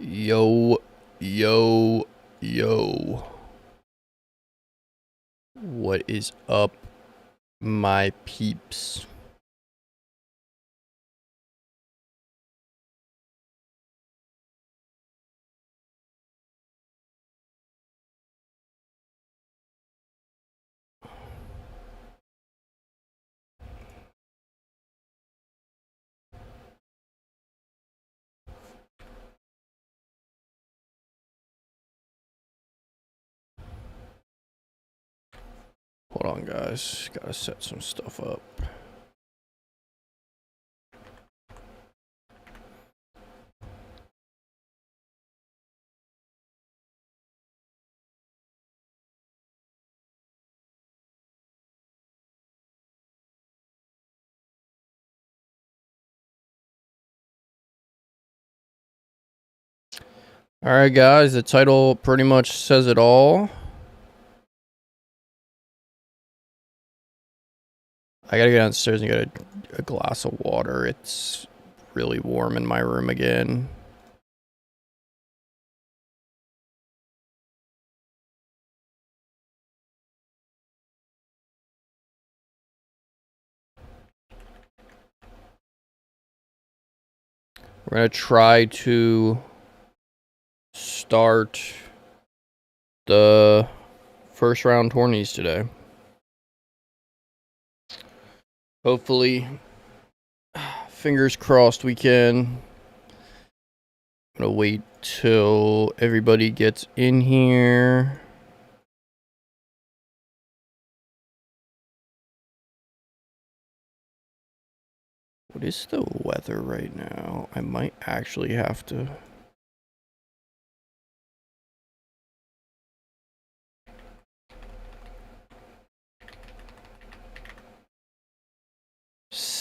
Yo, yo, yo. What is up, my peeps? Hold on, guys. Gotta set some stuff up. Alright, guys. The title pretty much says it all. I gotta go downstairs and get a glass of water. It's really warm in my room again. We're gonna try to start the first round tourneys today. Hopefully, fingers crossed we can. I'm gonna wait till everybody gets in here. What is the weather right now? I might actually have to.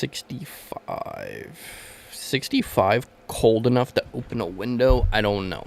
$65. 65 cold enough to open a window? I don't know.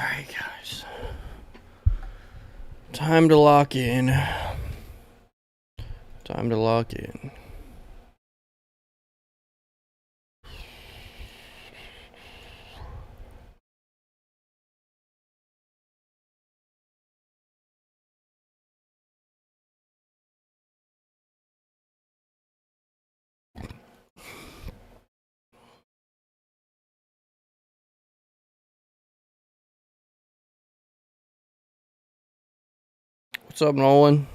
Alright, guys. Time to lock in. Time to lock in. What's up, Nolan?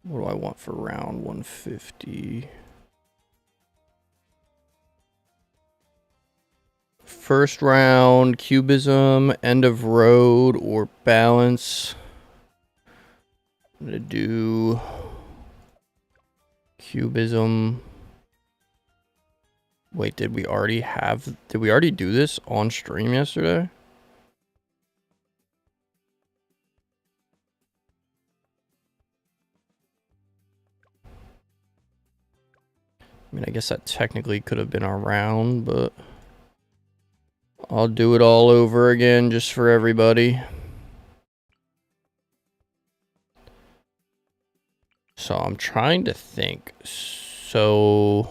What do I want for round 150? First round, cubism, end of road, or balance. I'm gonna do cubism. Wait, did we already do this on stream yesterday? I mean, I guess that technically could have been our round, but I'll do it all over again just for everybody. So I'm trying to think. So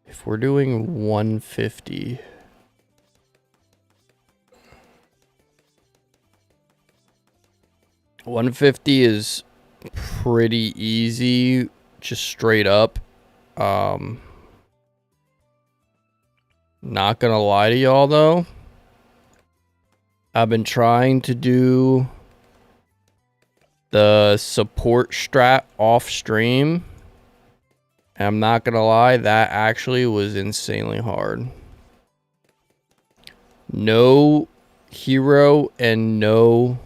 if we're doing 150, $150 is pretty easy, just straight up. Not gonna lie to y'all though, I've been trying to do the support strat off stream. I'm not gonna lie, that actually was insanely hard. No hero and no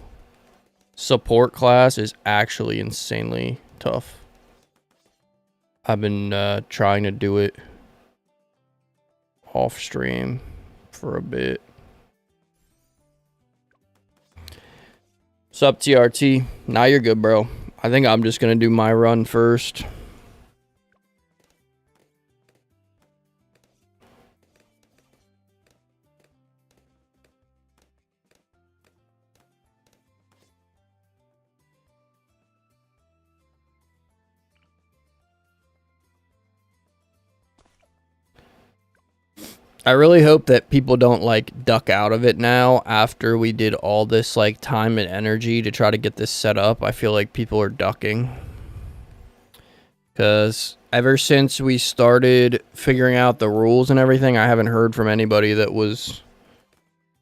support class is actually insanely tough. I've been trying to do it off stream for a bit. Sup, TRT? Now you're good, bro. I think I'm just gonna do my run first. I really hope that people don't like duck out of it now after we did all this like time and energy to try to get this set up. I feel like people are ducking. Because ever since we started figuring out the rules and everything, I haven't heard from anybody that was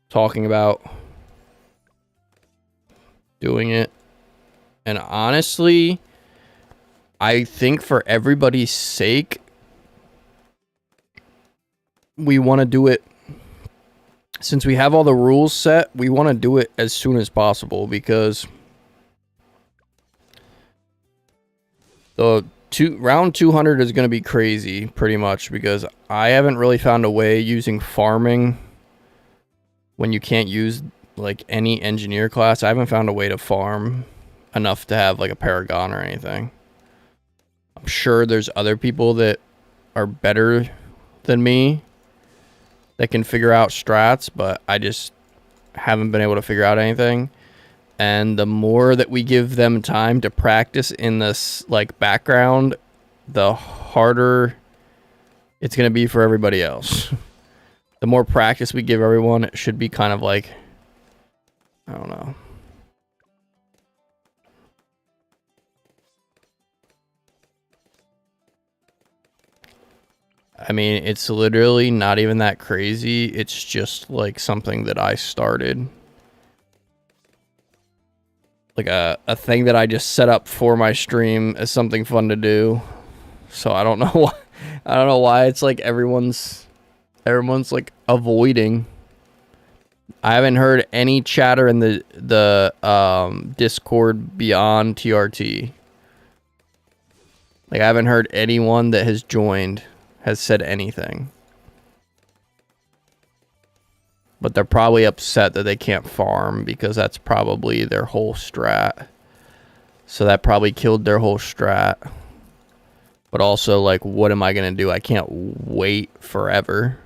talking about doing it. And honestly, I think for everybody's sake, we want to do it, since we have all the rules set, we want to do it as soon as possible, because the round 200 is going to be crazy pretty much, because I haven't really found a way using farming when you can't use like any engineer class. I haven't found a way to farm enough to have like a paragon or anything. I'm sure there's other people that are better than me that can figure out strats, but I just haven't been able to figure out anything. And the more that we give them time to practice in this like background, the harder it's going to be for everybody else. The more practice we give everyone, it should be kind of like, I don't know. I mean, it's literally not even that crazy. It's just like something that I started. like a thing that I just set up for my stream as something fun to do. So I don't know why. I don't know why it's like everyone's like avoiding. I haven't heard any chatter in the Discord beyond TRT. Like I haven't heard anyone that has joined has said anything. But they're probably upset that they can't farm because that's probably their whole strat. So that probably killed their whole strat. But also, like, what am I going to do? I can't wait forever.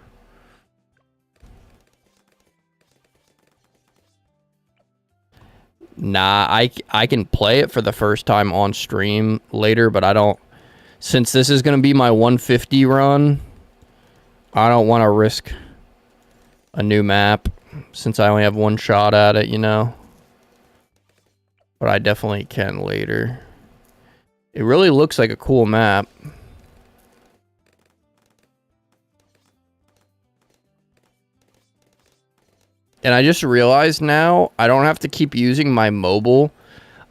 Nah, I can play it for the first time on stream later, but I don't... Since this is going to be my 150 run, I don't want to risk a new map since I only have one shot at it, you know? But I definitely can later. It really looks like a cool map. And I just realized now I don't have to keep using my mobile.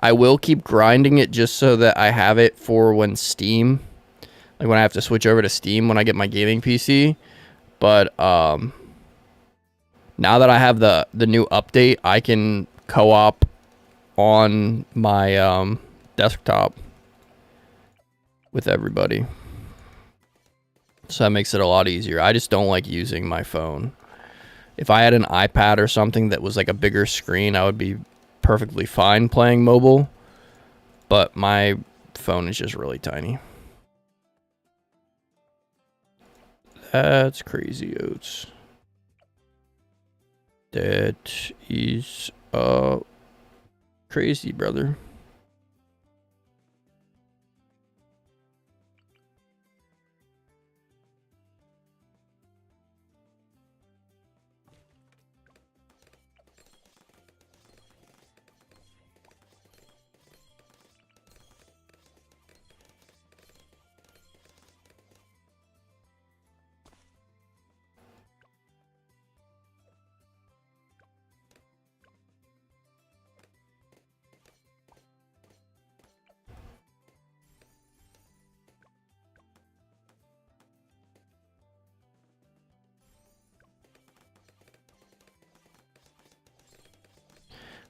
I will keep grinding it just so that I have it for when Steam, like when I have to switch over to Steam when I get my gaming PC. But now that I have the new update, I can co-op on my desktop with everybody. So that makes it a lot easier. I just don't like using my phone. If I had an iPad or something that was like a bigger screen, I would be perfectly fine playing mobile. But my phone is just really tiny. That's crazy, Oats. That is crazy, brother.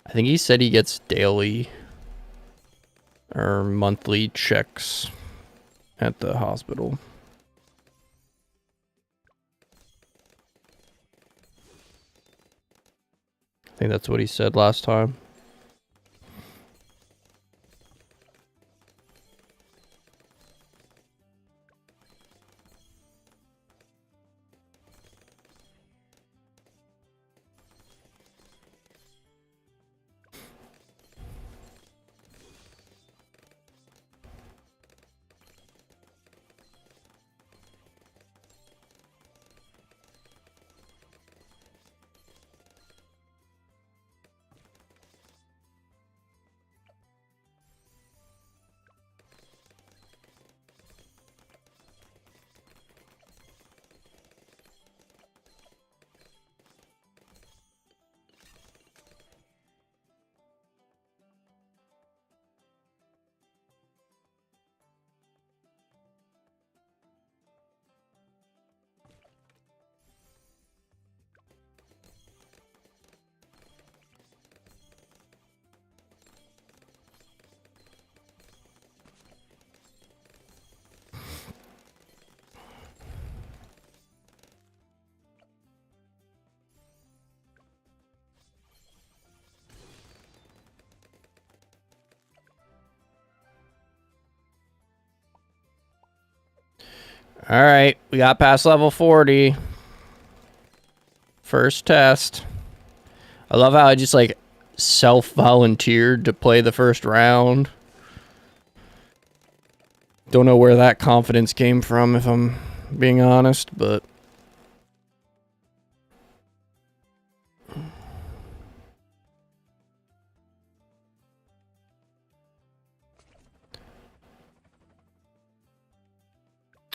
I think he said he gets daily or monthly checks at the hospital. I think that's what he said last time. All right, we got past level 40. First test. I love how I just like self-volunteered to play the first round. Don't know where that confidence came from, if I'm being honest, but...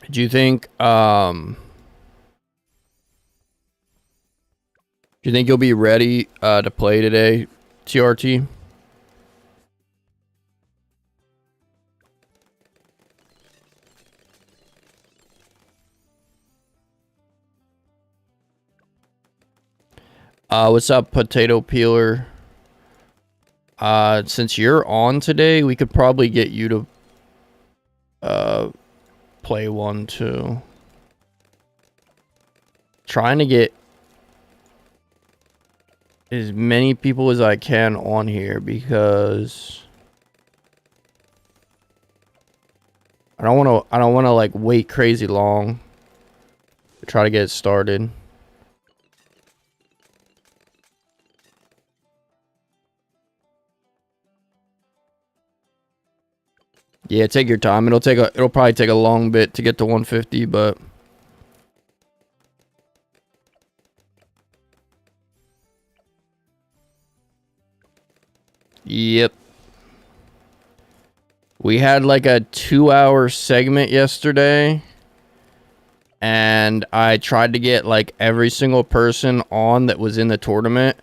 Do you think you'll be ready to play today, TRT? What's up, potato peeler? Since you're on today, we could probably get you to play one too. Trying to get as many people as I can on here because I don't want to like wait crazy long to try to get it started. Yeah, take your time. It'll probably take a long bit to get to 150, but yep. We had like a 2-hour segment yesterday, and I tried to get like every single person on that was in the tournament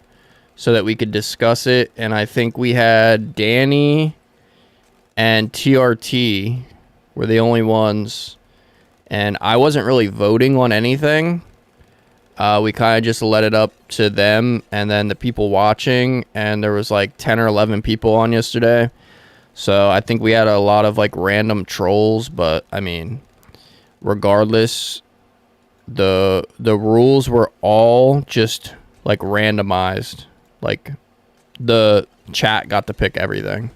so that we could discuss it, and I think we had Danny and TRT were the only ones, and I wasn't really voting on anything. We kind of just let it up to them and then the people watching, and there was like 10 or 11 people on yesterday, so I think we had a lot of like random trolls. But I mean, regardless, the rules were all just like randomized. Like the chat got to pick everything.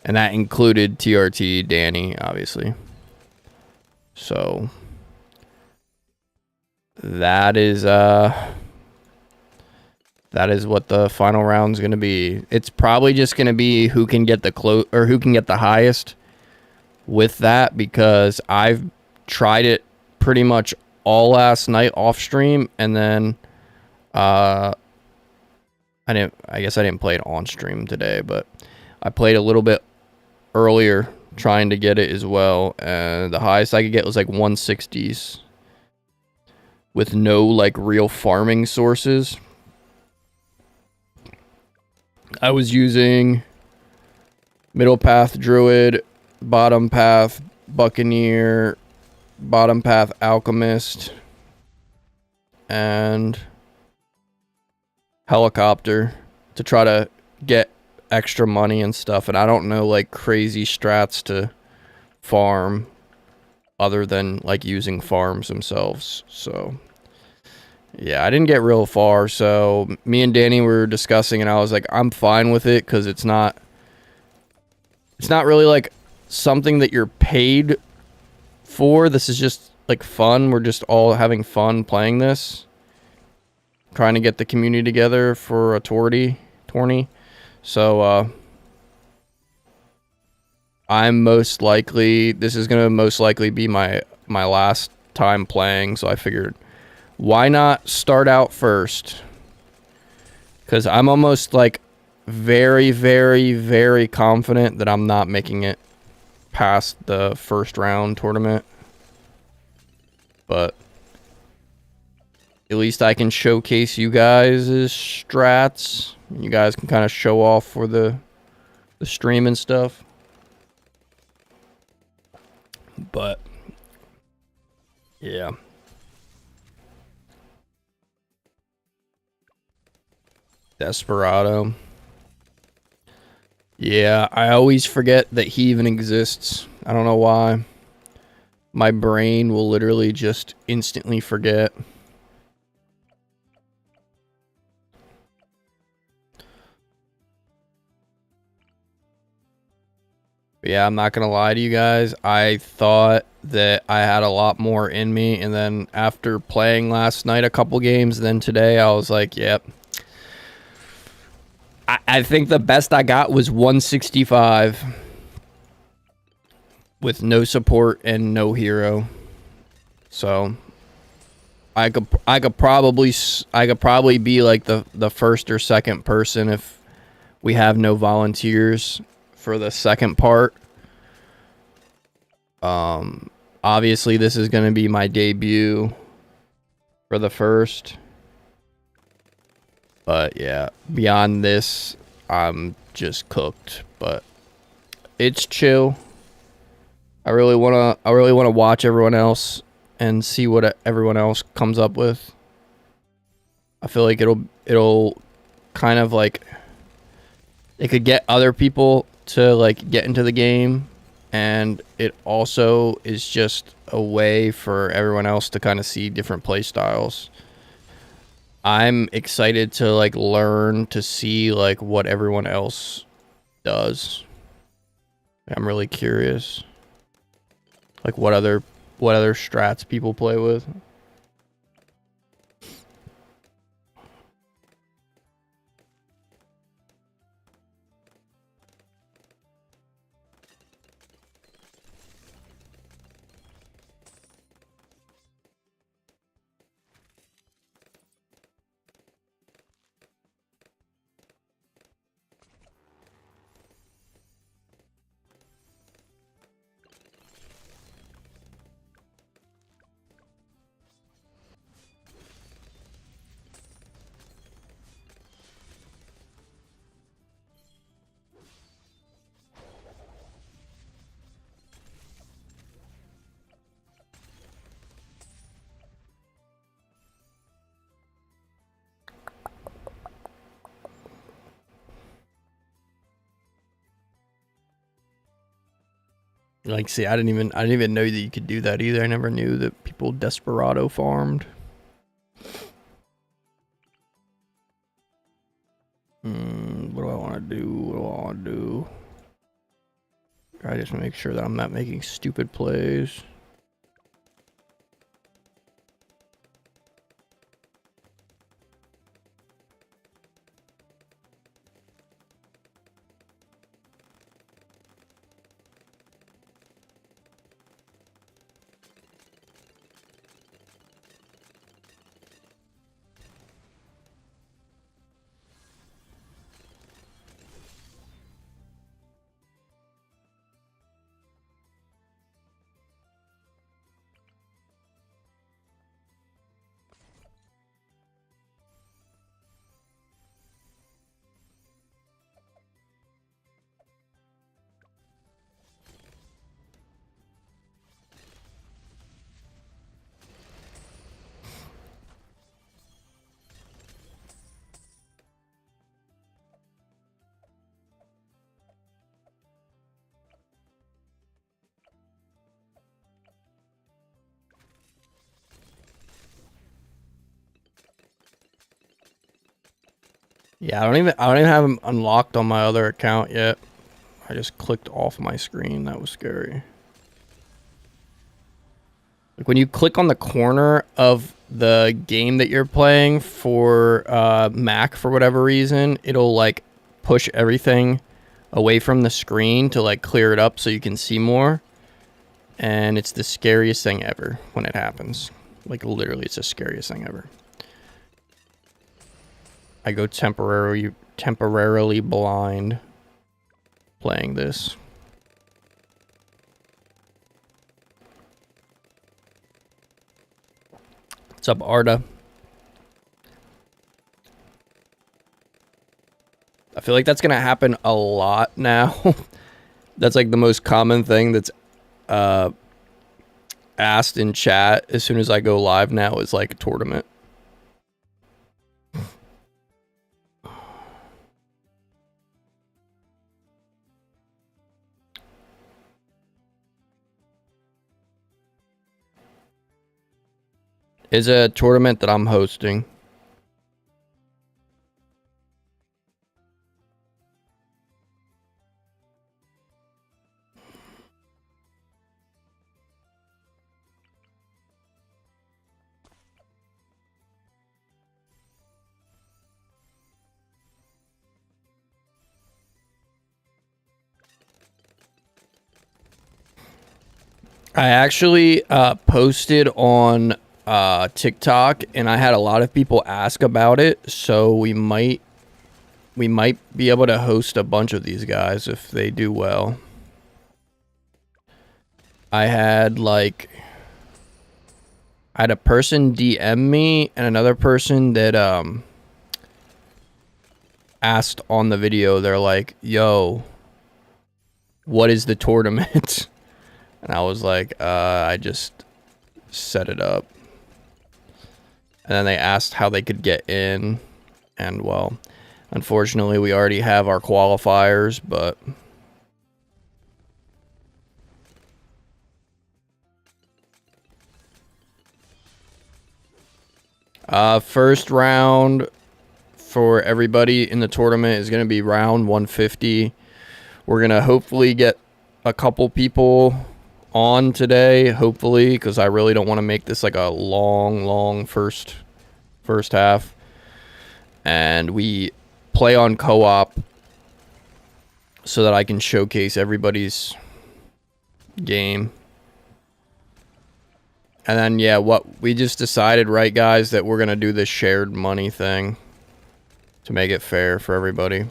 And that included TRT, Danny, obviously. So that is what the final round's gonna be. It's probably just gonna be who can get who can get the highest with that, because I've tried it pretty much all last night off stream, and then I guess I didn't play it on stream today, but I played a little bit earlier trying to get it as well, and the highest I could get was like 160s with no like real farming sources. I was using middle path druid, bottom path buccaneer, bottom path alchemist, and helicopter to try to get extra money and stuff. And I don't know like crazy strats to farm other than like using farms themselves. So yeah, I didn't get real far. So me and Danny were discussing, and I was like, I'm fine with it because it's not really like something that you're paid for. This is just like fun. We're just all having fun playing this, trying to get the community together for a tourney. So this is gonna most likely be my last time playing, so I figured why not start out first, because I'm almost like very, very, very confident that I'm not making it past the first round tournament, but at least I can showcase you guys' strats. You guys can kind of show off for the stream and stuff. But yeah. Desperado. Yeah, I always forget that he even exists. I don't know why. My brain will literally just instantly forget. But yeah, I'm not gonna lie to you guys. I thought that I had a lot more in me, and then after playing last night a couple games, then today, I was like, yep. I think the best I got was 165 with no support and no hero. So I could probably be like the first or second person if we have no volunteers for the second part. Obviously this is going to be my debut for the first. But yeah, beyond this, I'm just cooked, but it's chill. I really want to watch everyone else and see what everyone else comes up with. I feel like it'll kind of like, it could get other people to like get into the game, and it also is just a way for everyone else to kind of see different play styles. I'm excited to like learn to see like what everyone else does. I'm really curious, like what other strats people play with. Like, see, I didn't even know that you could do that either. I never knew that people desperado farmed. What do I want to do? What do I want to do? I just make sure that I'm not making stupid plays. Yeah, I don't even have them unlocked on my other account yet. I just clicked off my screen. That was scary. Like when you click on the corner of the game that you're playing for Mac for whatever reason, it'll like push everything away from the screen to like clear it up so you can see more. And it's the scariest thing ever when it happens. Like literally, it's the scariest thing ever. I go temporarily blind playing this. What's up, Arda? I feel like that's gonna happen a lot now. That's like the most common thing that's asked in chat as soon as I go live now is like a tournament. Is a tournament that I'm hosting. I actually posted on TikTok, and I had a lot of people ask about it, so we might be able to host a bunch of these guys if they do well. I had a person DM me and another person that asked on the video. They're like, "Yo, what is the tournament?" And I was like, I just set it up. And then they asked how they could get in. And, well, unfortunately, we already have our qualifiers, but... First round for everybody in the tournament is going to be round 150. We're going to hopefully get a couple people on today, hopefully, because I really don't want to make this like a long first half. And we play on co-op so that I can showcase everybody's game. And then, yeah, what we just decided, right, guys, that we're going to do this shared money thing to make it fair for everybody.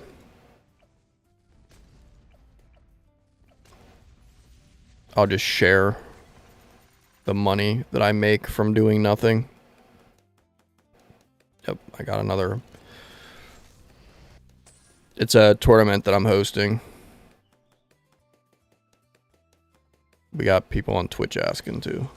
I'll just share the money that I make from doing nothing. Yep, I got another. It's a tournament that I'm hosting. We got people on Twitch asking too.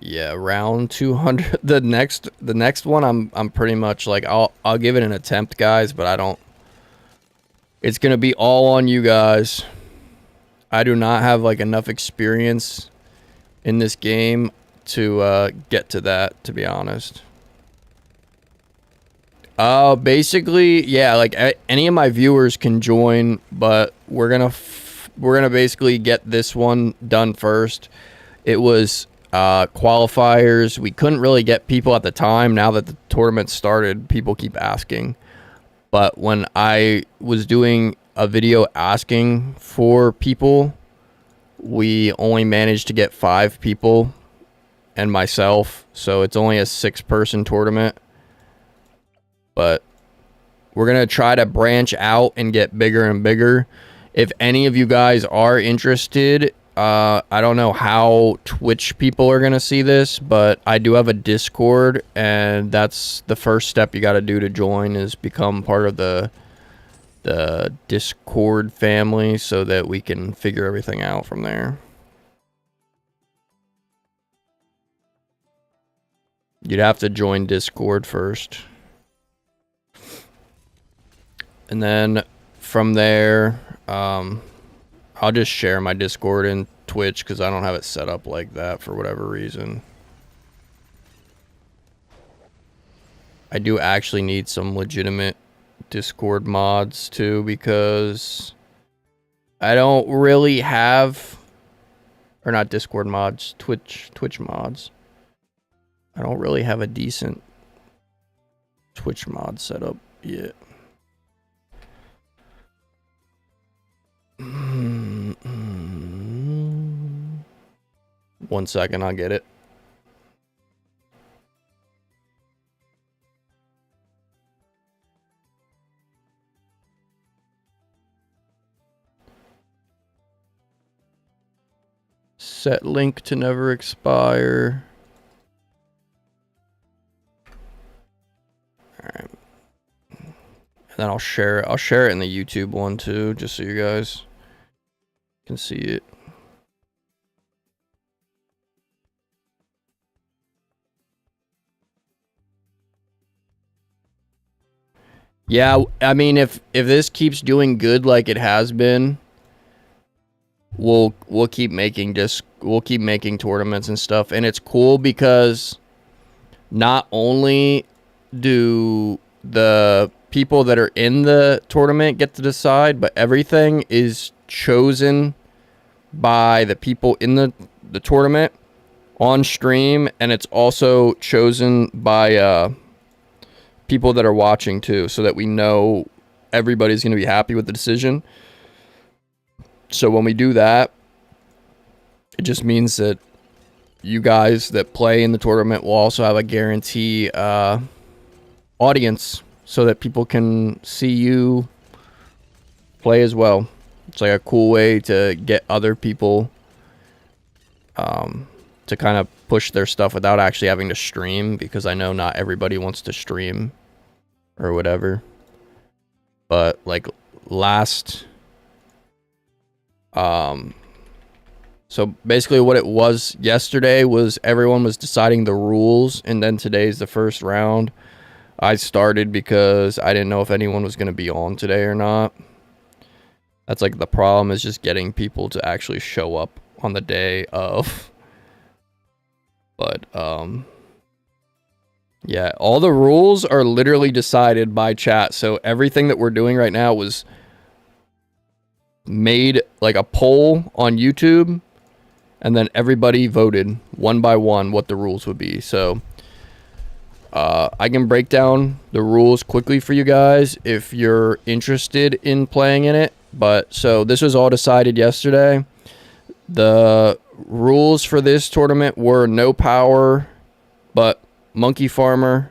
Yeah, round 200. The next one I'm pretty much like I'll give it an attempt, guys, but I don't. It's going to be all on you guys. I do not have like enough experience in this game to get to that, to be honest. Basically, yeah, like any of my viewers can join, but we're going to basically get this one done first. It was qualifiers. We couldn't really get people at the time. Now that the tournament started, people keep asking. But when I was doing a video asking for people, we only managed to get 5 people and myself. So it's only a 6-person tournament. But we're going to try to branch out and get bigger and bigger. If any of you guys are interested, I don't know how Twitch people are going to see this, but I do have a Discord, and that's the first step you got to do to join is become part of the Discord family so that we can figure everything out from there. You'd have to join Discord first. And then from there, I'll just share my Discord and Twitch because I don't have it set up like that for whatever reason. I do actually need some legitimate Discord mods too because I don't really have, or not Discord mods, Twitch mods. I don't really have a decent Twitch mod set up yet. 1 second, I'll get it. Set link to never expire. All right. And then I'll share it in the YouTube one too, just so you guys can see it. Yeah, I mean, if this keeps doing good like it has been, we'll keep making tournaments and stuff, and it's cool because not only do the people that are in the tournament get to decide, but everything is chosen by the people in the tournament on stream, and it's also chosen by people that are watching too, so that we know everybody's going to be happy with the decision. So when we do that, it just means that you guys that play in the tournament will also have a guarantee audience so that people can see you play as well. It's like a cool way to get other people to kind of push their stuff without actually having to stream, because I know not everybody wants to stream or whatever. But like last So basically what it was yesterday was everyone was deciding the rules, and then today's the first round. I started because I didn't know if anyone was going to be on today or not. That's like the problem, is just getting people to actually show up on the day of. But yeah, all the rules are literally decided by chat. So everything that we're doing right now was made like a poll on YouTube, and then everybody voted one by one what the rules would be. So I can break down the rules quickly for you guys if you're interested in playing in it. But so this was all decided yesterday. The rules for this tournament were no power, but monkey farmer,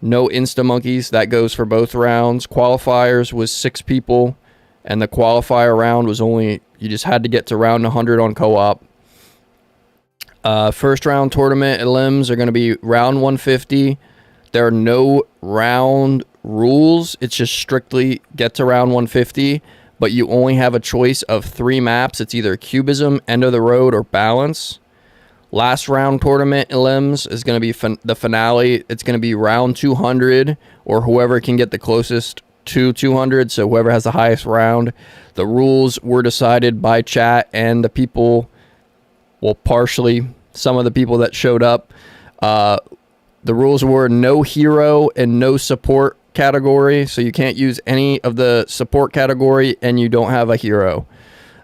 no insta monkeys. That goes for both rounds. Qualifiers was 6 people, and the qualifier round was only, you just had to get to round 100 on co-op. First round tournament elims are going to be round 150. There are no round rules. It's just strictly get to round 150, but you only have a choice of 3 maps. It's either Cubism, End of the Road, or Balance. Last round tournament elims is going to be the finale. It's going to be round 200, or whoever can get the closest to 200. So whoever has the highest round. The rules were decided by chat and the people, well, partially some of the people that showed up. The rules were no hero and no support category. So you can't use any of the support category and you don't have a hero.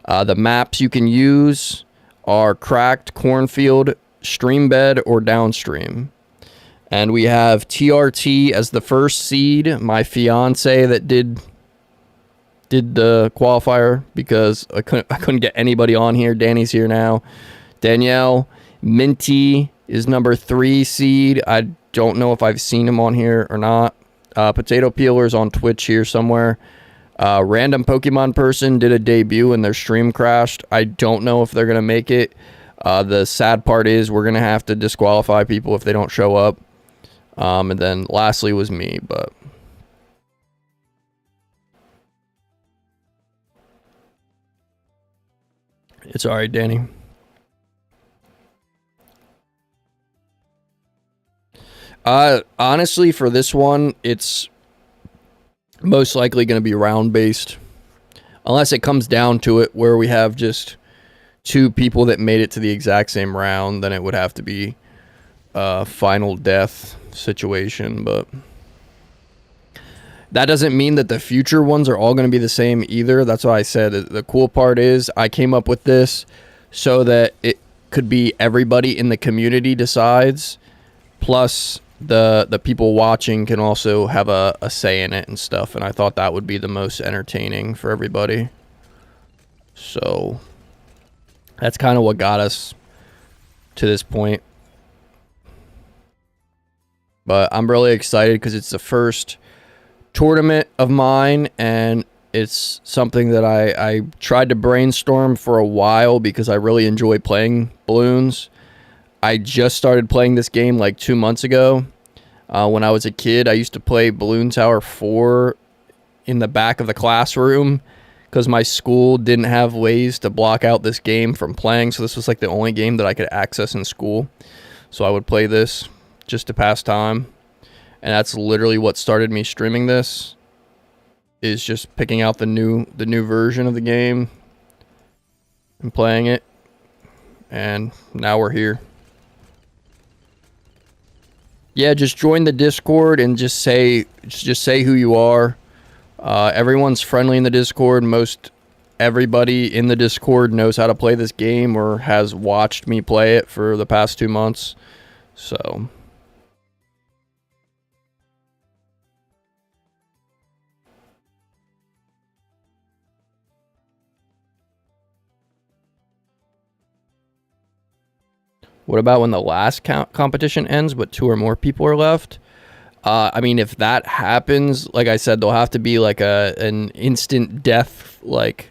The maps you can use are Cracked, Cornfield, Streambed, or Downstream. And we have TRT as the first seed. My fiance that did the qualifier because I couldn't get anybody on here. Danny's here now. Danielle. Minty is number 3 seed. I don't know if I've seen him on here or not. Potato Peeler's on Twitch here somewhere. Random Pokemon person did a debut and their stream crashed. I don't know if they're going to make it. The sad part is we're going to have to disqualify people if they don't show up. And then lastly was me, but it's all right, Danny. Honestly, for this one, it's most likely going to be round based, unless it comes down to it where we have just 2 people that made it to the exact same round. Then it would have to be a final death situation, but that doesn't mean that the future ones are all going to be the same either. That's why I said the cool part is I came up with this so that it could be everybody in the community decides, plus the people watching can also have a say in it and stuff, and I thought that would be the most entertaining for everybody. So that's kind of what got us to this point. But I'm really excited because it's the first tournament of mine, and it's something that I tried to brainstorm for a while because I really enjoy playing balloons. I just started playing this game like 2 months ago. When I was a kid, I used to play Balloon Tower 4 in the back of the classroom because my school didn't have ways to block out this game from playing. So this was like the only game that I could access in school. So I would play this just to pass time. And that's literally what started me streaming this, is just picking out the new version of the game and playing it. And now we're here. Yeah, just join the Discord and just say who you are. Everyone's friendly in the Discord. Most everybody in the Discord knows how to play this game or has watched me play it for the past 2 months. So what about when the last competition ends but 2 or more people are left? I mean, if that happens, like I said, there'll have to be like an instant death. Like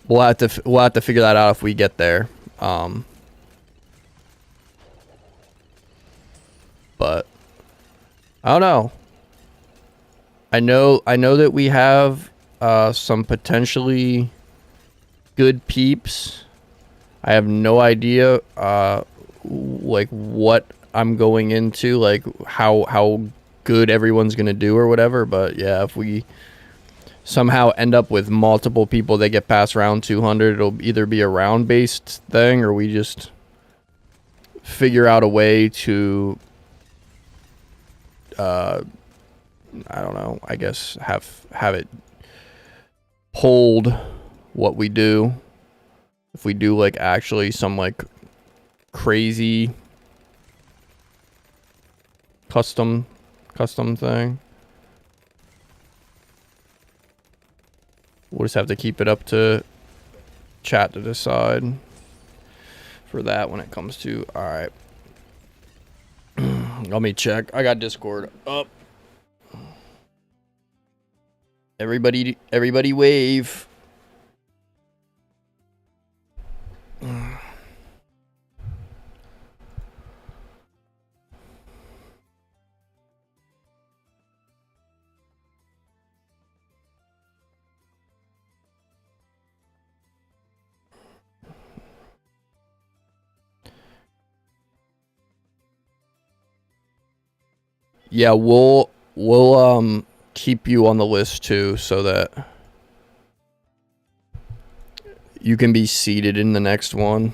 we'll have to figure that out if we get there. But I don't know. I know that we have some potentially good peeps I have no idea like what I'm going into, like how good everyone's gonna do or whatever. But yeah, if we somehow end up with multiple people that get past round 200, it'll either be a round based thing or we just figure out a way to I don't know, I guess have it hold what we do. If we do like actually some like crazy custom thing, we'll just have to keep it up to chat to decide for that when it comes to. All right. Let me check. I got Discord up. Everybody wave. Yeah, we'll keep you on the list too, so that you can be seated in the next one.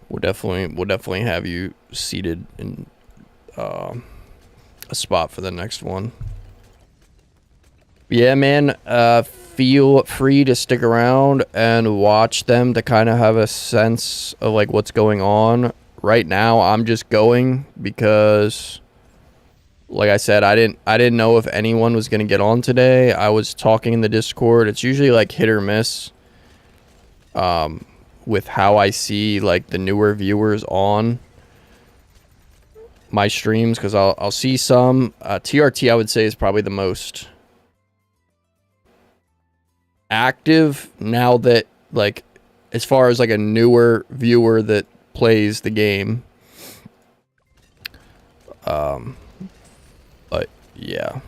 We'll definitely have you seated in a spot for the next one. Yeah, man. Feel free to stick around and watch them to kind of have a sense of like what's going on. Right now, I'm just going because, like I said, I didn't know if anyone was gonna get on today. I was talking in the Discord. It's usually like hit or miss. With how I see like the newer viewers on my streams, because I'll see some TRT. I would say is probably the most active now, that like as far as like a newer viewer that plays the game. But yeah,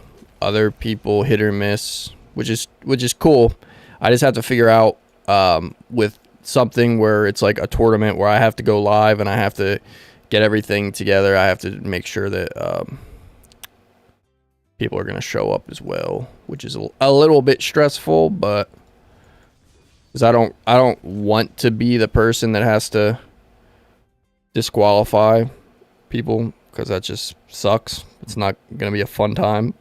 other people hit or miss, which is cool. I just have to figure out with something where it's like a tournament where I have to go live and I have to get everything together. I have to make sure that people are going to show up as well, which is a little bit stressful, but because I don't want to be the person that has to disqualify people, because that just sucks. It's not going to be a fun time.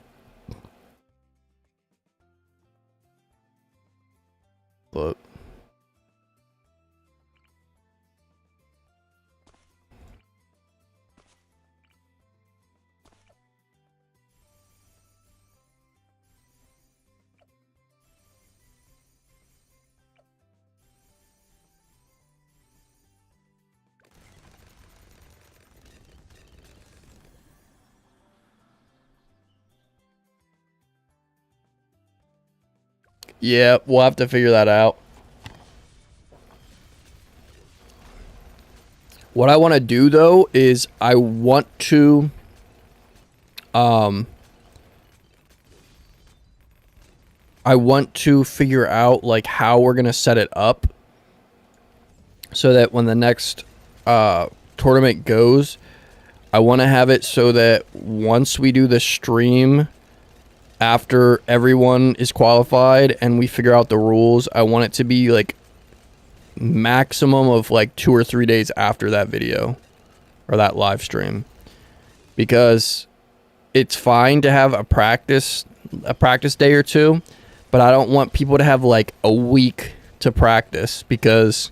But yeah, we'll have to figure that out. What I want to do though is I want to figure out like how we're going to set it up so that when the next tournament goes, I want to have it so that once we do the stream after everyone is qualified and we figure out the rules, I want it to be like maximum of like 2 or 3 days after that video or that live stream, because it's fine to have a practice day or two, but I don't want people to have like a week to practice, because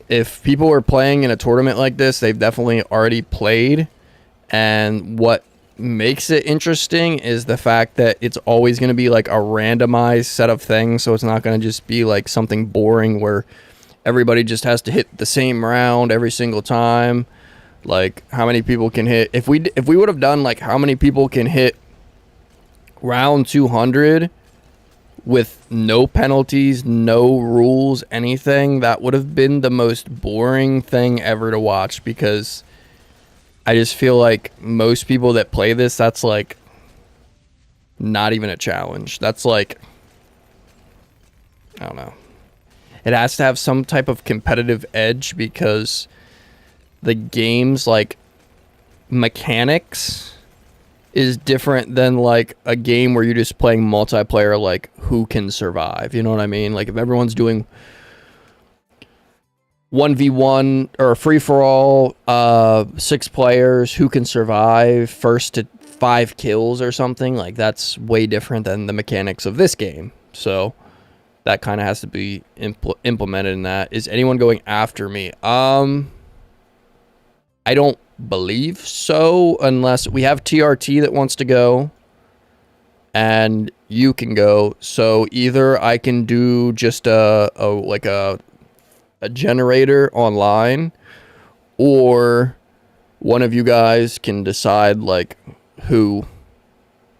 if people are playing in a tournament like this, they've definitely already played, and what makes it interesting is the fact that it's always going to be like a randomized set of things, so it's not going to just be like something boring where everybody just has to hit the same round every single time. Like how many people can hit, if we would have done like how many people can hit round 200 with no penalties, no rules, anything, that would have been the most boring thing ever to watch, because I just feel like most people that play this, that's like not even a challenge. That's like, I don't know. It has to have some type of competitive edge because the game's like mechanics is different than like a game where you're just playing multiplayer, like who can survive. You know what I mean? Like if everyone's doing 1v1 or free for all, 6 players, who can survive first to 5 kills or something, like that's way different than the mechanics of this game. So that kind of has to be implemented in that. Is anyone going after me? I don't believe so, unless we have TRT that wants to go and you can go. So either I can do just a generator online, or one of you guys can decide like who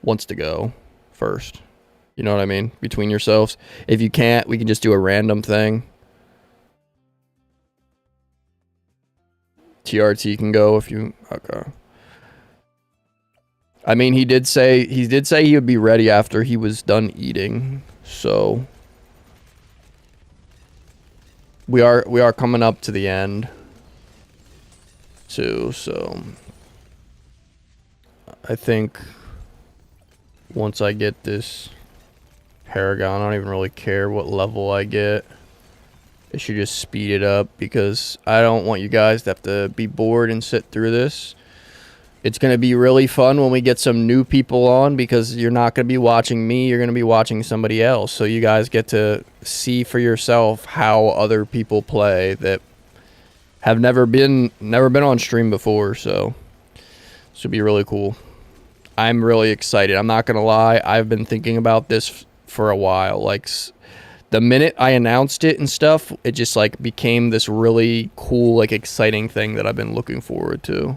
wants to go first. You know what I mean? Between yourselves. If you can't, we can just do a random thing. TRT can go if you... Okay. I mean, he did say he would be ready after he was done eating. So we are coming up to the end too, so I think once I get this Paragon, I don't even really care what level I get. I should just speed it up because I don't want you guys to have to be bored and sit through this. It's going to be really fun when we get some new people on because you're not going to be watching me. You're going to be watching somebody else. So you guys get to see for yourself how other people play that have never been on stream before. So this would be really cool. I'm really excited. I'm not going to lie. I've been thinking about this for a while. Like the minute I announced it and stuff, it just like became this really cool, like exciting thing that I've been looking forward to.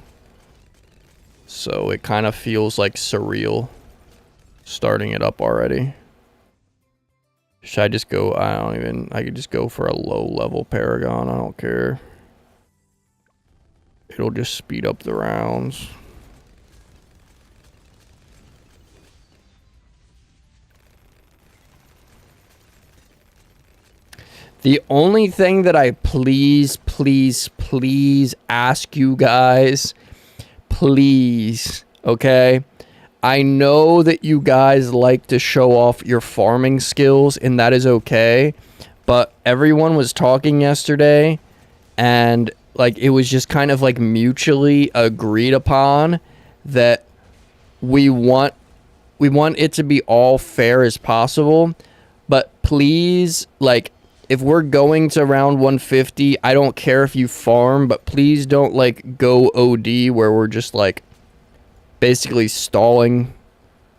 So it kind of feels like surreal starting it up already. Should I just go? I could just go for a low level Paragon. I don't care. It'll just speed up the rounds. The only thing that I please ask you guys, please, okay? I know that you guys like to show off your farming skills, and that is okay. But everyone was talking yesterday, and like it was just kind of like mutually agreed upon that we want it to be all fair as possible. But please, like, if we're going to round 150, I don't care if you farm, but please don't like go OD where we're just like basically stalling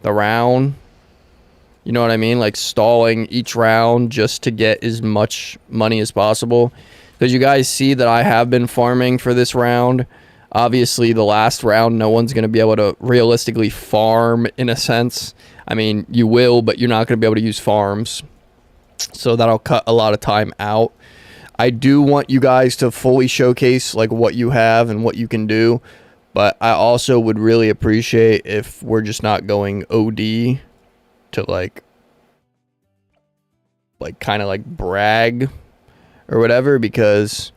the round. You know what I mean? Like stalling each round just to get as much money as possible. Because you guys see that I have been farming for this round. Obviously, the last round, no one's going to be able to realistically farm in a sense. I mean, you will, but you're not going to be able to use farms. So that'll cut a lot of time out. I do want you guys to fully showcase like what you have and what you can do. But I also would really appreciate if we're just not going OD to like kind of like brag or whatever, because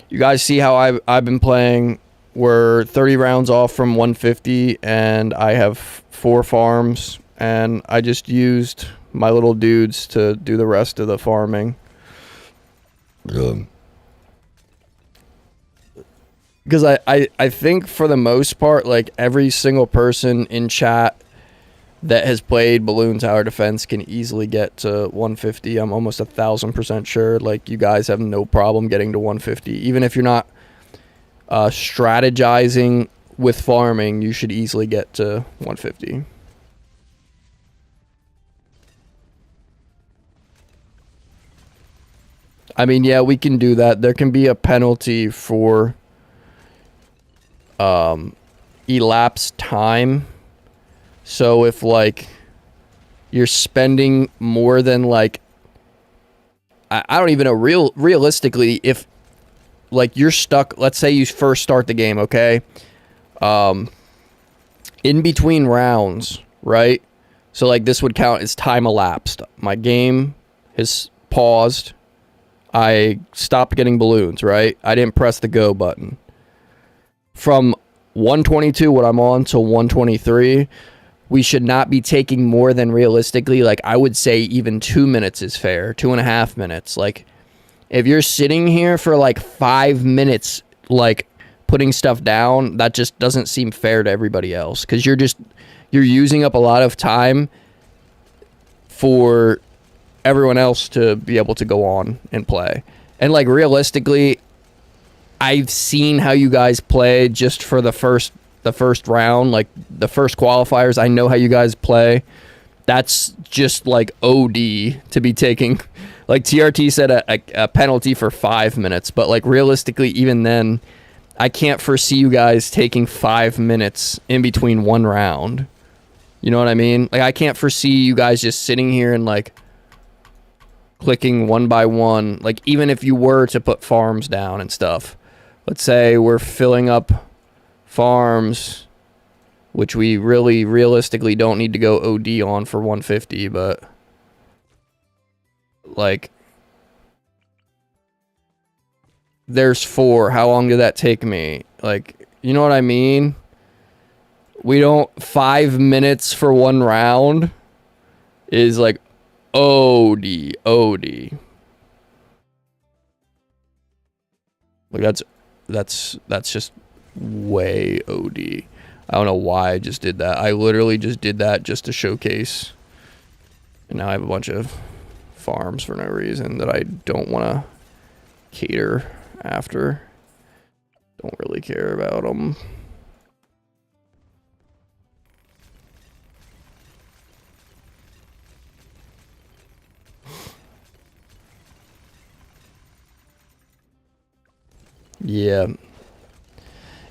you guys see how I've been playing. We're 30 rounds off from 150 and I have 4 farms and I just used my little dudes to do the rest of the farming. Because I think for the most part, like every single person in chat that has played Balloon Tower Defense can easily get to 150. I'm almost 1,000% sure. Like you guys have no problem getting to 150. Even if you're not strategizing with farming, you should easily get to 150. I mean, yeah, we can do that. There can be a penalty for elapsed time. So if like you're spending more than like I don't even know realistically, if like you're stuck, let's say you first start the game, okay? in between rounds, right? So like this would count as time elapsed. My game has paused. I stopped getting balloons, right? I didn't press the go button. From 122, what I'm on, to 123, we should not be taking more than realistically, like I would say even 2 minutes is fair, 2.5 minutes. Like if you're sitting here for like 5 minutes, like putting stuff down, that just doesn't seem fair to everybody else, because you're using up a lot of time for everyone else to be able to go on and play. And like realistically, I've seen how you guys play just for the first round, like the first qualifiers. I know how you guys play. That's just like OD to be taking. Like TRT said a penalty for 5 minutes, but like realistically, even then, I can't foresee you guys taking 5 minutes in between one round. You know what I mean? Like I can't foresee you guys just sitting here and like clicking one by one. Like even if you were to put farms down and stuff, let's say we're filling up farms, which we really realistically don't need to go OD on for 150, but like there's 4. How long did that take me? Like, you know what I mean? We don't, 5 minutes for one round is like OD. Like that's just way OD. I don't know why I just did that. I literally just did that just to showcase. And now I have a bunch of farms for no reason that I don't want to cater after. Don't really care about them. Yeah.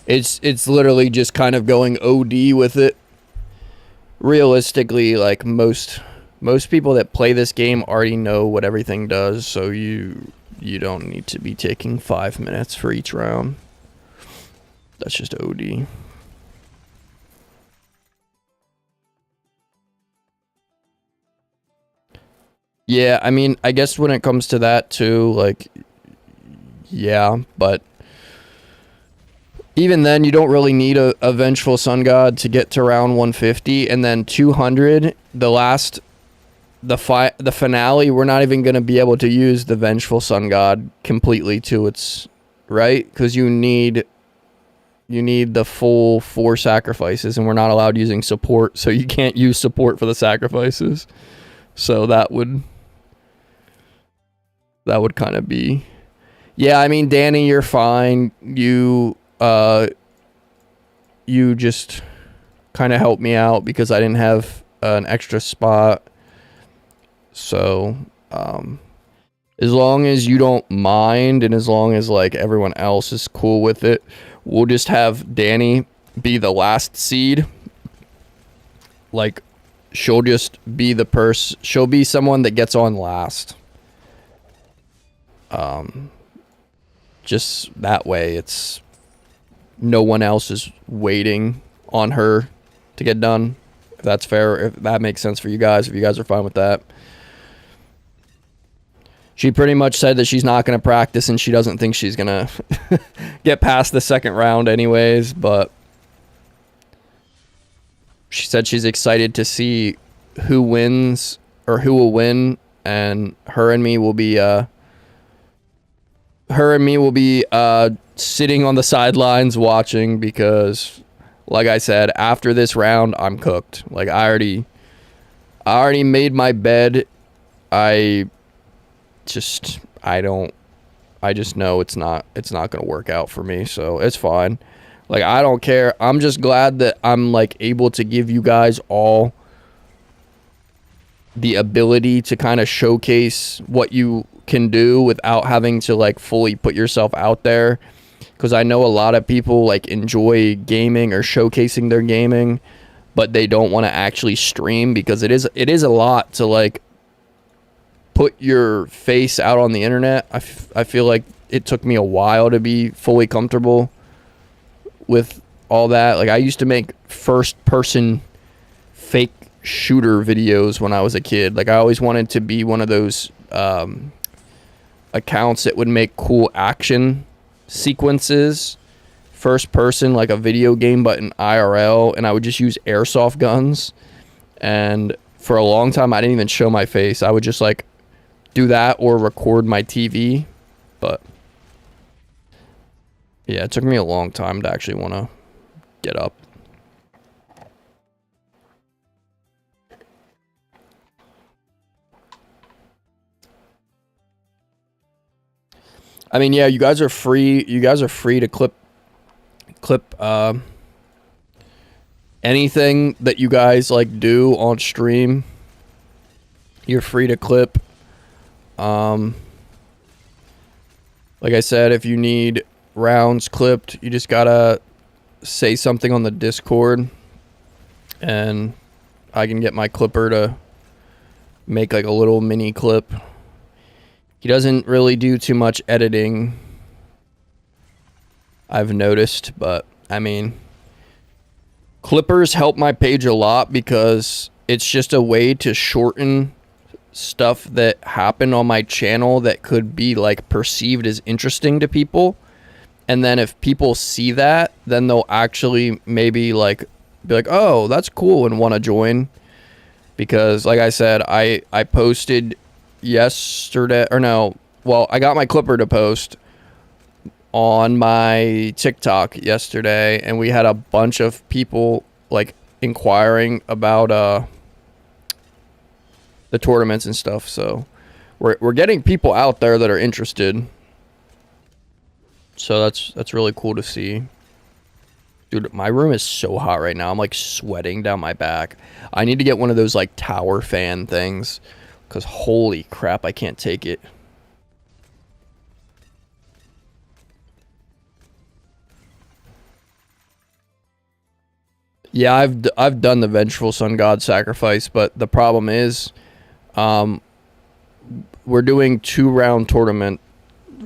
It's literally just kind of going OD with it. Realistically, like most people that play this game already know what everything does, so you don't need to be taking 5 minutes for each round. That's just OD. Yeah, I mean, I guess when it comes to that too, like, yeah, but even then, you don't really need a Vengeful Sun God to get to round 150, and then 200, the finale, we're not even going to be able to use the Vengeful Sun God completely to its right, because you need the full 4 sacrifices, and we're not allowed using support, so you can't use support for the sacrifices. So that would kind of be, yeah. I mean, Danny, you're fine. You just kind of helped me out because I didn't have an extra spot. So, as long as you don't mind, and as long as like everyone else is cool with it, we'll just have Danny be the last seed. Like, she'll just be she'll be someone that gets on last. Just that way, it's no one else is waiting on her to get done. If that's fair, if that makes sense for you guys, if you guys are fine with that. She pretty much said that she's not going to practice and she doesn't think she's going to get past the second round anyways, but she said she's excited to see who wins or who will win, and her and me will be sitting on the sidelines watching, because like I said, after this round I'm cooked. Like I already made my bed. I just know it's not going to work out for me, so it's fine. Like I don't care. I'm just glad that I'm like able to give you guys all the ability to kind of showcase what you can do without having to like fully put yourself out there, because I know a lot of people like enjoy gaming or showcasing their gaming, but they don't want to actually stream, because it is a lot to like put your face out on the internet. I feel like it took me a while to be fully comfortable with all that. Like I used to make first person fake shooter videos when I was a kid. Like I always wanted to be one of those accounts that would make cool action sequences, first person, like a video game but in IRL, and I would just use airsoft guns. And for a long time I didn't even show my face. I would just like do that or record my TV. But yeah, it took me a long time to actually want to get up. I mean, yeah, you guys are free. You guys are free to clip anything that you guys like do on stream. You're free to clip. Like I said, if you need rounds clipped, you just gotta say something on the Discord, and I can get my clipper to make like a little mini clip. He doesn't really do too much editing, I've noticed, but I mean, clippers help my page a lot because it's just a way to shorten stuff that happened on my channel that could be like perceived as interesting to people. And then if people see that, then they'll actually maybe like be like, oh, that's cool, and want to join. Because like I said, I posted yesterday, or no, well, I got my clipper to post on my TikTok yesterday, and we had a bunch of people like inquiring about the tournaments and stuff. So we're getting people out there that are interested. So that's really cool to see. Dude, my room is so hot right now. I'm like sweating down my back. I need to get one of those like tower fan things, because holy crap, I can't take it. Yeah, I've done the Vengeful Sun God sacrifice, but the problem is, we're doing 2-round tournament.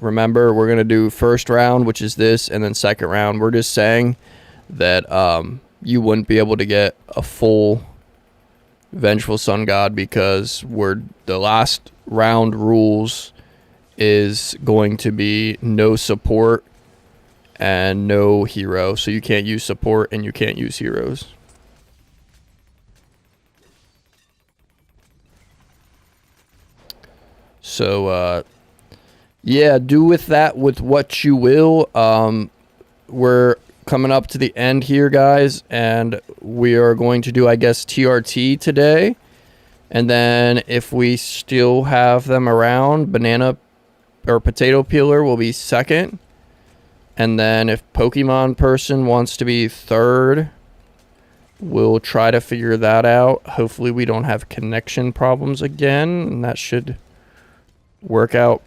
Remember, we're gonna do first round, which is this, and then second round. We're just saying that you wouldn't be able to get a full Vengeful Sun God because the last round rules is going to be no support and no hero. So you can't use support and you can't use heroes. So yeah, do with that with what you will. We're coming up to the end here, guys, and we are going to do, I guess, TRT today. And then if we still have them around, banana or potato peeler will be second. And then if Pokemon person wants to be third, we'll try to figure that out. Hopefully we don't have connection problems again, and that should work out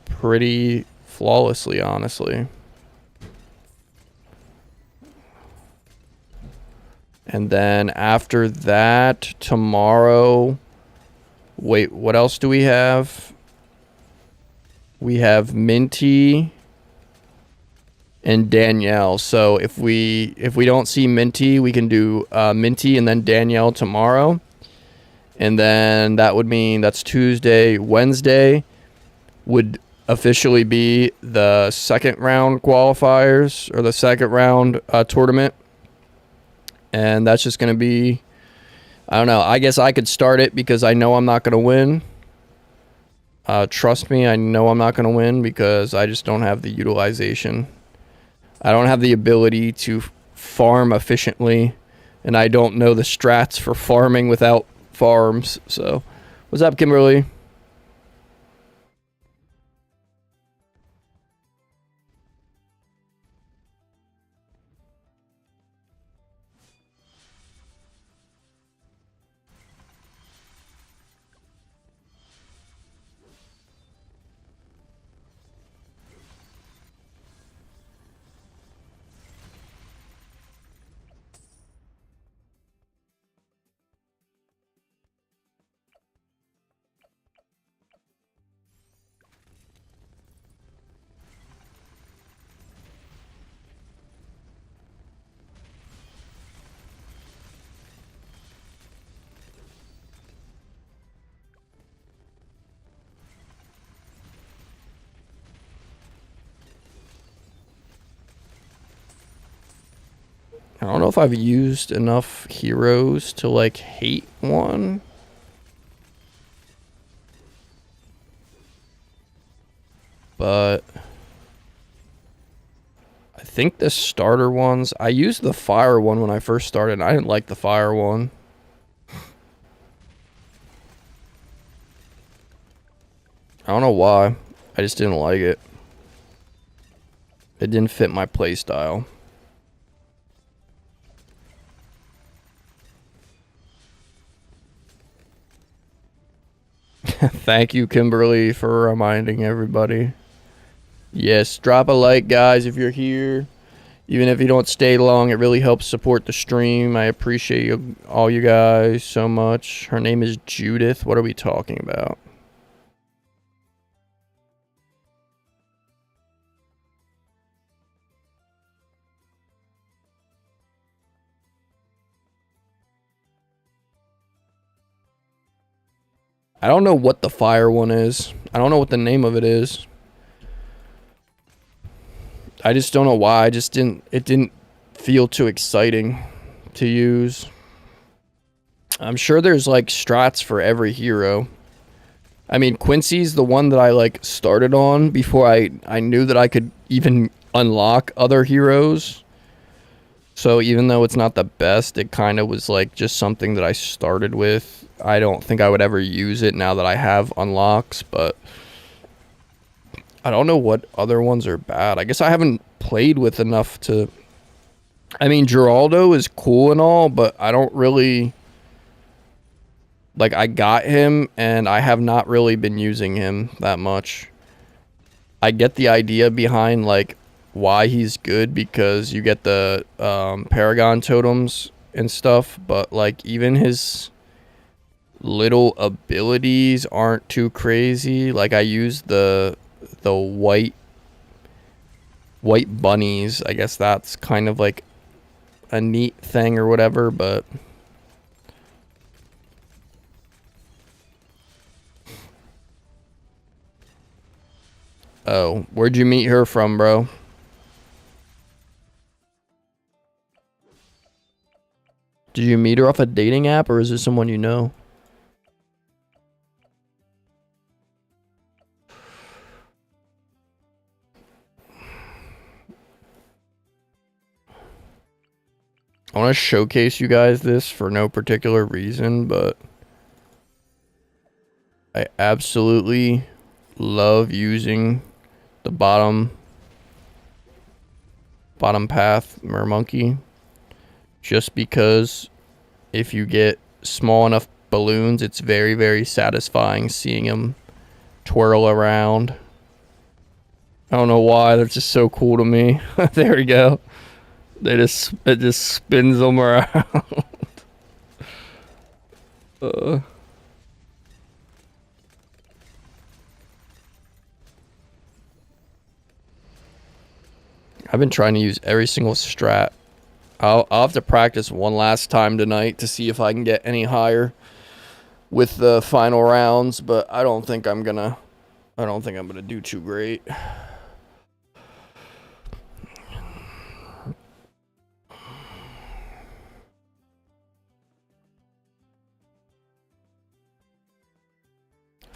pretty flawlessly, honestly. And then after that, tomorrow, wait, what else do we have? We have Minty and Danielle. So if we don't see Minty, we can do Minty and then Danielle tomorrow. And then that would mean that's Tuesday. Wednesday would officially be the second round qualifiers, or the second round tournament. And that's just going to be, I don't know, I guess I could start it because I know I'm not going to win. Trust me, I know I'm not going to win because I just don't have the utilization. I don't have the ability to farm efficiently, and I don't know the strats for farming without farms. So, what's up, Kimberly? I don't know if I've used enough heroes to, like, hate one. But I think the starter ones... I used the fire one when I first started, and I didn't like the fire one. I don't know why. I just didn't like it. It didn't fit my playstyle. Thank you, Kimberly, for reminding everybody. Yes, drop a like, guys, if you're here. Even if you don't stay long, it really helps support the stream. I appreciate you, all you guys so much. Her name is Judith. What are we talking about? I don't know what the fire one is. I don't know what the name of it is. I just don't know why. It didn't feel too exciting to use. I'm sure there's like strats for every hero. I mean, Quincy's the one that I like started on before I knew that I could even unlock other heroes. So even though it's not the best, it kind of was like just something that I started with. I don't think I would ever use it now that I have unlocks, but I don't know what other ones are bad. I guess I haven't played with enough to... I mean, Geraldo is cool and all, but I don't really... Like, I got him, and I have not really been using him that much. I get the idea behind, like, why he's good, because you get the Paragon totems and stuff, but, like, even his little abilities aren't too crazy. Like, I use the white bunnies. I guess that's kind of, like, a neat thing or whatever, but... Oh, where'd you meet her from, bro? Did you meet her off a dating app, or is this someone you know? I want to showcase you guys this for no particular reason, but I absolutely love using the bottom path Mermonkey, just because if you get small enough balloons, it's very, very satisfying seeing them twirl around. I don't know why, that's just so cool to me. There we go. It just spins them around. I've been trying to use every single strat. I'll have to practice one last time tonight to see if I can get any higher with the final rounds, but I don't think I'm gonna do too great.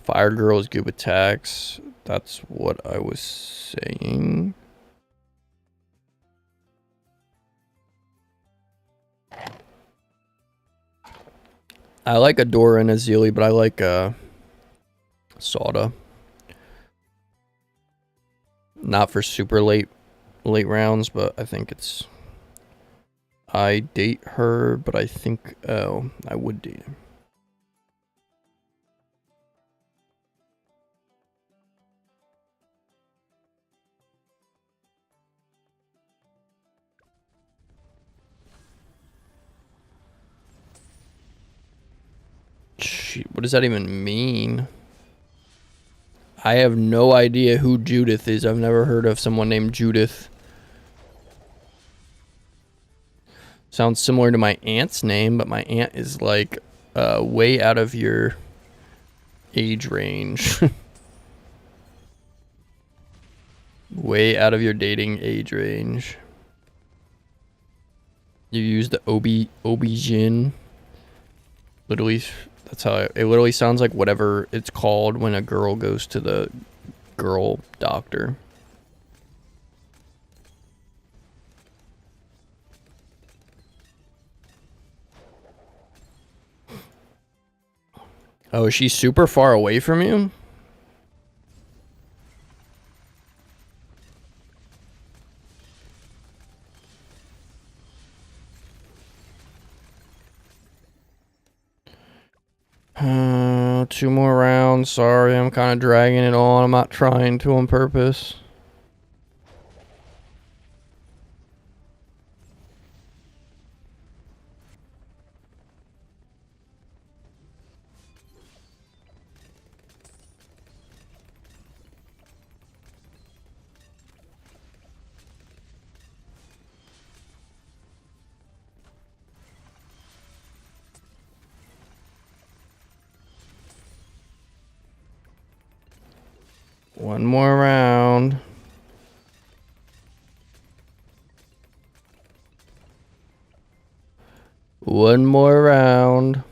Fire Girl is good with attacks. That's what I was saying. I like Adora and Azili, but I like Sauda. Not for super late rounds, but I think it's... I date her, but I think... Oh, I would date him. What does that even mean? I have no idea who Judith is. I've never heard of someone named Judith. Sounds similar to my aunt's name, but my aunt is like way out of your age range. Way out of your dating age range. You use the aubergine. Literally, that's how it literally sounds like whatever it's called when a girl goes to the girl doctor. Oh, is she super far away from you? Two more rounds. Sorry, I'm kind of dragging it on. I'm not trying to on purpose. One more round. One more round.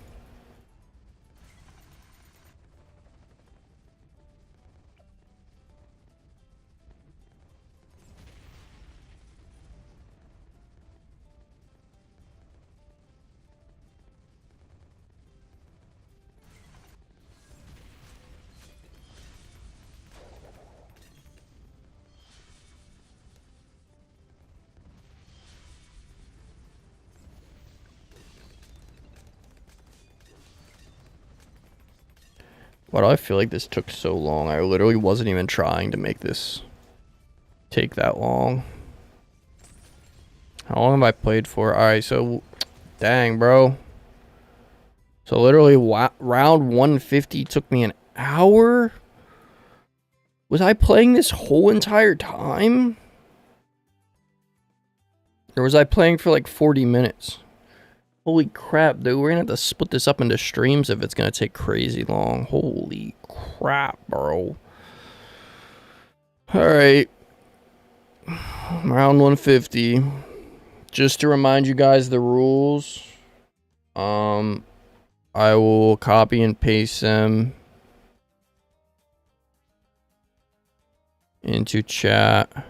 Why do I feel like this took so long? I literally wasn't even trying to make this take that long. How long have I played for? Alright, so... Dang, bro. So literally round 150 took me an hour? Was I playing this whole entire time? Or was I playing for like 40 minutes? Holy crap, dude. We're gonna have to split this up into streams if it's gonna take crazy long. Holy crap, bro. Alright. Round 150. Just to remind you guys the rules. I will copy and paste them into chat.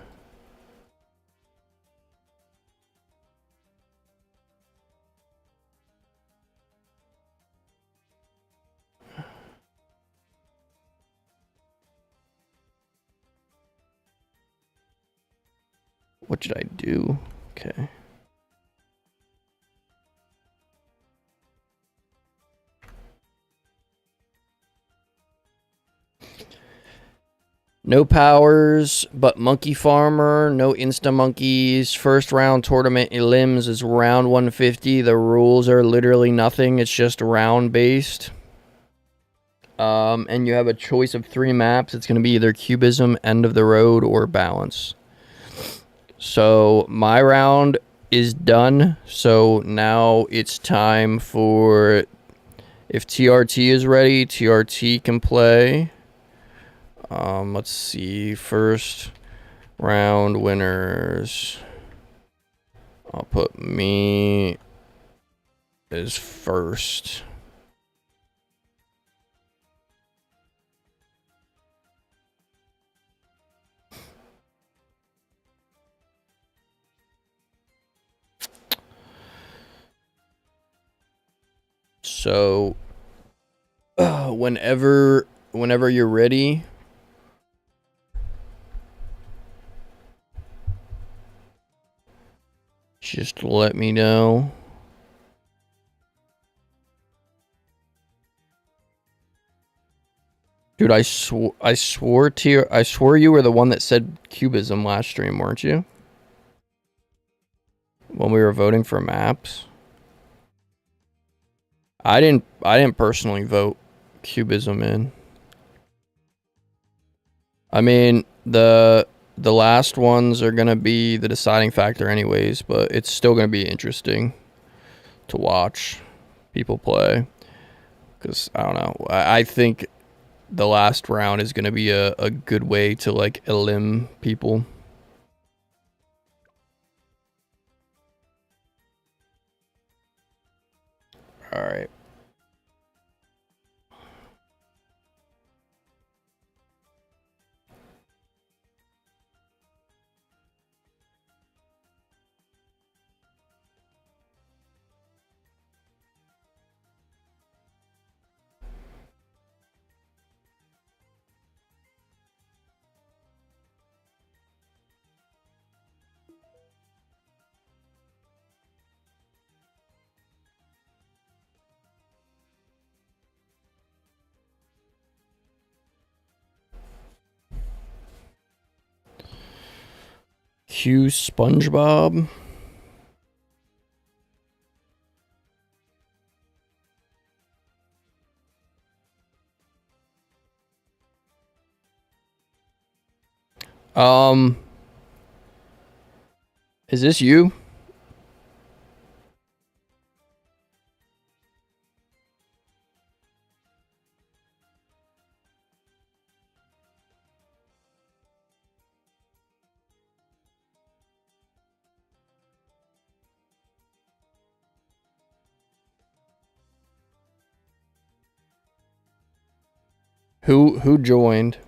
What did I do? Okay. No powers, but Monkey Farmer, no Insta Monkeys. First round tournament elims is round 150. The rules are literally nothing. It's just round based. And you have a choice of 3 maps. It's going to be either Cubism, End of the Road, or Balance. So my round is done. So now it's time for, if TRT is ready, TRT can play. Let's see. First round winners. I'll put me as first. So whenever you're ready, just let me know. Dude, I swore you were the one that said Cubism last stream, weren't you? When we were voting for maps. I didn't personally vote Cubism in. I mean, the last ones are gonna be the deciding factor anyways, but it's still gonna be interesting to watch people play. Because, I don't know, I think the last round is gonna be a good way to, like, elim people. All right. Q SpongeBob. Is this you? Who joined?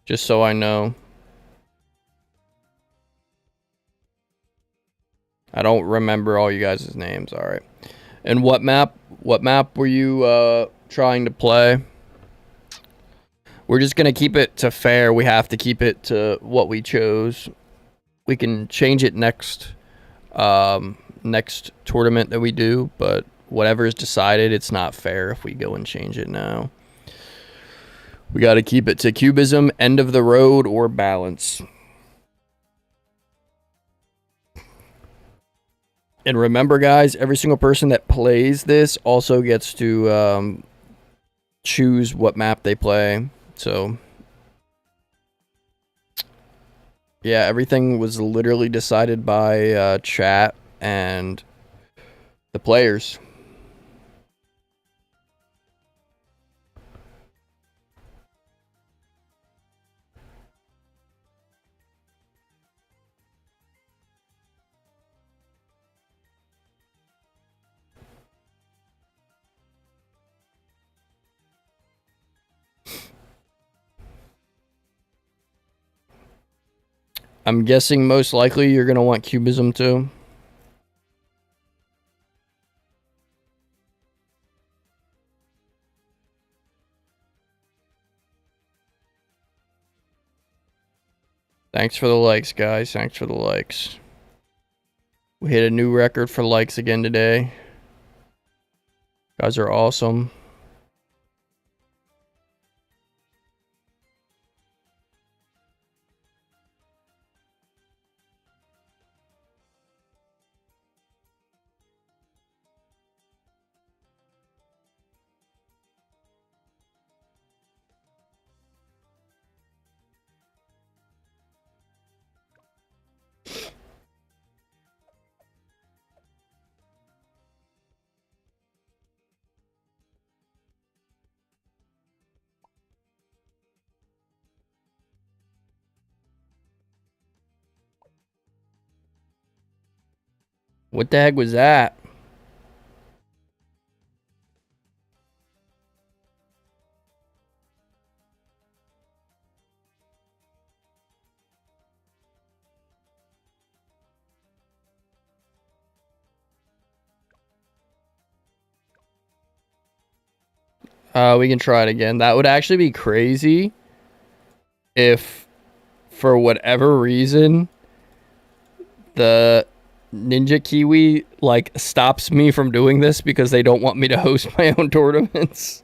Just so I know. I don't remember all you guys' names. All right. And what map were you trying to play? We're just going to keep it to fair. We have to keep it to what we chose. We can change it next next tournament that we do, but whatever is decided, it's not fair if we go and change it now. We got to keep it to cubism, end of the road, or balance. And remember, guys, every single person that plays this also gets to choose what map they play. So, yeah, everything was literally decided by chat and the players. I'm guessing most likely you're going to want cubism too. Thanks for the likes, guys. Thanks for the likes. We hit a new record for likes again today. You guys are awesome. What the heck was that? We can try it again. That would actually be crazy if, for whatever reason, the Ninja Kiwi like stops me from doing this because they don't want me to host my own tournaments.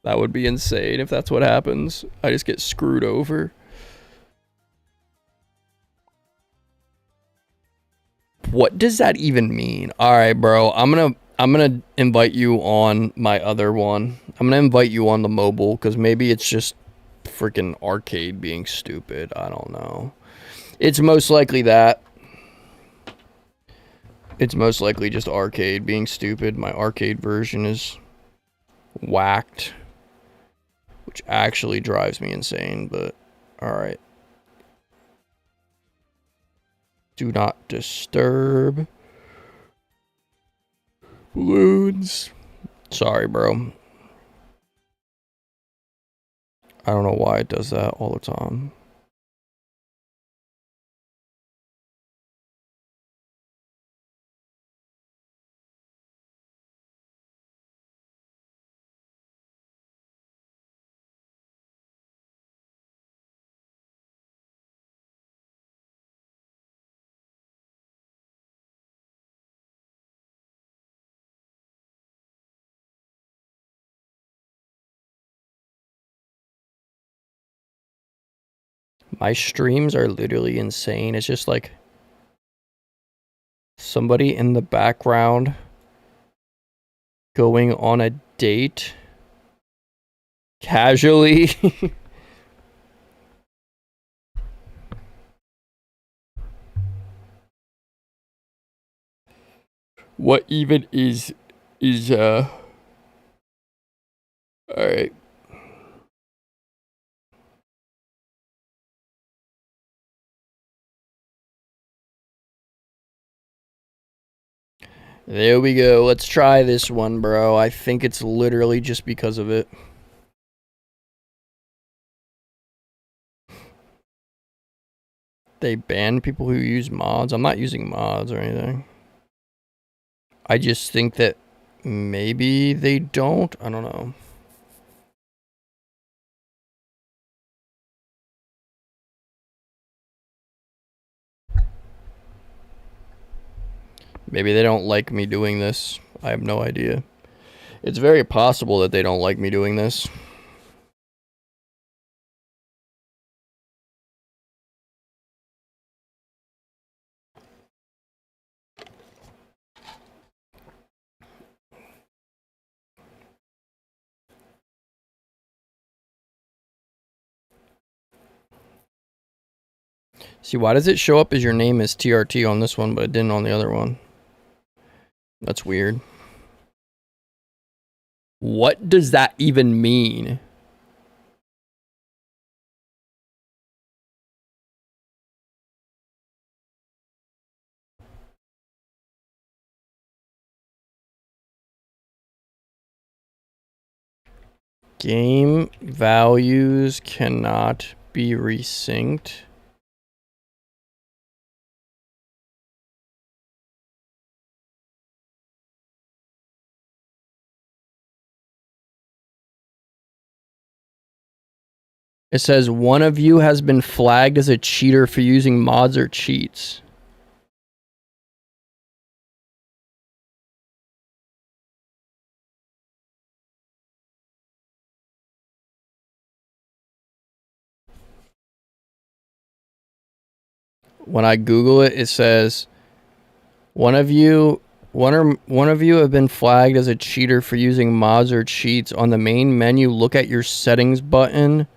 That would be insane if that's what happens. I just get screwed over. What does that even mean? All right, bro. I'm gonna invite you on my other one. I'm gonna invite you on the mobile because maybe it's just freaking arcade being stupid. I don't know. It's most likely that. It's most likely just arcade being stupid. My arcade version is whacked, which actually drives me insane, but alright. Do not disturb. Balloons. Sorry, bro. I don't know why it does that all the time. My streams are literally insane. It's just like somebody in the background going on a date casually. What even is all right. There we go. Let's try this one, bro. I think it's literally just because of it. They ban people who use mods. I'm not using mods or anything. I just think that maybe they don't. I don't know. Maybe they don't like me doing this. I have no idea. It's very possible that they don't like me doing this. See, why does it show up as your name as TRT on this one, but it didn't on the other one? That's weird. What does that even mean? Game values cannot be resynced. It says one of you has been flagged as a cheater for using mods or cheats. When I Google it, it says one of you have been flagged as a cheater for using mods or cheats. On the main menu, look at your settings button.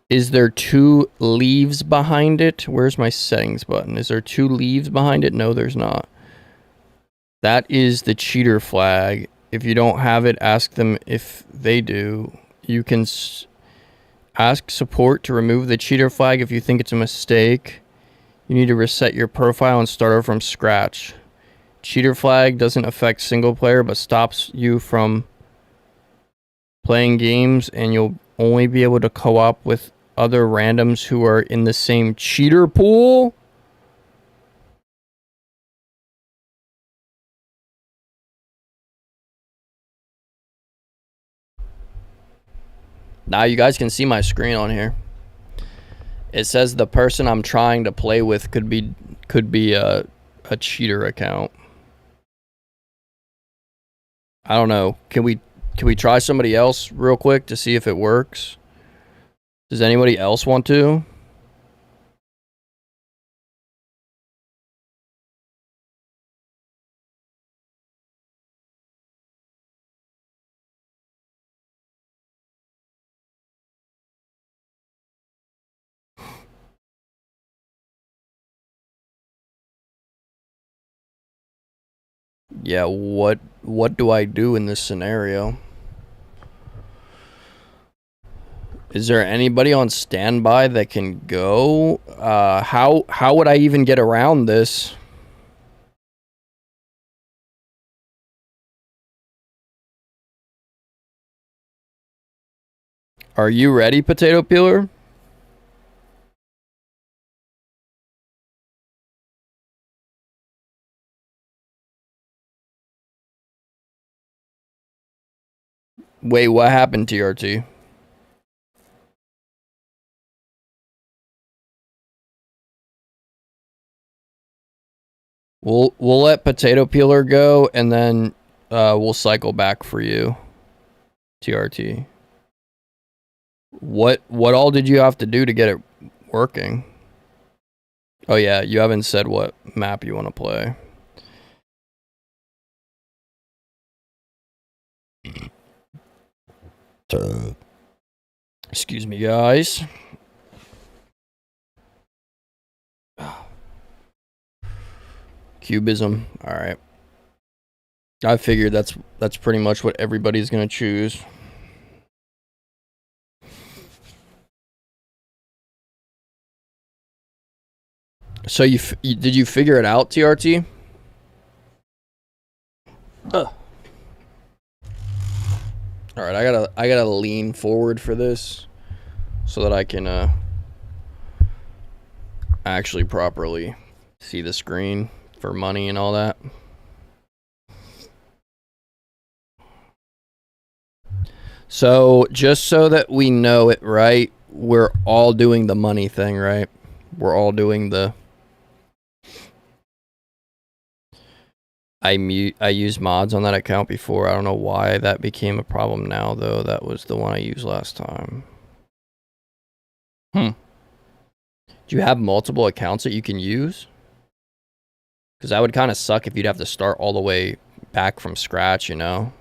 Is there 2 leaves behind it? Where's my settings button? Is there 2 leaves behind it? No, there's not. That is the cheater flag. If you don't have it, ask them if they do. You can ask support to remove the cheater flag if you think it's a mistake. You need to reset your profile and start over from scratch. Cheater flag doesn't affect single player, but stops you from playing games, and you'll only be able to co-op with other randoms who are in the same cheater pool. Now you guys can see my screen on here. It says the person I'm trying to play with could be a cheater account. I don't know. Can we try somebody else real quick to see if it works? Does anybody else want to? Yeah, what do I do in this scenario? Is there anybody on standby that can go? How would I even get around this? Are you ready, potato peeler? Wait, what happened, TRT? We'll let potato peeler go, and then we'll cycle back for you, TRT. What all did you have to do to get it working? Oh yeah, you haven't said what map you want to play. Excuse me, guys. Cubism. All right. I figured that's pretty much what everybody's gonna choose. So did you figure it out, TRT? All right, I gotta lean forward for this so that I can actually properly see the screen for money and all that. So just so that we know it right, we're all doing the money thing, right? We're all doing the. I used mods on that account before. I don't know why that became a problem now, though. That was the one I used last time. Do you have multiple accounts that you can use? Because that would kind of suck if you'd have to start all the way back from scratch, you know?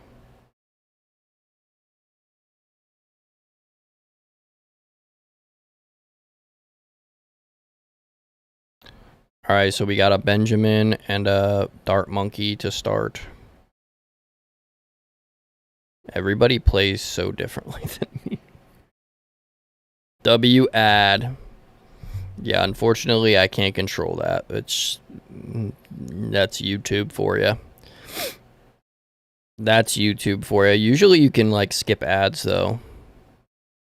All right, so we got a Benjamin and a Dart Monkey to start. Everybody plays so differently than me. W add. Yeah, unfortunately, I can't control that. That's YouTube for you. That's YouTube for you. Usually you can like skip ads though.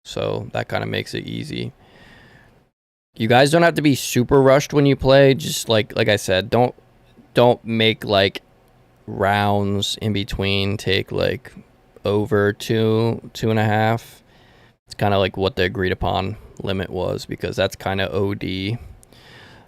So that kind of makes it easy. You guys don't have to be super rushed when you play. Just like I said, don't make like rounds in between take like over 2.5. It's kind of like what the agreed upon limit was, because that's kind of OD.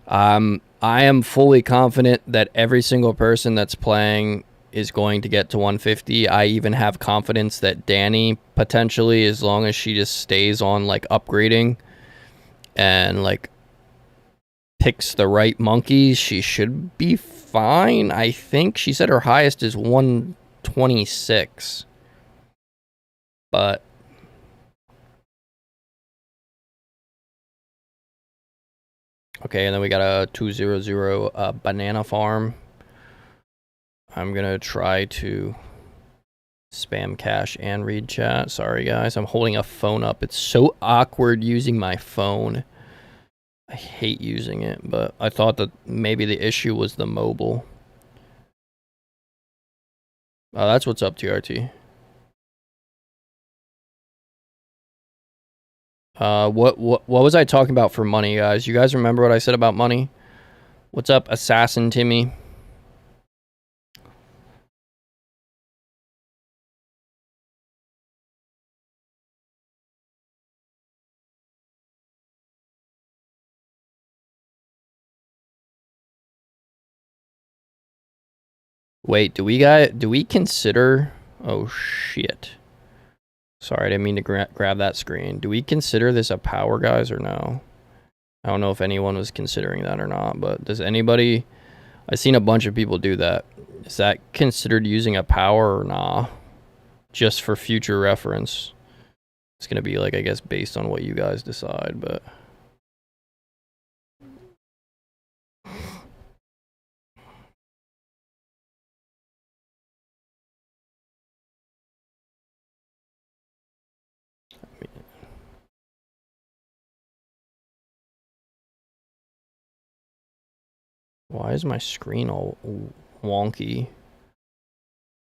I am fully confident that every single person that's playing is going to get to 150. I even have confidence that Danny potentially, as long as she just stays on like upgrading and like picks the right monkeys, she should be fine. I think she said her highest is 126. But okay, and then we got a 200 banana farm. I'm gonna try to spam cash and read chat. Sorry guys, I'm holding a phone up. It's so awkward using my phone. I hate using it, but I thought that maybe the issue was the mobile. Oh, that's what's up, TRT. What was I talking about for money, guys? You guys remember what I said about money? What's up, Assassin Timmy? Wait, do we consider? Oh shit! Sorry, I didn't mean to grab that screen. Do we consider this a power, guys, or no? I don't know if anyone was considering that or not, but does anybody? I've seen a bunch of people do that. Is that considered using a power or nah? Just for future reference. It's gonna be like, I guess, based on what you guys decide, but. Why is my screen all wonky?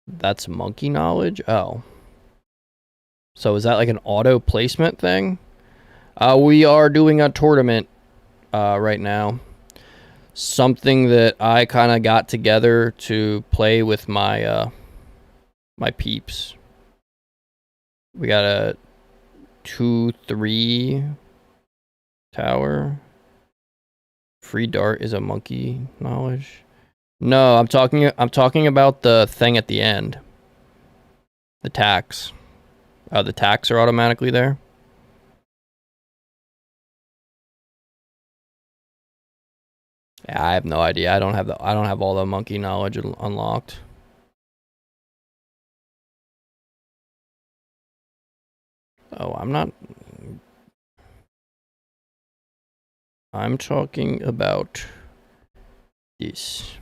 That's monkey knowledge? Oh. So is that like an auto placement thing? We are doing a tournament right now. Something that I kind of got together to play with my my peeps. We got a 2-3 tower. Free dart is a monkey knowledge. No, I'm talking about the thing at the end. The tax. The tax are automatically there. Yeah, I have no idea. I don't have all the monkey knowledge unlocked. Oh, I'm talking about this.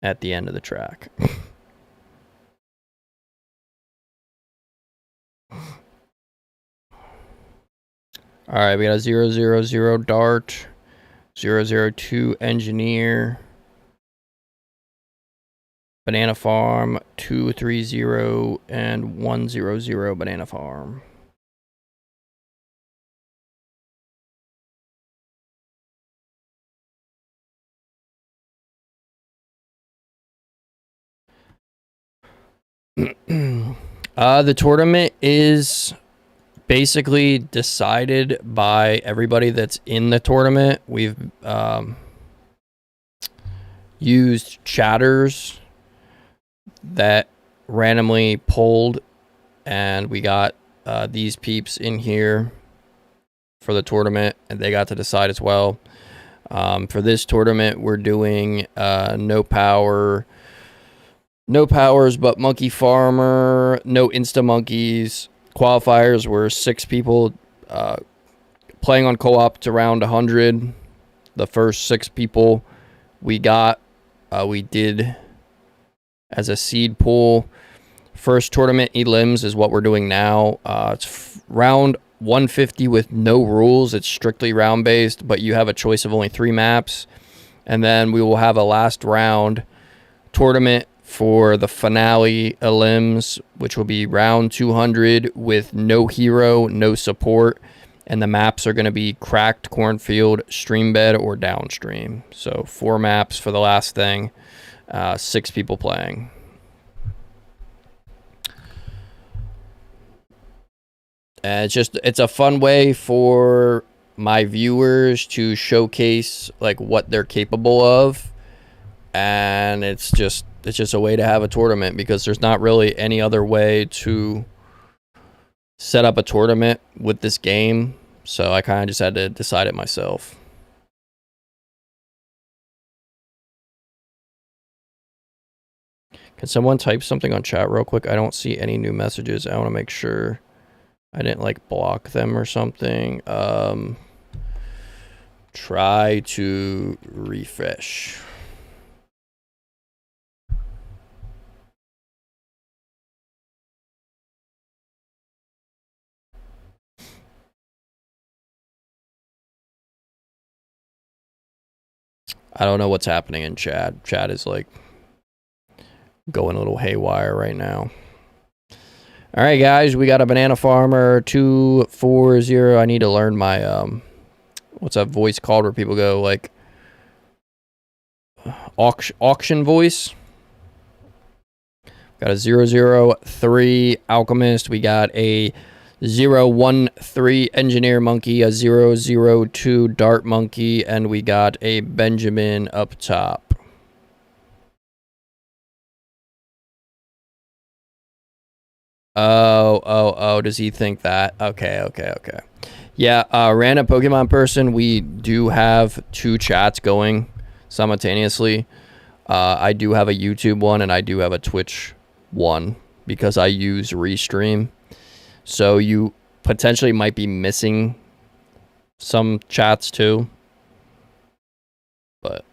At the end of the track. Alright, we got a 000 dart, 002 engineer, banana farm, 230, and 100 banana farm. The tournament is basically decided by everybody that's in the tournament. We've used chatters that randomly pulled, and we got these peeps in here for the tournament, and they got to decide as well. For this tournament, we're doing no powers but monkey farmer, no insta monkeys. Qualifiers were 6 people playing on co-op to round 100. The first 6 people we got, we did as a seed pool. First tournament elims is what we're doing now. It's round 150 with no rules. It's strictly round based, but you have a choice of only 3 maps. And then we will have a last round tournament for the finale elims, which will be round 200 with no hero, no support, and the maps are going to be cracked cornfield, stream bed, or downstream. So 4 maps for the last thing, 6 people playing. And it's a fun way for my viewers to showcase like what they're capable of, and it's just a way to have a tournament because there's not really any other way to set up a tournament with this game. So I kind of just had to decide it myself. Can someone type something on chat real quick? I don't see any new messages. I want to make sure I didn't like block them or something. Try to refresh. I don't know what's happening in chat. Chat is like going a little haywire right now. All right, guys, we got a banana farmer 240. I need to learn my what's that voice called where people go like auction voice. Got a 003 alchemist. We got a 013 engineer monkey, a 002 dart monkey, and we got a Benjamin up top. Oh, does he think that? Okay. Yeah, random Pokemon person, we do have 2 chats going simultaneously. I do have a YouTube one, and I do have a Twitch one, because I use Restream. So you potentially might be missing some chats too. But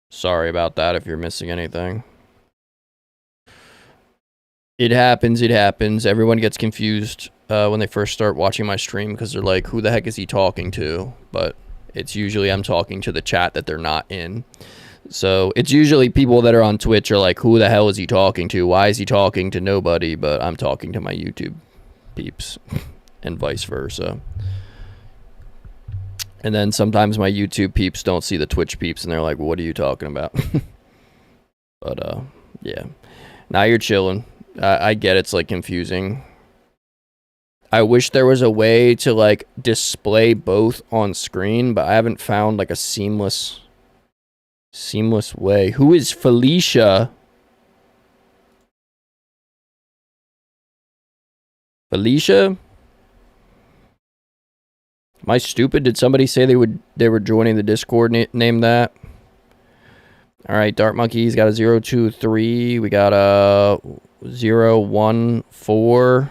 sorry about that if you're missing anything. It happens. Everyone gets confused when they first start watching my stream because they're like, who the heck is he talking to? But it's usually I'm talking to the chat that they're not in. So it's usually people that are on Twitch are like, who the hell is he talking to? Why is he talking to nobody? But I'm talking to my YouTube peeps and vice versa. And then sometimes my YouTube peeps don't see the Twitch peeps and they're like, what are you talking about? But yeah. Now you're chilling. I get it's like confusing. I wish there was a way to like display both on screen, but I haven't found like a seamless way. Who is Felicia? Felicia? Am I stupid? Did somebody say they were joining the Discord? Name that. All right, Dart Monkey's got a 023. We got a 014.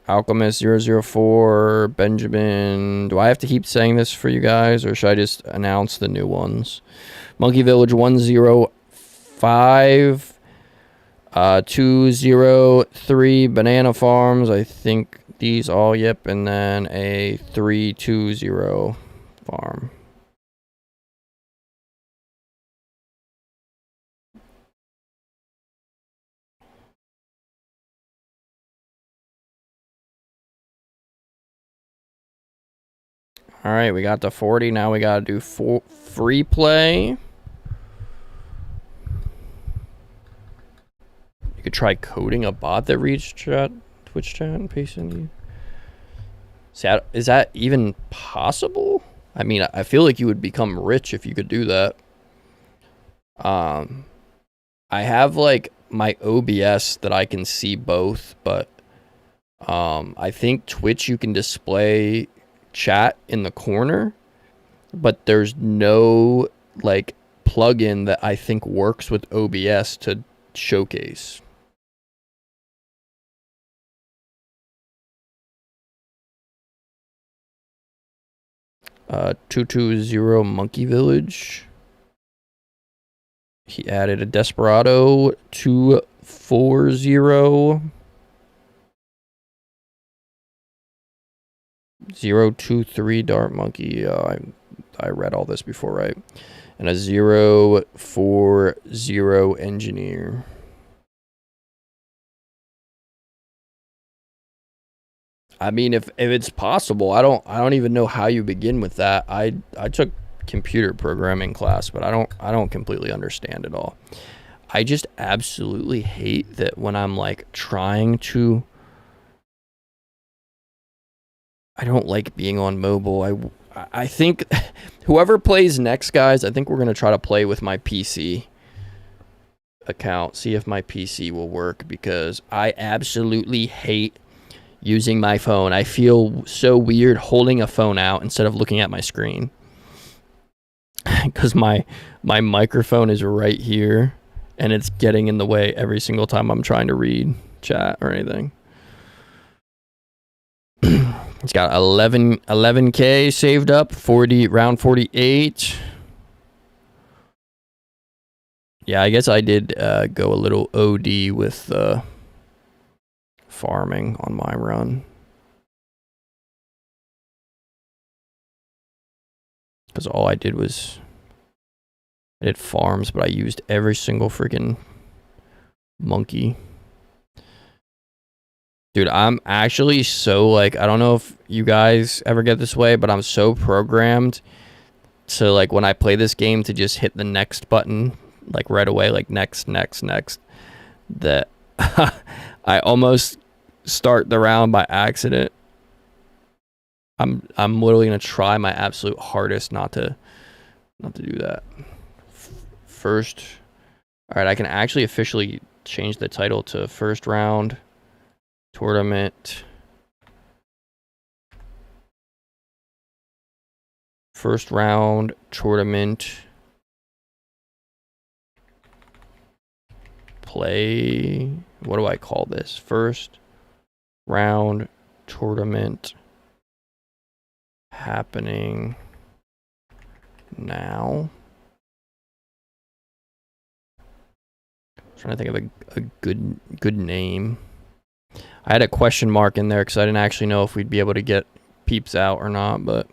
Alchemist 004. Benjamin. Do I have to keep saying this for you guys, or should I just announce the new ones? Monkey Village 105. 203 Banana Farms. I think these all, yep. And then a 320 farm. All right, we got the 40. Now we got to do free play. You could try coding a bot that reads Twitch chat and pasting you. See, is that even possible? I mean, I feel like you would become rich if you could do that. I have like my OBS that I can see both, but I think Twitch you can display chat in the corner, but there's no like plugin that I think works with OBS to showcase. Uh, 220 Monkey Village. He added a Desperado 240 023 Dart Monkey. I read all this before, right? And a 040 Engineer. I mean, if it's possible, I don't even know how you begin with that. I took computer programming class, but I don't completely understand it all. I just absolutely hate that when I'm like trying to. I don't like being on mobile. I think whoever plays next, guys, I think we're gonna try to play with my PC account, see if my PC will work, because I absolutely hate using my phone. I feel so weird holding a phone out instead of looking at my screen, because my microphone is right here and it's getting in the way every single time I'm trying to read chat or anything. It's got 11K saved up, round 48. Yeah, I guess I did go a little OD with farming on my run, because all I did was I did farms, but I used every single freaking monkey. Dude, I'm actually so like, I don't know if you guys ever get this way, but I'm so programmed to like when I play this game to just hit the next button like right away, like next, that I almost start the round by accident. I'm literally gonna try my absolute hardest not to do that. First, all right, I can actually officially change the title to first round tournament. First round tournament play. What do I call this? First round tournament happening now. I'm trying to think of a good name. I had a question mark in there because I didn't actually know if we'd be able to get peeps out or not, but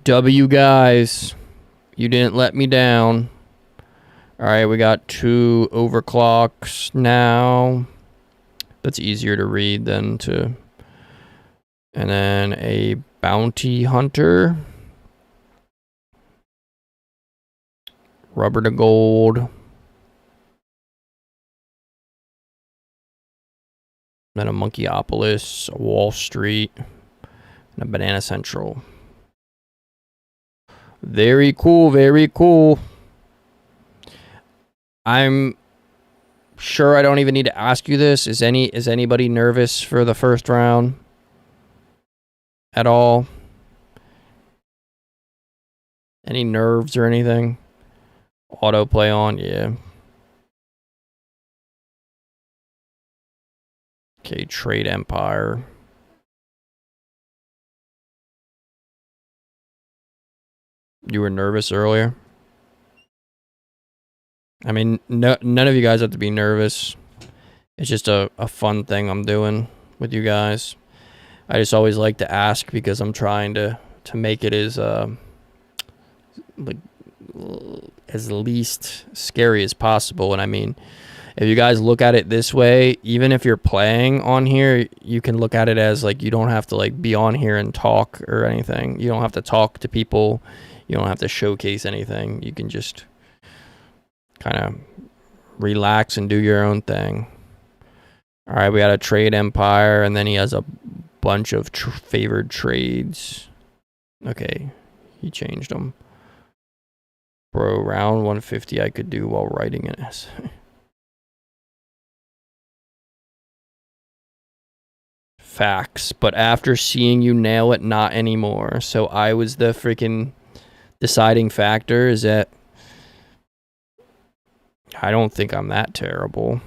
W, guys. You didn't let me down. All right, we got 2 overclocks now. That's easier to read than to... And then a bounty hunter. Rubber to gold. Then a Monkeyopolis, a Wall Street, and a Banana Central. Very cool, very cool. I'm sure I don't even need to ask you this. Is anybody nervous for the first round at all? Any nerves or anything? Autoplay on, yeah. Okay, Trade Empire. You were nervous earlier? I mean, none of you guys have to be nervous. It's just a fun thing I'm doing with you guys. I just always like to ask because I'm trying to make it as like as least scary as possible. And I mean, if you guys look at it this way, even if you're playing on here, you can look at it as like you don't have to like be on here and talk or anything. You don't have to talk to people. You don't have to showcase anything. You can just kind of relax and do your own thing. All right, we got a Trade Empire, and then he has a bunch of favored trades. Okay, he changed them. Bro, round 150 I could do while writing an essay. Facts, but after seeing you nail it, not anymore. So I was the freaking deciding factor. Is that I don't think I'm that terrible.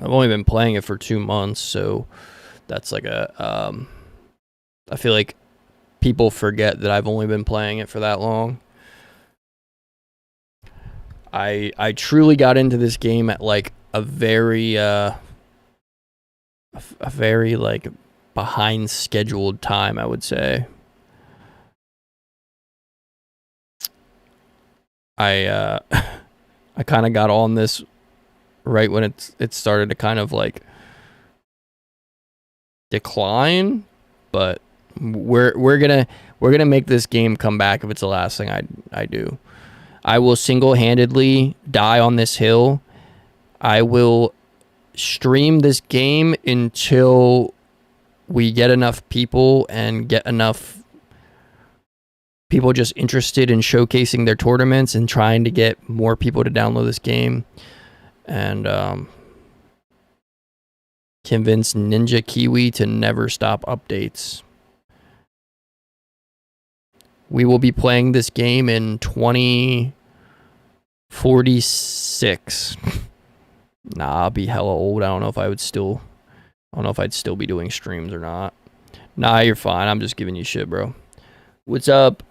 I've only been playing it for 2 months, so that's like a I feel like people forget that I've only been playing it for that long. I truly got into this game at like a very like behind scheduled time, I would say. I I kind of got on this right when it started to kind of like decline, but we're gonna make this game come back if it's the last thing I do. I will single-handedly die on this hill. I will stream this game until we get enough people and get enough people just interested in showcasing their tournaments and trying to get more people to download this game, and convince Ninja Kiwi to never stop updates. We will be playing this game in 2046. Nah, I'll be hella old. I don't know if I'd still be doing streams or not. Nah, you're fine. I'm just giving you shit, bro. What's up,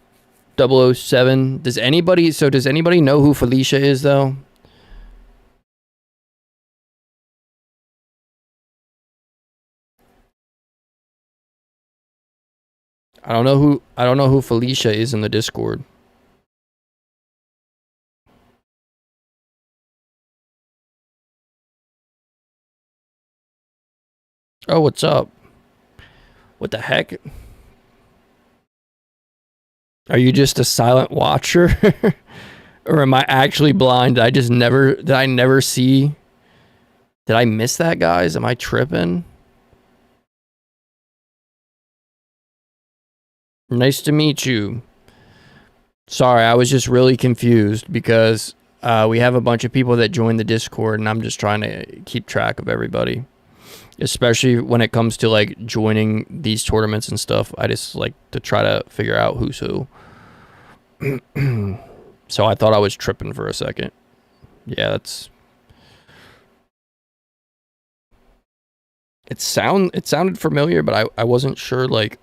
007? Does anybody know who Felicia is, though? I don't know who Felicia is in the Discord. Oh, what's up? What the heck? Are you just a silent watcher? Or am I actually blind? Did I never see? Did I miss that, guys? Am I tripping? Nice to meet you. Sorry, I was just really confused because we have a bunch of people that joined the Discord, and I'm just trying to keep track of everybody. Especially when it comes to like joining these tournaments and stuff. I just like to try to figure out who's who. So I thought I was tripping for a second. Yeah, it sounded familiar, but I wasn't sure. Like,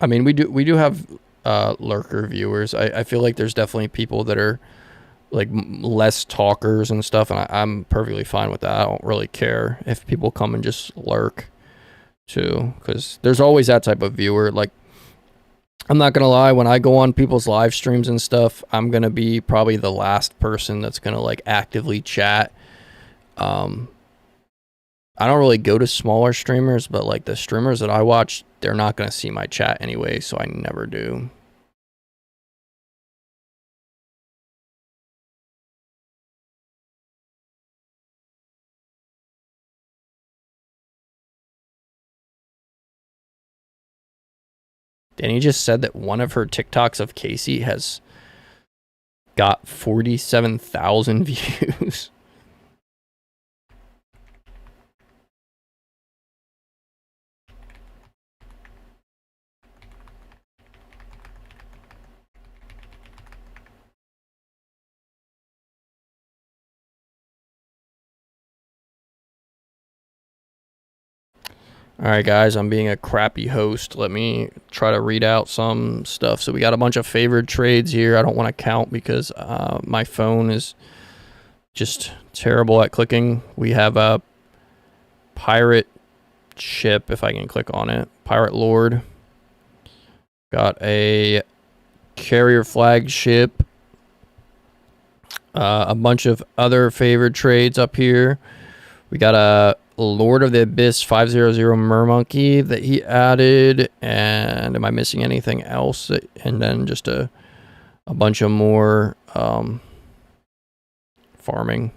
I mean, we do have lurker viewers. I feel like there's definitely people that are like less talkers and stuff, and I'm perfectly fine with that. I don't really care if people come and just lurk. too, because there's always that type of viewer. Like, I'm not gonna lie, when I go on people's live streams and stuff, I'm gonna be probably the last person that's gonna like actively chat. Um, I don't really go to smaller streamers, but like the streamers that I watch, they're not gonna see my chat anyway, so I never do. Danny just said that one of her TikToks of Casey has got 47,000 views. Alright guys, I'm being a crappy host. Let me try to read out some stuff. So we got a bunch of favored trades here. I don't want to count because my phone is just terrible at clicking. We have a pirate ship, if I can click on it. Pirate Lord. Got a carrier flagship. A bunch of other favored trades up here. We got a Lord of the Abyss 500 Mermonkey that he added. And am I missing anything else? And then just a bunch of more farming.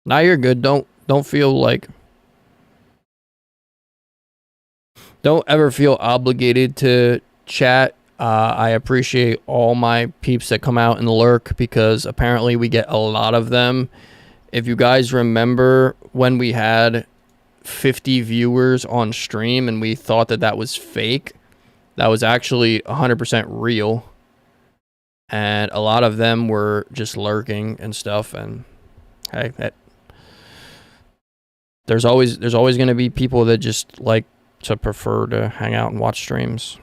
Now you're good. Don't feel like, don't ever feel obligated to chat. I appreciate all my peeps that come out and lurk because apparently we get a lot of them. If you guys remember when we had 50 viewers on stream and we thought that that was fake, that was actually 100% real. And a lot of them were just lurking and stuff. And hey, there's always going to be people that just like to prefer to hang out and watch streams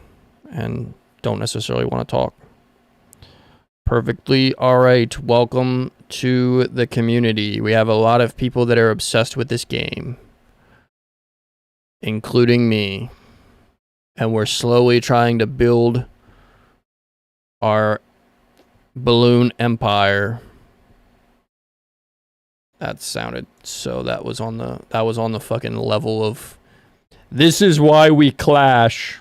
and don't necessarily want to talk. Perfectly all right. Welcome to the community. We have a lot of people that are obsessed with this game, including me. And we're slowly trying to build our balloon empire. That sounded so that was on the fucking level of this is why we clash.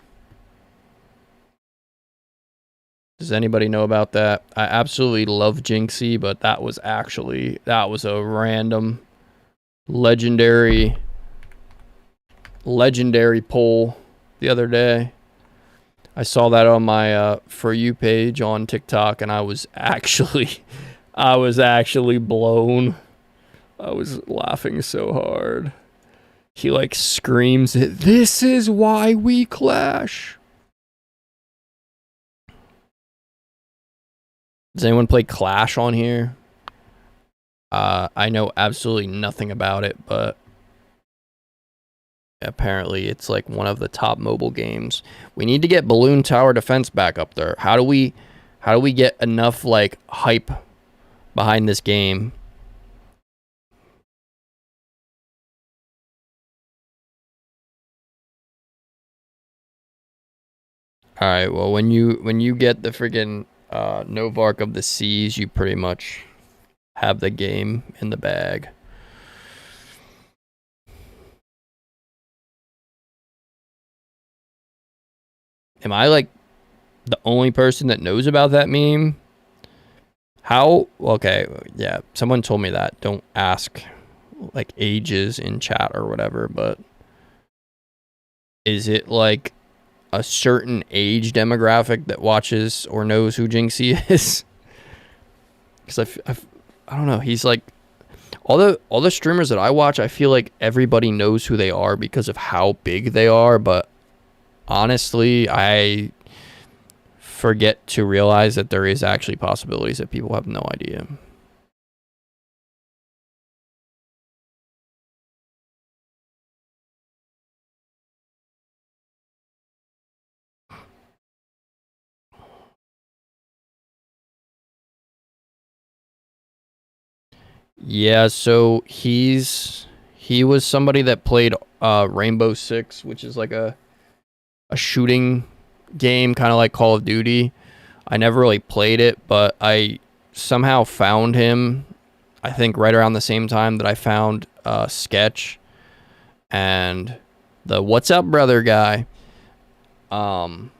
Does anybody know about that? I absolutely love Jinxie, but that was a random legendary poll the other day. I saw that on my For You page on TikTok, and I was actually blown. I was laughing so hard. He like screams it, "This is why we clash." Does anyone play Clash on here? I know absolutely nothing about it, but apparently it's like one of the top mobile games. We need to get Balloon Tower Defense back up there. How do we get enough like hype behind this game? All right, well, when you get the friggin' Novark of the Seas, you pretty much have the game in the bag. Am I like the only person that knows about that meme? How? Okay, yeah, someone told me that. Don't ask like ages in chat or whatever, but is it like a certain age demographic that watches or knows who Jinxie is? Because I don't know. He's like all the streamers that I watch. I feel like everybody knows who they are because of how big they are. But honestly, I forget to realize that there is actually possibilities that people have no idea. Yeah, so he was somebody that played Rainbow Six, which is like a shooting game, kind of like Call of Duty. I never really played it, but I somehow found him. I think right around the same time that I found Sketch and the "What's Up, Brother" guy. Um,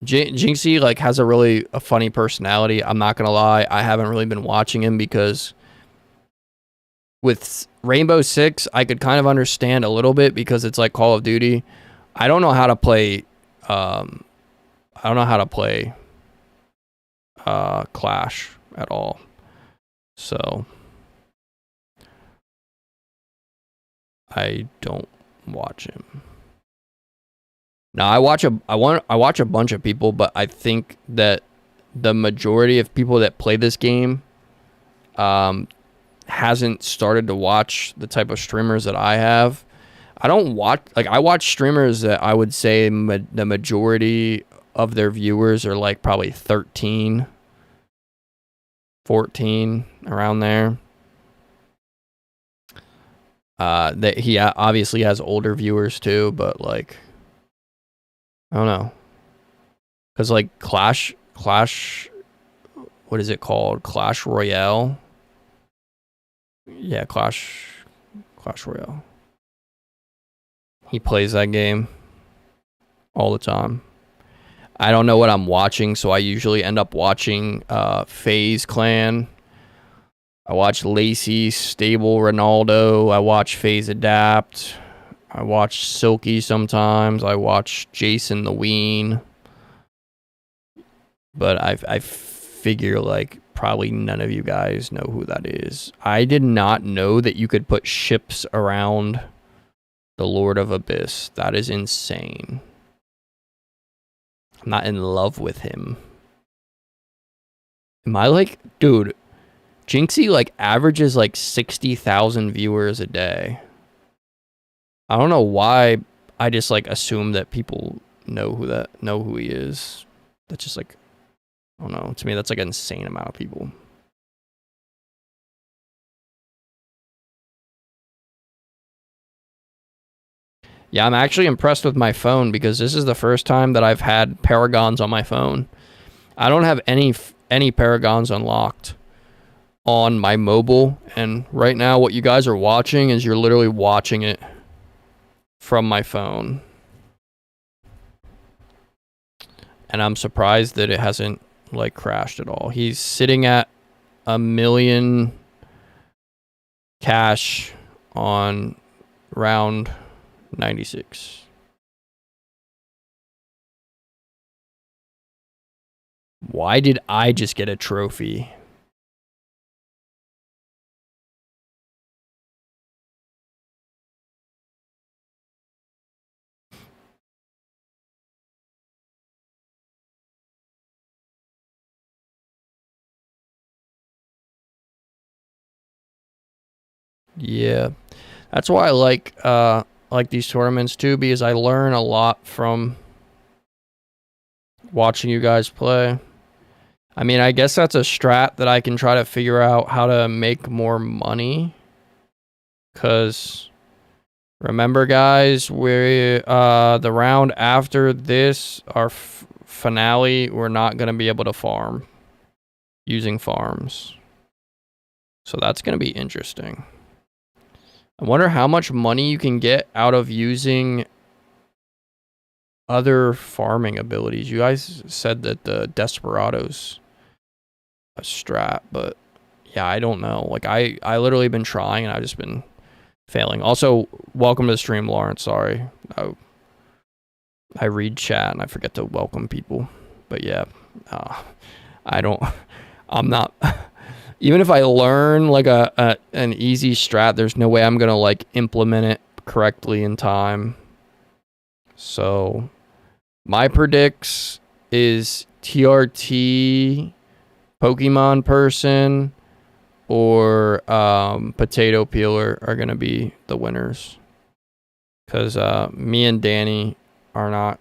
Jinxie like has a funny personality. I'm not gonna lie, I haven't really been watching him because with Rainbow Six, I could kind of understand a little bit because it's like Call of Duty. I don't know how to play. Um, I don't know how to play Clash at all. So I don't watch him. Now I watch a bunch of people, but I think that the majority of people that play this game um, hasn't started to watch the type of streamers that I have. I don't watch like I watch streamers that I would say the majority of their viewers are like probably 13, 14 around there. That he obviously has older viewers too, but like I don't know, cause like Clash, what is it called? Clash Royale. Yeah, Clash Royale. He plays that game all the time. I don't know what I'm watching, so I usually end up watching FaZe Clan. I watch Lacey, Stable, Ronaldo. I watch FaZe Adapt. I watch Silky sometimes. I watch Jason the Ween. But I figure like probably none of you guys know who that is. I did not know that you could put ships around the Lord of Abyss. That is insane. I'm not in love with him. Am I like, dude, Jinxie like averages like 60,000 viewers a day. I don't know why I just like assume that people know who he is. That's just like, I don't know. To me, that's like an insane amount of people. Yeah, I'm actually impressed with my phone because this is the first time that I've had Paragons on my phone. I don't have any Paragons unlocked on my mobile, and right now what you guys are watching is you're literally watching it from my phone. And I'm surprised that it hasn't like crashed at all. He's sitting at 1,000,000 cash on round 96. Why did I just get a trophy? Yeah. That's why I like these tournaments too, because I learn a lot from watching you guys play. I mean, I guess that's a strat that I can try to figure out how to make more money. Cause remember, guys, we the round after this, our finale, we're not gonna be able to farm using farms. So that's gonna be interesting. I wonder how much money you can get out of using other farming abilities. You guys said that the Desperados a strat, but yeah, I don't know. Like I literally been trying and I've just been failing. Also, welcome to the stream, Lawrence. Sorry, I read chat and I forget to welcome people. But yeah, I don't. I'm not. Even if I learn like an easy strat, there's no way I'm gonna like implement it correctly in time. So my predicts is TRT, Pokemon person, or Potato Peeler are gonna be the winners. Cause me and Danny are not.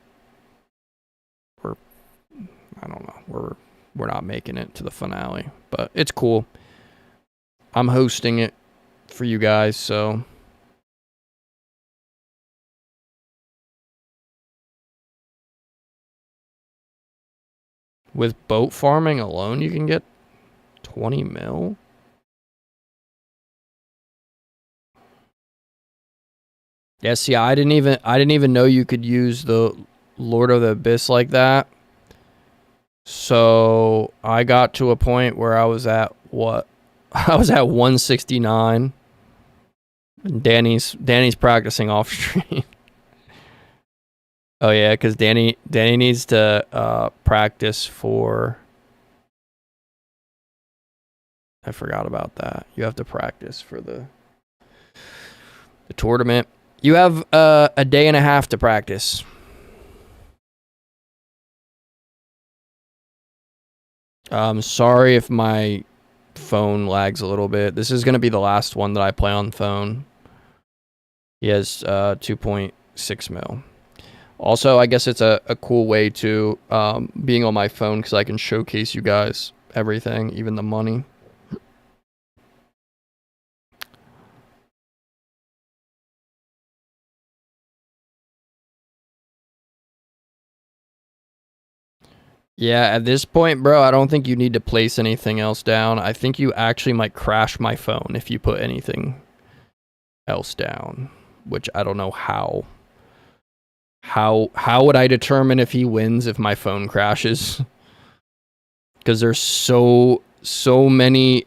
I don't know. We're not making it to the finale, but it's cool. I'm hosting it for you guys, so with boat farming alone, you can get 20 mil. Yeah, see, I didn't even know you could use the Lord of the Abyss like that. So I got to a point where I was at what? I was at 169. And Danny's practicing off stream. Oh yeah, because Danny needs to practice for. I forgot about that. You have to practice for the tournament. You have a day and a half to practice. Sorry if my phone lags a little bit. This is going to be the last one that I play on phone. He has 2.6 mil. Also, I guess it's a cool way to being on my phone because I can showcase you guys everything, even the money. Yeah, at this point, bro, I don't think you need to place anything else down. I think you actually might crash my phone if you put anything else down, which I don't know how. How would I determine if he wins if my phone crashes? Because there's so many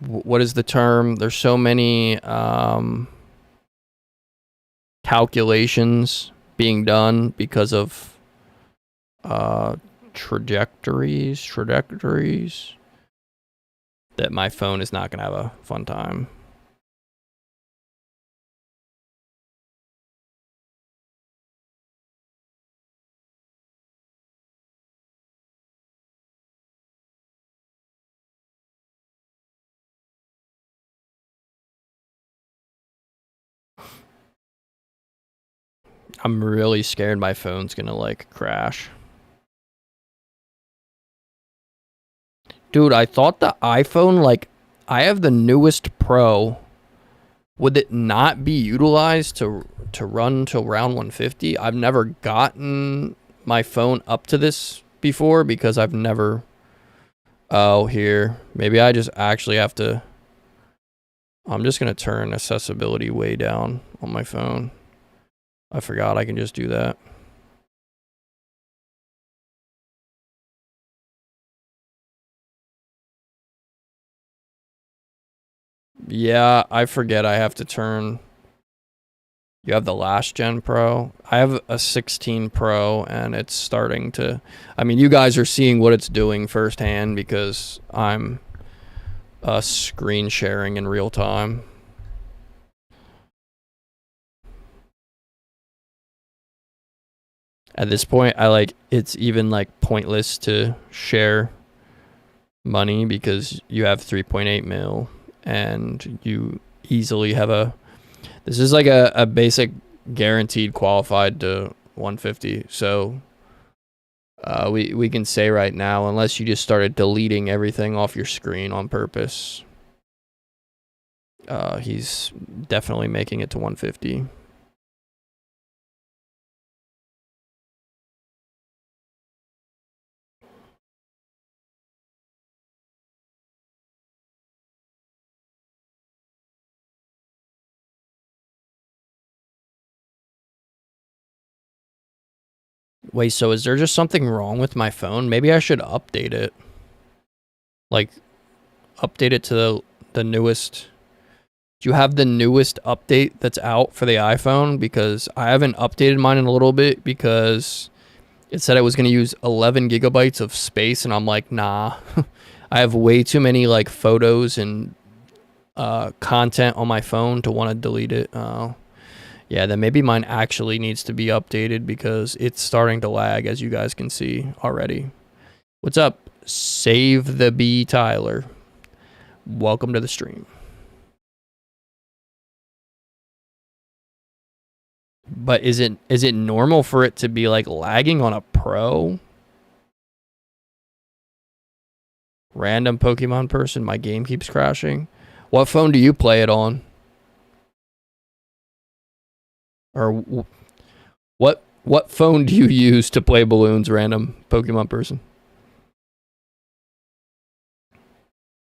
what is the term? There's so many calculations being done because of trajectories that my phone is not going to have a fun time. I'm really scared my phone's going to like crash. Dude, I thought the iPhone, like, I have the newest Pro. Would it not be utilized to run till round 150? I've never gotten my phone up to this before because I've never... Oh, here. Maybe I just actually have to... I'm just going to turn accessibility way down on my phone. I forgot I can just do that. Yeah, I forget I have to turn... You have the last gen Pro. I have a 16 Pro and it's starting to... I mean, you guys are seeing what it's doing firsthand because I'm screen sharing in real time. At this point, it's even like pointless to share money because you have 3.8 mil and you easily have a... This is like a basic guaranteed qualified to 150. So we can say right now, unless you just started deleting everything off your screen on purpose, he's definitely making it to 150. Wait, so is there just something wrong with my phone? Maybe I should update it. Like, update it to the newest... Do you have the newest update that's out for the iPhone? Because I haven't updated mine in a little bit because it said it was going to use 11 gigabytes of space, and I'm like, nah. I have way too many like photos and content on my phone to want to delete it. Yeah, then maybe mine actually needs to be updated because it's starting to lag, as you guys can see already. What's up? Save the B, Tyler. Welcome to the stream. But is it normal for it to be like lagging on a Pro? Random Pokemon person, my game keeps crashing. What phone do you play it on? Or what phone do you use to play balloons, random Pokemon person?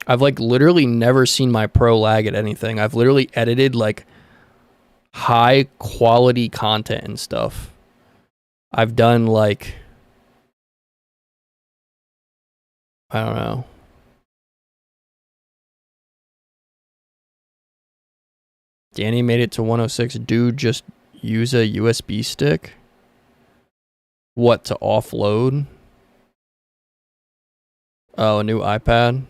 I've like literally never seen my pro lag at anything. I've literally edited like high quality content and stuff. I've done like, I don't know. Danny made it to 106. Dude, just use a USB stick. What, to offload? Oh, a new iPad.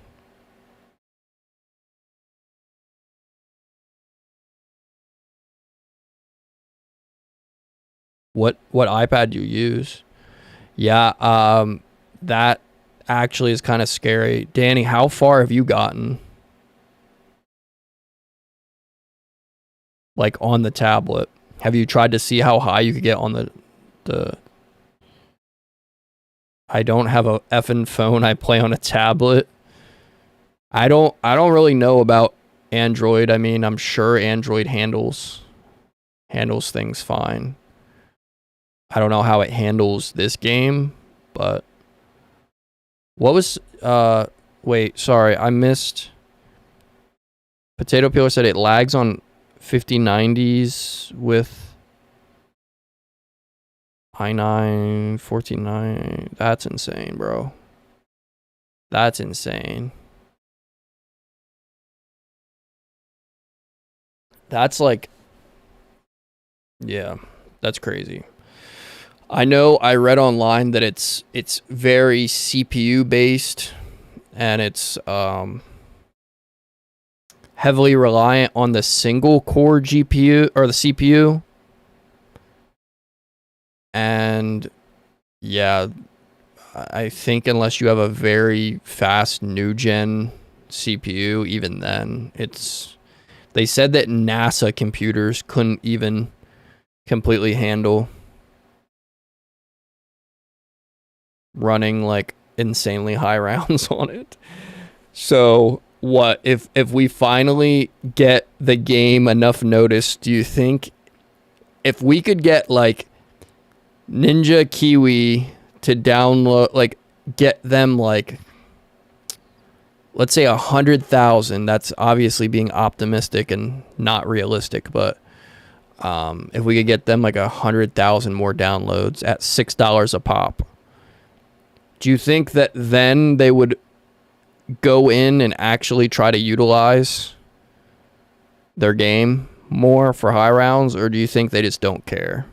What iPad do you use? Yeah, that actually is kind of scary. Danny, how far have you gotten? Like on the tablet? Have you tried to see how high you could get on the I don't have a effing phone. I play on a tablet. I don't really know about Android. I mean, I'm sure Android handles things fine. I don't know how it handles this game, but what was wait, sorry, I missed. Potato Peeler said it lags on 5090s with i9 149. That's insane, bro. That's insane. That's like, yeah, that's crazy. I know I read online that it's very CPU based, and it's heavily reliant on the single core GPU or the CPU. And yeah, I think unless you have a very fast new gen CPU, even then it's, they said that NASA computers couldn't even completely handle running like insanely high rounds on it. So what if we finally get the game enough notice, do you think if we could get like Ninja Kiwi to download, like get them like, let's say 100,000, that's obviously being optimistic and not realistic, but if we could get them like 100,000 more downloads at $6 a pop, do you think that then they would go in and actually try to utilize their game more for high rounds, or do you think they just don't care?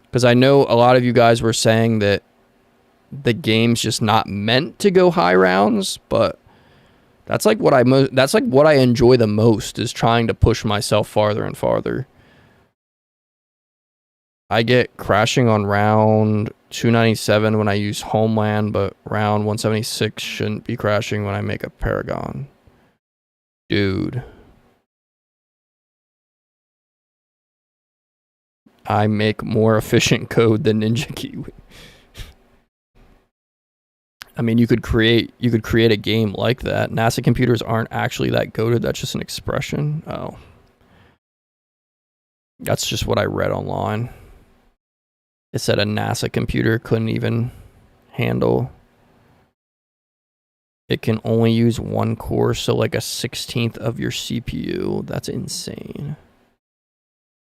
Because I know a lot of you guys were saying that the game's just not meant to go high rounds, but that's like what I enjoy the most, is trying to push myself farther and farther. I get crashing on round 297 when I use Homeland, but round 176 shouldn't be crashing when I make a Paragon. Dude. I make more efficient code than Ninja Kiwi. I mean, you could create a game like that. NASA computers aren't actually that goated. That's just an expression. Oh. That's just what I read online. It said a NASA computer couldn't even handle. It can only use one core, so like a 16th of your CPU. That's insane.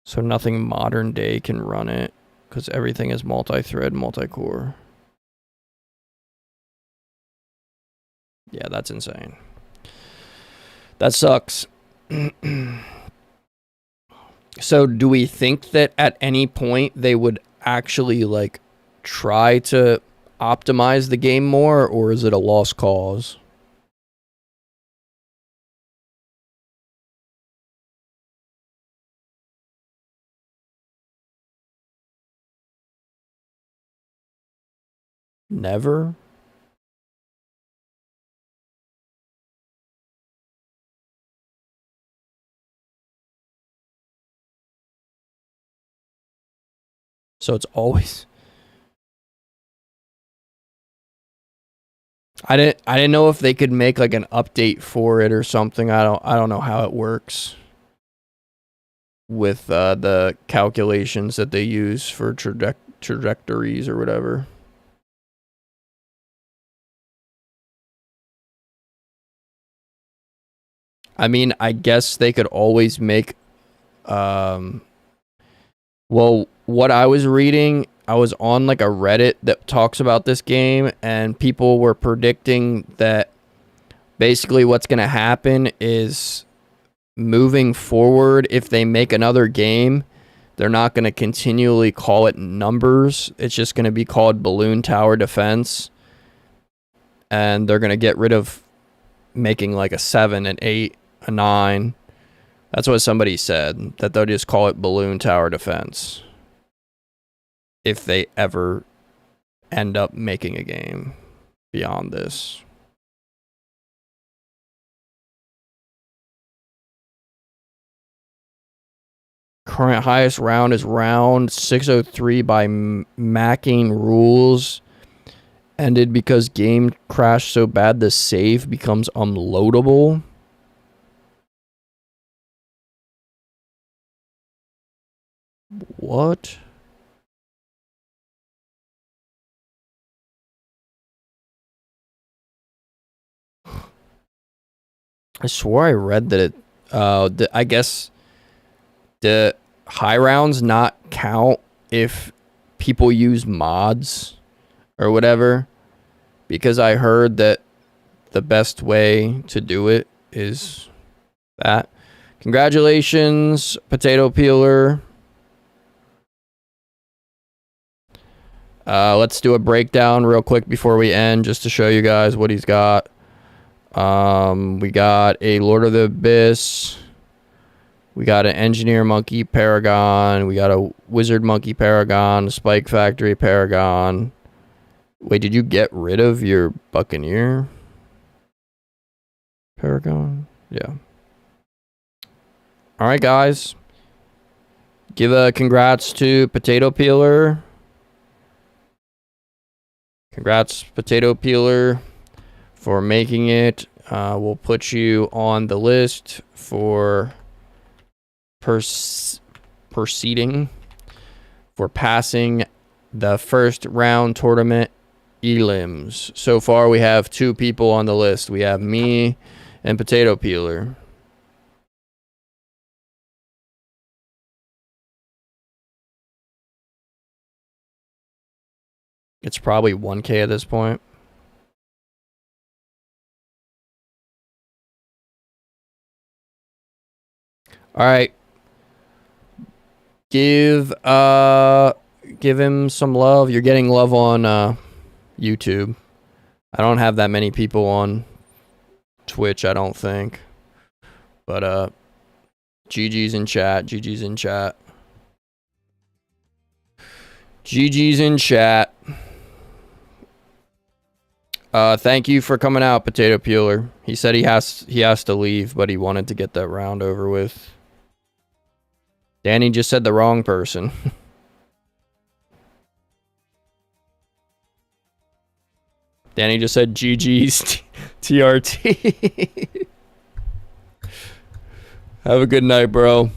So nothing modern day can run it because everything is multi-thread, multi-core. Yeah, that's insane. That sucks. So do we think that at any point they would actually like try to optimize the game more, or is it a lost cause? Never? So it's always, I didn't know if they could make like an update for it or something. I don't know how it works with the calculations that they use for trajectories or whatever. I mean, I guess they could always make well, what I was reading, I was on like a Reddit that talks about this game, and people were predicting that basically what's going to happen is moving forward, if they make another game, they're not going to continually call it numbers. It's just going to be called Balloon Tower Defense. And they're going to get rid of making like a 7, an 8, a 9. That's what somebody said, that they'll just call it Balloon Tower Defense if they ever end up making a game beyond this. Current highest round is round 603 by macking rules. Ended because game crashed so bad the save becomes unloadable. What? I swore I read that it. I guess the high rounds not count if people use mods or whatever, because I heard that the best way to do it is that. Congratulations, Potato Peeler. Let's do a breakdown real quick before we end, just to show you guys what he's got. We got a Lord of the Abyss. We got an Engineer Monkey Paragon. We got a Wizard Monkey Paragon. A Spike Factory Paragon. Wait, did you get rid of your Buccaneer Paragon? Yeah. All right, guys. Give a congrats to Potato Peeler. Congrats, Potato Peeler, for making it. We'll put you on the list for proceeding, for passing the first round tournament elims. So far, we have 2 people on the list. We have me and Potato Peeler. It's probably 1K at this point. All right. Give him some love. You're getting love on YouTube. I don't have that many people on Twitch, I don't think. But GG's in chat. GG's in chat. GG's in chat. Thank you for coming out, Potato Peeler. He said he has to leave, but he wanted to get that round over with. Danny just said the wrong person. Danny just said GG's TRT. Have a good night, bro.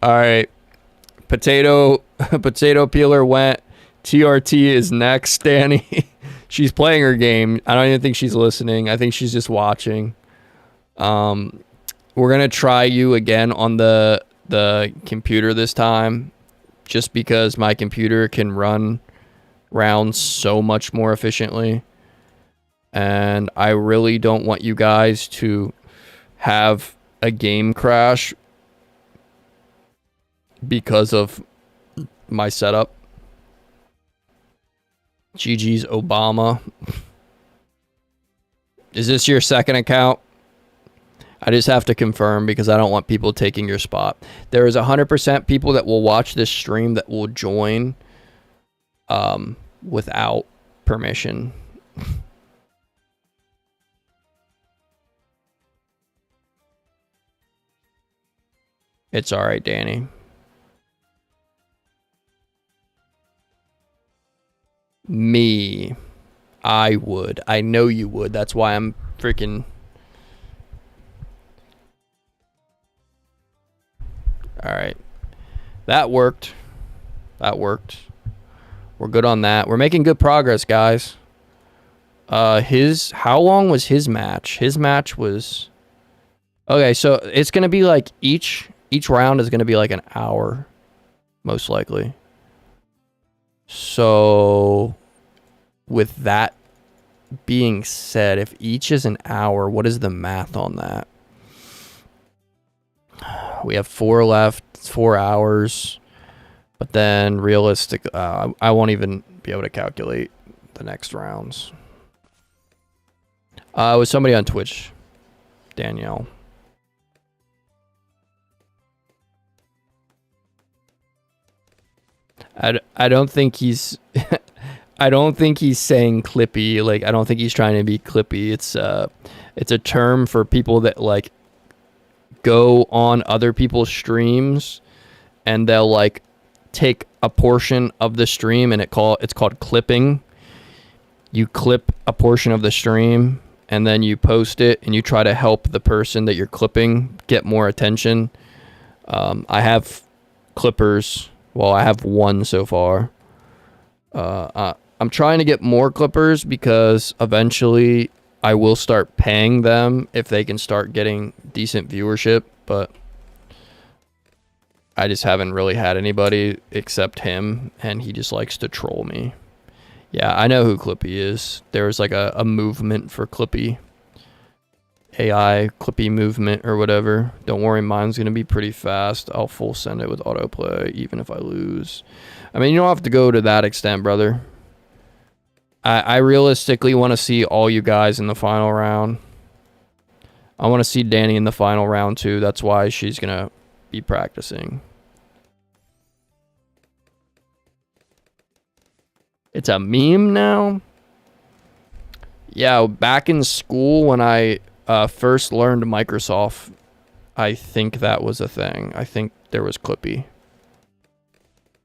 All right. Potato Peeler went. TRT is next, Danny. She's playing her game. I don't even think she's listening. I think she's just watching. We're gonna try you again on the computer this time, just because my computer can run rounds so much more efficiently, and I really don't want you guys to have a game crash because of my setup. GG's Obama. Is this your second account? I just have to confirm because I don't want people taking your spot. There is 100% people that will watch this stream that will join without permission. It's all right, Danny. Me. I would. I know you would. That's why I'm freaking... Alright. That worked. That worked. We're good on that. We're making good progress, guys. How long was his match? His match was... Okay, so it's going to be like each round is going to be like an hour, most likely. So with that being said, if each is an hour, what is the math on that? We have 4 left. It's 4 hours. But then realistic, I won't even be able to calculate the next rounds. It was somebody on Twitch, Danielle. I don't think he's I don't think he's saying clippy. Like, I don't think he's trying to be clippy. It's a term for people that like go on other people's streams and they'll like take a portion of the stream and it's called clipping. You clip a portion of the stream and then you post it and you try to help the person that you're clipping get more attention. I have clippers. Well, I have 1 so far. I'm trying to get more clippers because eventually I will start paying them if they can start getting decent viewership, but I just haven't really had anybody except him, and he just likes to troll me. Yeah, I know who Clippy is. There's like a movement for Clippy. AI Clippy movement or whatever. Don't worry, mine's going to be pretty fast. I'll full send it with autoplay even if I lose. I mean, you don't have to go to that extent, brother. I realistically want to see all you guys in the final round. I want to see Danny in the final round too. That's why she's going to be practicing. It's a meme now? Yeah, back in school when I first learned Microsoft, I think that was a thing. I think there was Clippy.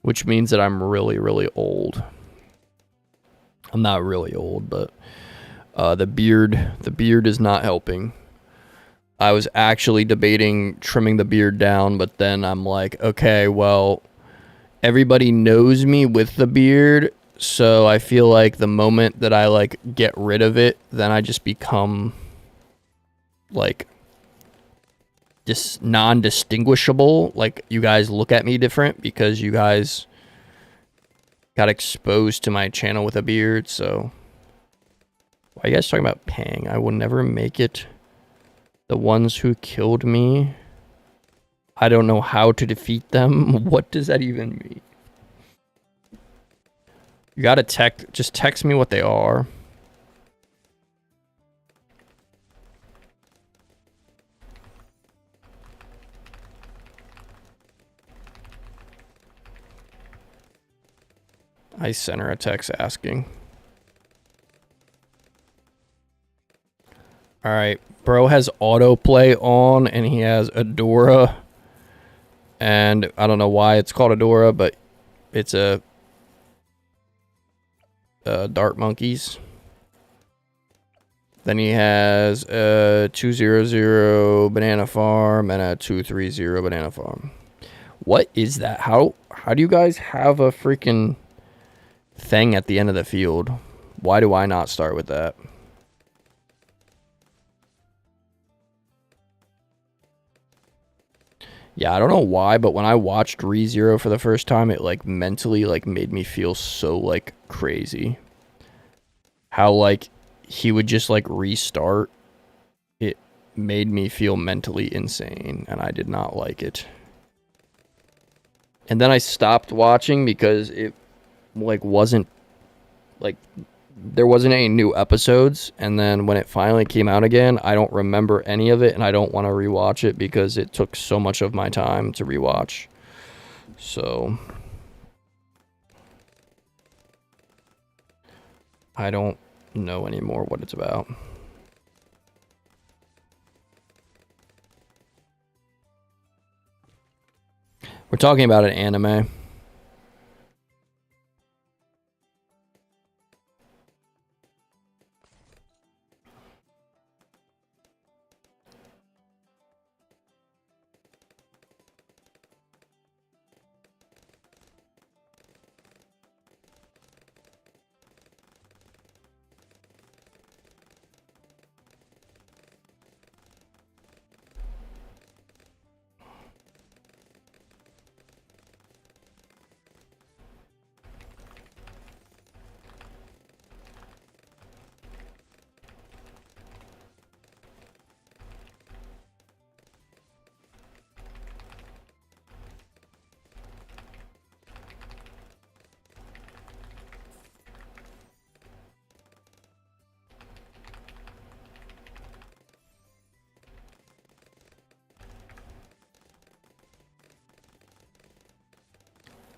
Which means that I'm really, really old. I'm not really old, but the beard is not helping. I was actually debating trimming the beard down, but then I'm like, okay, well, everybody knows me with the beard, so I feel like the moment that I like get rid of it, then I just become like just non-distinguishable. Like, you guys look at me different because you guys got exposed to my channel with a beard. So why are you guys talking about paying? I will never make it. The ones who killed me, I don't know how to defeat them. What does that even mean? You gotta just text me what they are. I sent her a text asking. Alright, bro has autoplay on and he has Adora. And I don't know why it's called Adora, but it's a Dart Monkeys. Then he has a 200 Banana Farm and a 230 Banana Farm. What is that? How do you guys have a freaking thing at the end of the field? Why do I not start with that? Yeah, I don't know why, but when I watched ReZero for the first time, it like mentally like made me feel so like crazy. How like he would just like restart. It made me feel mentally insane, and I did not like it. And then I stopped watching because it like wasn't like there wasn't any new episodes, and then when it finally came out again, I don't remember any of it, and I don't want to rewatch it because it took so much of my time to rewatch. So I don't know anymore what it's about. We're talking about an anime.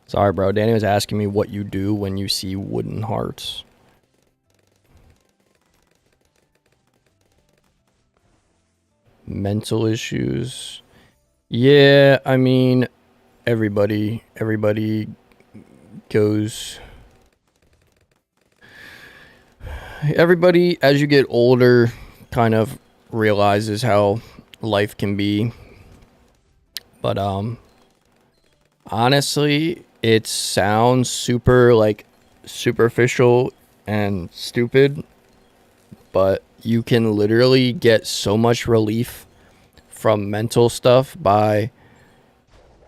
Sorry, bro. Danny was asking me what you do when you see wooden hearts. Mental issues. Yeah, I mean, everybody goes. Everybody, as you get older, kind of realizes how life can be. But honestly, it sounds super like superficial and stupid, but you can literally get so much relief from mental stuff by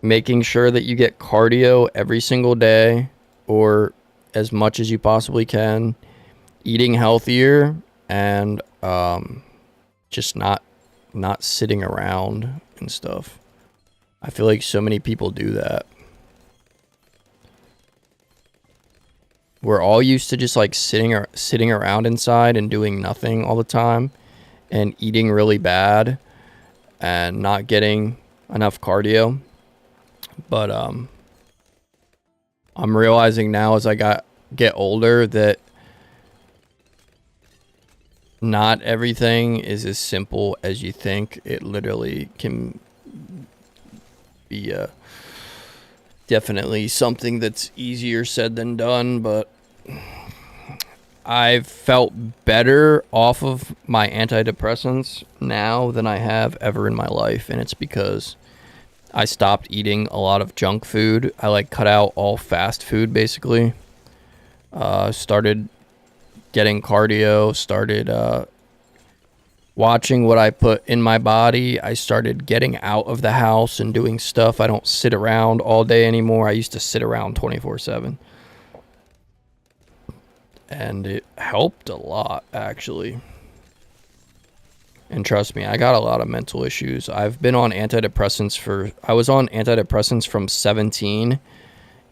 making sure that you get cardio every single day or as much as you possibly can, eating healthier, and just not sitting around and stuff. I feel like so many people do that. We're all used to just like sitting around inside and doing nothing all the time and eating really bad and not getting enough cardio. But I'm realizing now as I get older that not everything is as simple as you think. It literally can be definitely something that's easier said than done, but I've felt better off of my antidepressants now than I have ever in my life, and it's because I stopped eating a lot of junk food. I like cut out all fast food basically. Started getting cardio, started watching what I put in my body. I started getting out of the house and doing stuff. I don't sit around all day anymore. I used to sit around 24/7. And it helped a lot, actually. And trust me, I got a lot of mental issues. I've been on antidepressants I was on antidepressants from 17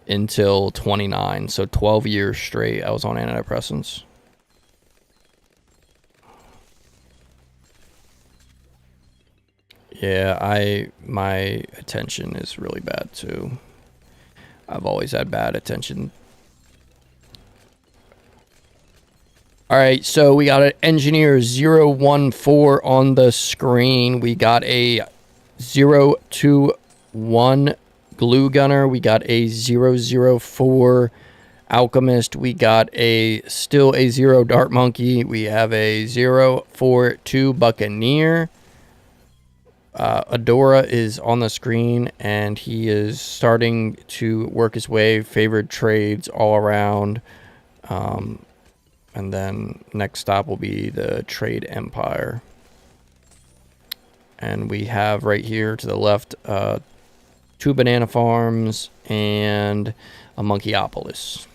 until 29. So 12 years straight, I was on antidepressants. Yeah, my attention is really bad too. I've always had bad attention. All right, so we got an engineer 014 on the screen. We got a 021 glue gunner. We got a 004 alchemist. We got still a 0 dart monkey. We have a 042 buccaneer. Adora is on the screen, and he is starting to work his way. Favored trades all around. And then next stop will be the Trade Empire. And we have right here to the left 2 banana farms and a Monkeyopolis.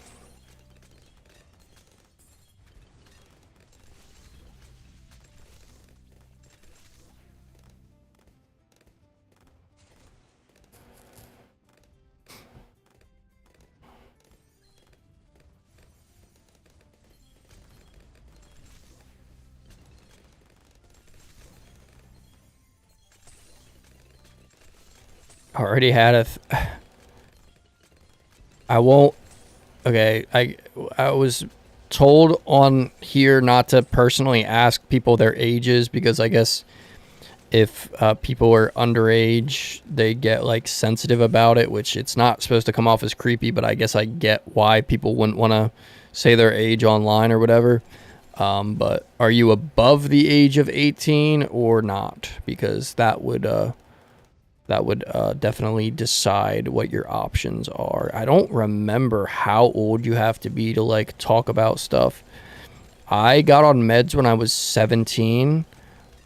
Already had I won't. Okay, I was told on here not to personally ask people their ages because I guess if people are underage, they get like sensitive about it, which it's not supposed to come off as creepy, but I guess I get why people wouldn't want to say their age online or whatever. But are you above the age of 18 or not? Because that would definitely decide what your options are. I don't remember how old you have to be to like talk about stuff. I got on meds when I was 17,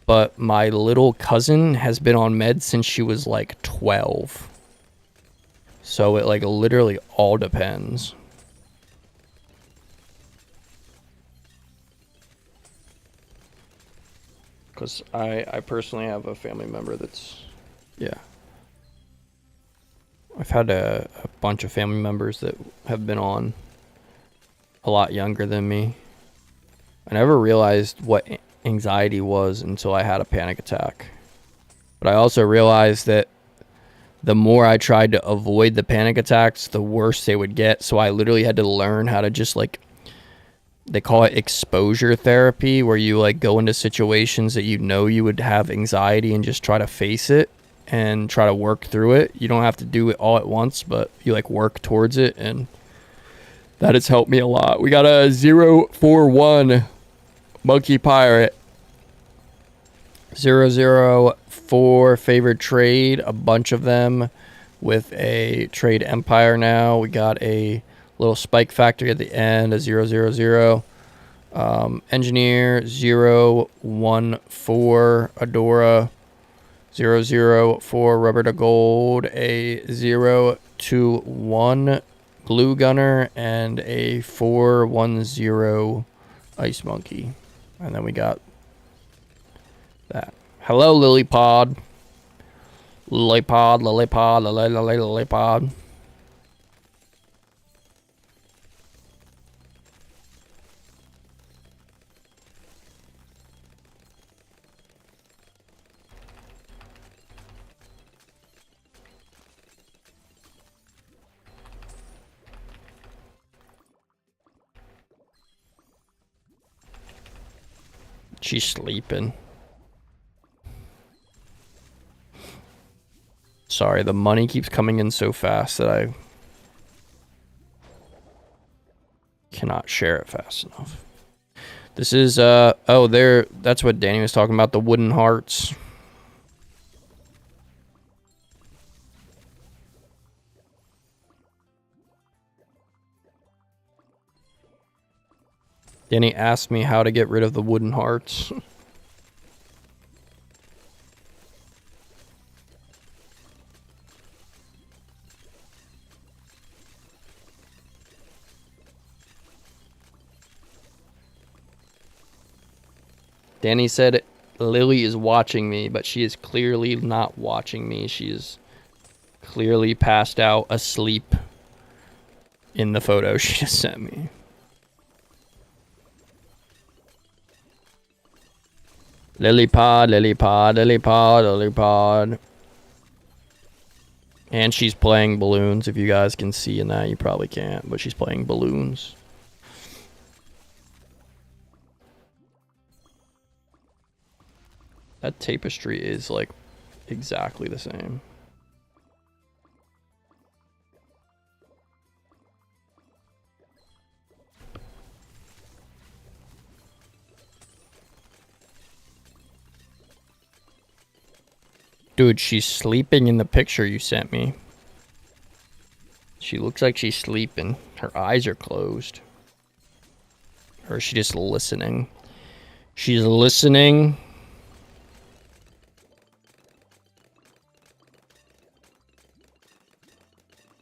but my little cousin has been on meds since she was like 12. So it like literally all depends. Because I personally have a family member that's, yeah. I've had a bunch of family members that have been on a lot younger than me. I never realized what anxiety was until I had a panic attack. But I also realized that the more I tried to avoid the panic attacks, the worse they would get. So I literally had to learn how to just like, they call it exposure therapy, where you like go into situations that you know you would have anxiety and just try to face it and try to work through it. You don't have to do it all at once, but you like work towards it, and that has helped me a lot. We got a 041 Monkey Pirate. 004 favorite trade, a bunch of them with a trade empire now. We got a little spike factory at the end, a 000. Engineer 014 Adora. 004 rubber to gold, a 021 glue gunner, and a 410 ice monkey. And then we got that. Hello, Lilypod. Lilypod. She's sleeping. Sorry, the money keeps coming in so fast that I cannot share it fast enough. This is, that's what Danny was talking about, the wooden hearts. Danny asked me how to get rid of the wooden hearts. Danny said Lily is watching me, but she is clearly not watching me. She is clearly passed out asleep in the photo she just sent me. Lilypod. And she's playing balloons. If you guys can see in that, you probably can't, but she's playing balloons. That tapestry is like exactly the same. Dude, she's sleeping in the picture you sent me. She looks like she's sleeping. Her eyes are closed. Or is she just listening? She's listening.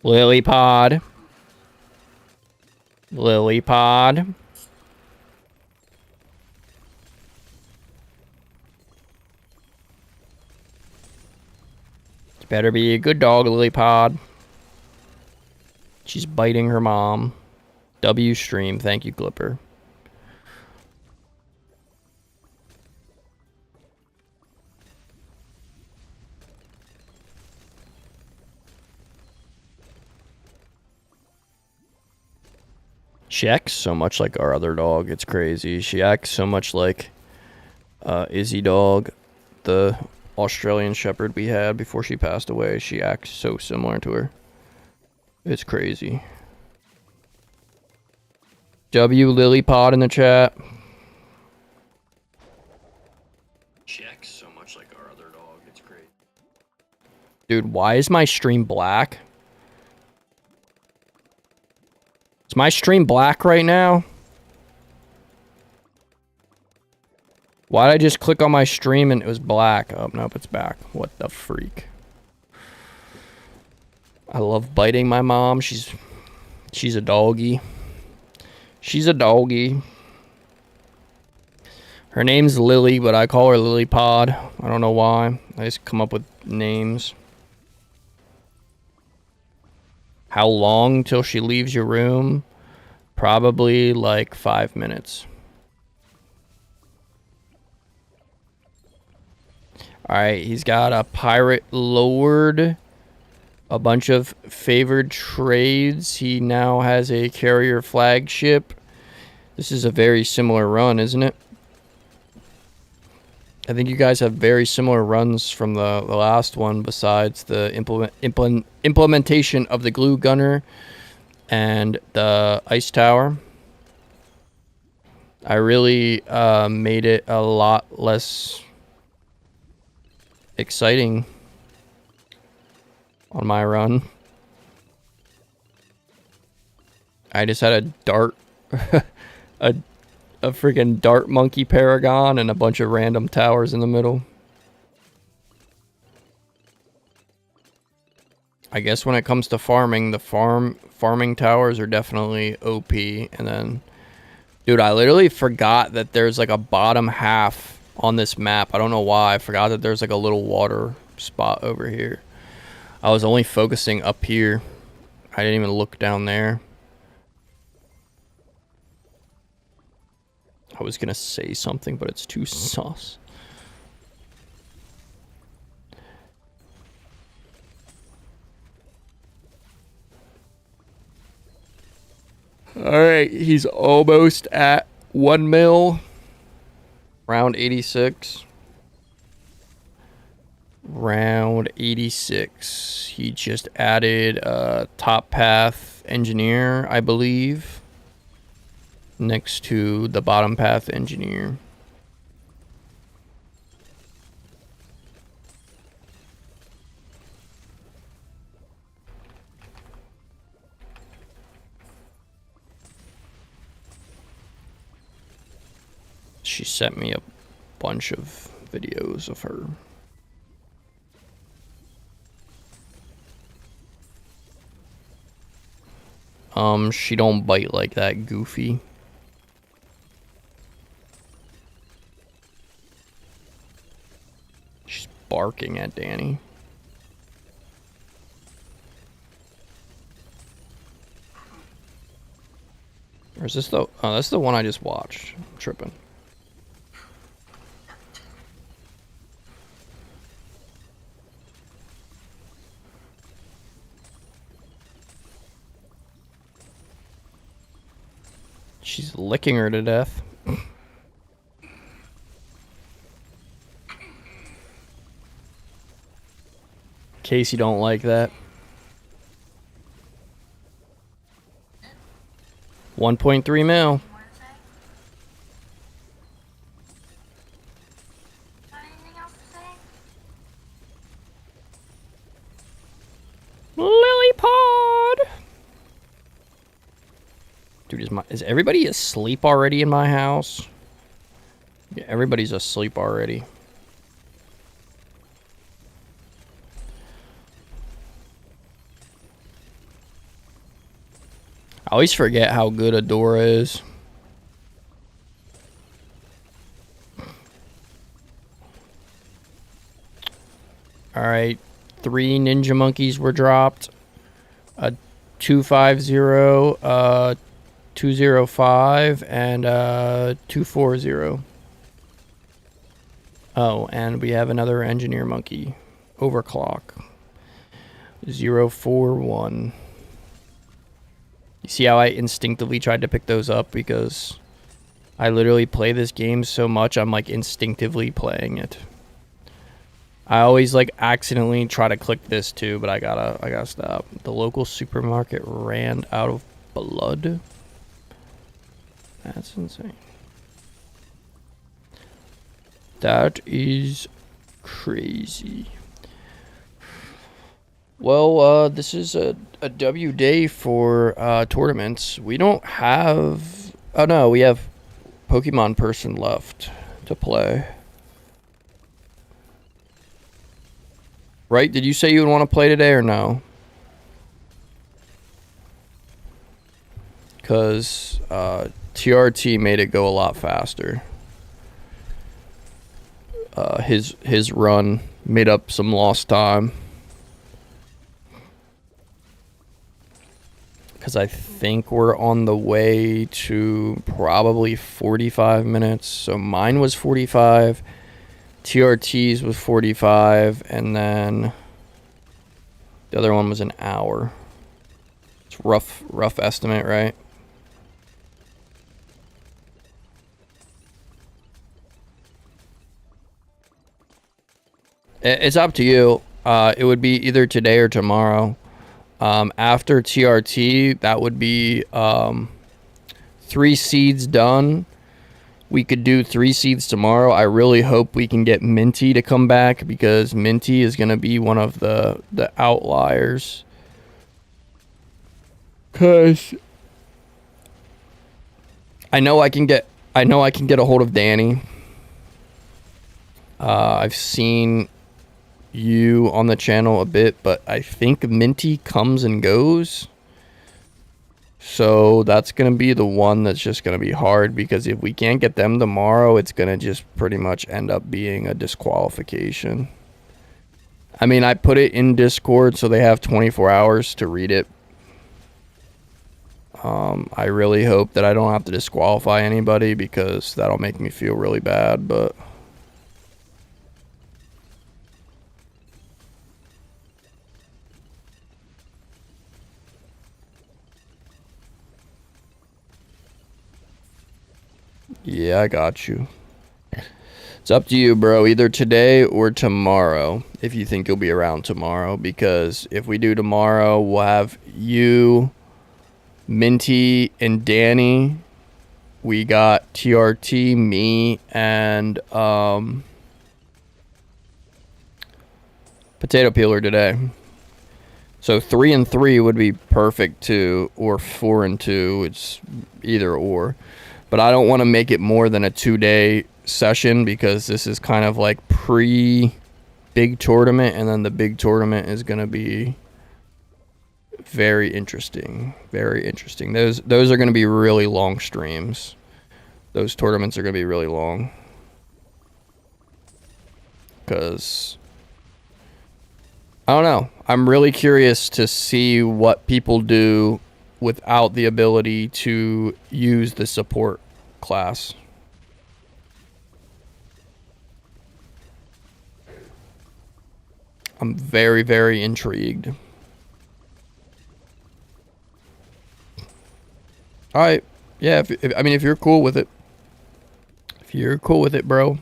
Lilypod. Better be a good dog, Lilypod. She's biting her mom. W stream. Thank you, Clipper. She acts so much like our other dog. It's crazy. She acts so much like Izzy Dog, the Australian Shepherd we had before she passed away. She acts so similar to her. It's crazy. W Lilypod in the chat. She acts so much like our other dog. It's great. Dude, why is my stream black? Is my stream black right now? Why did I just click on my stream and it was black? Oh, nope, it's back. What the freak? I love biting my mom. She's a doggy. She's a doggy. Her name's Lily, but I call her Lilypod. I don't know why. I just come up with names. How long till she leaves your room? Probably like 5 minutes. Alright, he's got a Pirate Lord a bunch of favored trades. He now has a carrier flagship. This is a very similar run, isn't it? I think you guys have very similar runs from the last one, besides the implementation of the glue gunner and the ice tower. I really made it a lot less exciting on my run. I just had a dart, a freaking dart monkey paragon and a bunch of random towers in the middle. I guess when it comes to farming, the farming towers are definitely OP. And then, dude, I literally forgot that there's like a bottom half on this map. I don't know why. I forgot that there's like a little water spot over here. I was only focusing up here. I didn't even look down there. I was gonna say something, but it's too sus. Alright, he's almost at 1 mil. Round 86. Round 86. He just added a top path engineer, I believe, next to the bottom path engineer. She sent me a bunch of videos of her. She don't bite like that, Goofy. She's barking at Danny. Or is this the... Oh, that's the one I just watched. I'm tripping. She's licking her to death. Casey don't like that. 1.3 mil. Lily pod. Dude, is everybody asleep already in my house? Yeah, everybody's asleep already. I always forget how good Adora is. Alright, 3 ninja monkeys were dropped. A 250, 205, and 240. Oh, and we have another engineer monkey. Overclock. 041. You see how I instinctively tried to pick those up? Because I literally play this game so much, I'm like instinctively playing it. I always like accidentally try to click this too, but I gotta stop. The local supermarket ran out of blood. That's insane. That is crazy. Well, this is a W day for tournaments. We don't have... Oh, no, we have Pokemon person left to play. Right? Did you say you would want to play today or no? Because TRT made it go a lot faster. His run made up some lost time. Because I think we're on the way to probably 45 minutes. So mine was 45. TRT's was 45. And then The other one was an hour. It's rough estimate, right? It's up to you. It would be either today or tomorrow. After TRT, that would be 3 seeds done. We could do 3 seeds tomorrow. I really hope we can get Minty to come back, because Minty is going to be one of the outliers. Cause I know I can get a hold of Danny. I've seen you on the channel a bit, but I think Minty comes and goes. So that's going to be the one that's just going to be hard, because if we can't get them tomorrow, it's going to just pretty much end up being a disqualification. I mean, I put it in Discord so they have 24 hours to read it. I really hope that I don't have to disqualify anybody, because that'll make me feel really bad, but... yeah, I got you. It's up to you, bro. Either today or tomorrow, if you think you'll be around tomorrow. Because if we do tomorrow, we'll have you, Minty, and Danny. We got TRT, me, and Potato Peeler today. So 3 and 3 would be perfect too, or 4 and 2. It's either or. But I don't want to make it more than a 2-day session, because this is kind of like pre-big tournament, and then the big tournament is going to be very interesting. Very interesting. Those are going to be really long streams. Those tournaments are going to be really long. Because... I don't know. I'm really curious to see what people do without the ability to use the support class. I'm very, very intrigued. Alright. Yeah, I mean, if you're cool with it. If you're cool with it, bro.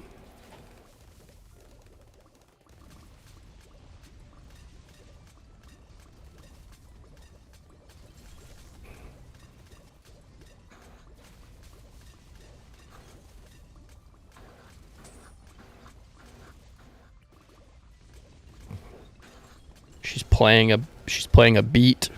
She's playing a beat.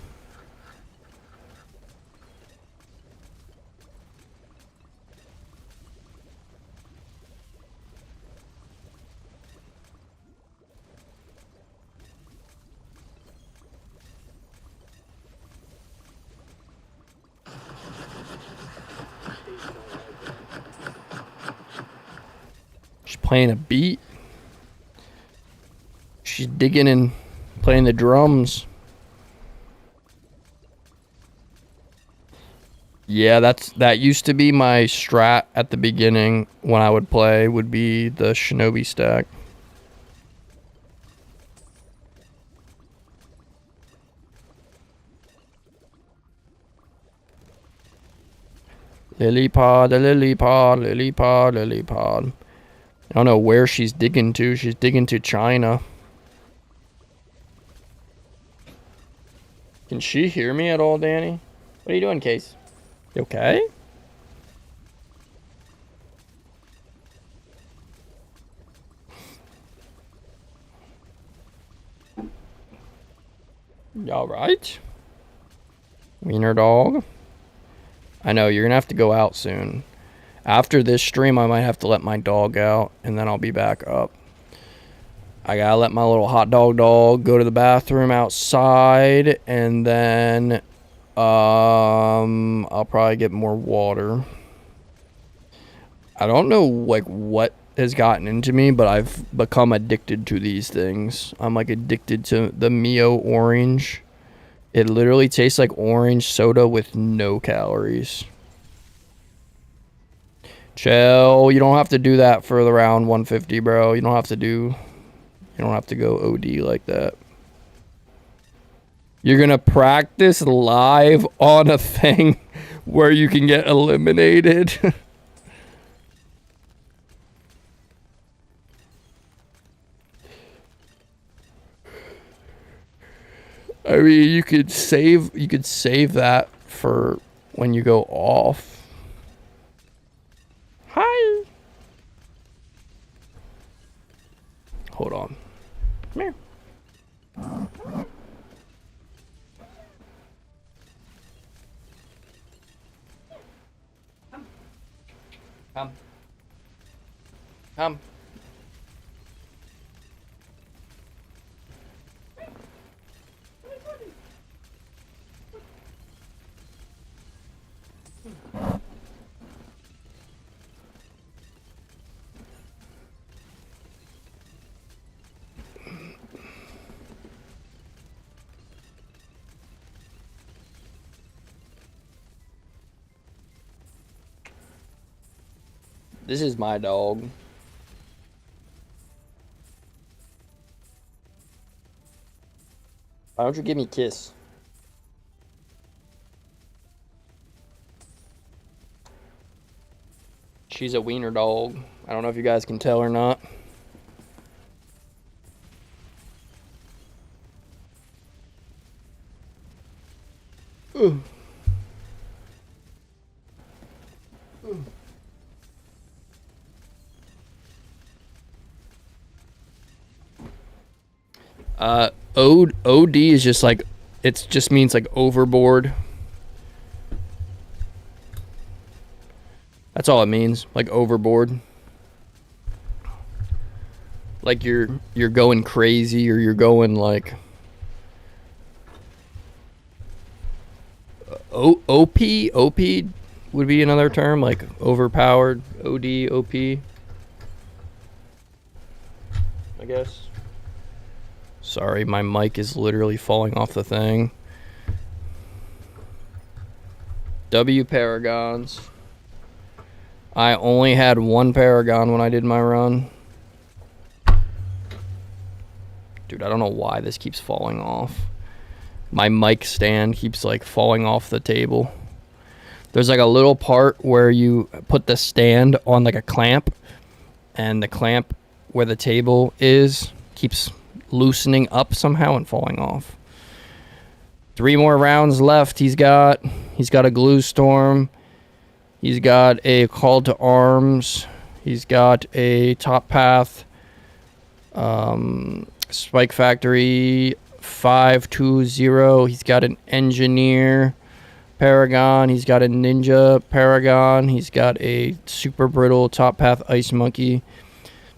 She's playing a beat. She's digging and playing the drums. Yeah, that used to be my strat at the beginning when I would play, would be the Shinobi stack. Lily-pod, lily-pod, lily-pod, lily-pod. I don't know where she's digging to. She's digging to China. Can she hear me at all, Danny? What are you doing, Case? You okay? You alright? Wiener dog? I know, you're gonna have to go out soon. After this stream, I might have to let my dog out, and then I'll be back up. I gotta let my little hot dog go to the bathroom outside, and then I'll probably get more water. I don't know like what has gotten into me, but I've become addicted to these things. I'm like addicted to the Mio orange. It literally tastes like orange soda with no calories. Chill, you don't have to do that for the round 150, bro. You don't have to go OD like that. You're gonna practice live on a thing where you can get eliminated. I mean, you could save that for when you go off. Hi. Hold on. Come here. Come. Come. This is my dog. Why don't you give me a kiss? She's a wiener dog. I don't know if you guys can tell or not. Ooh. Ooh. OD is just like, it just means like overboard. That's all it means, like overboard. Like you're going crazy, or you're going like OP would be another term, like overpowered. OD, OP, I guess. Sorry, my mic is literally falling off the thing. W Paragons. I only had one Paragon when I did my run. Dude, I don't know why this keeps falling off. My mic stand keeps like falling off the table. There's like a little part where you put the stand on like a clamp, and the clamp where the table is keeps loosening up somehow and falling off. 3 more rounds left. He's got a glue storm. He's got a call to arms. He's got a top path. Spike Factory 520. He's got an engineer Paragon. He's got a ninja Paragon. He's got a super brittle top path ice monkey.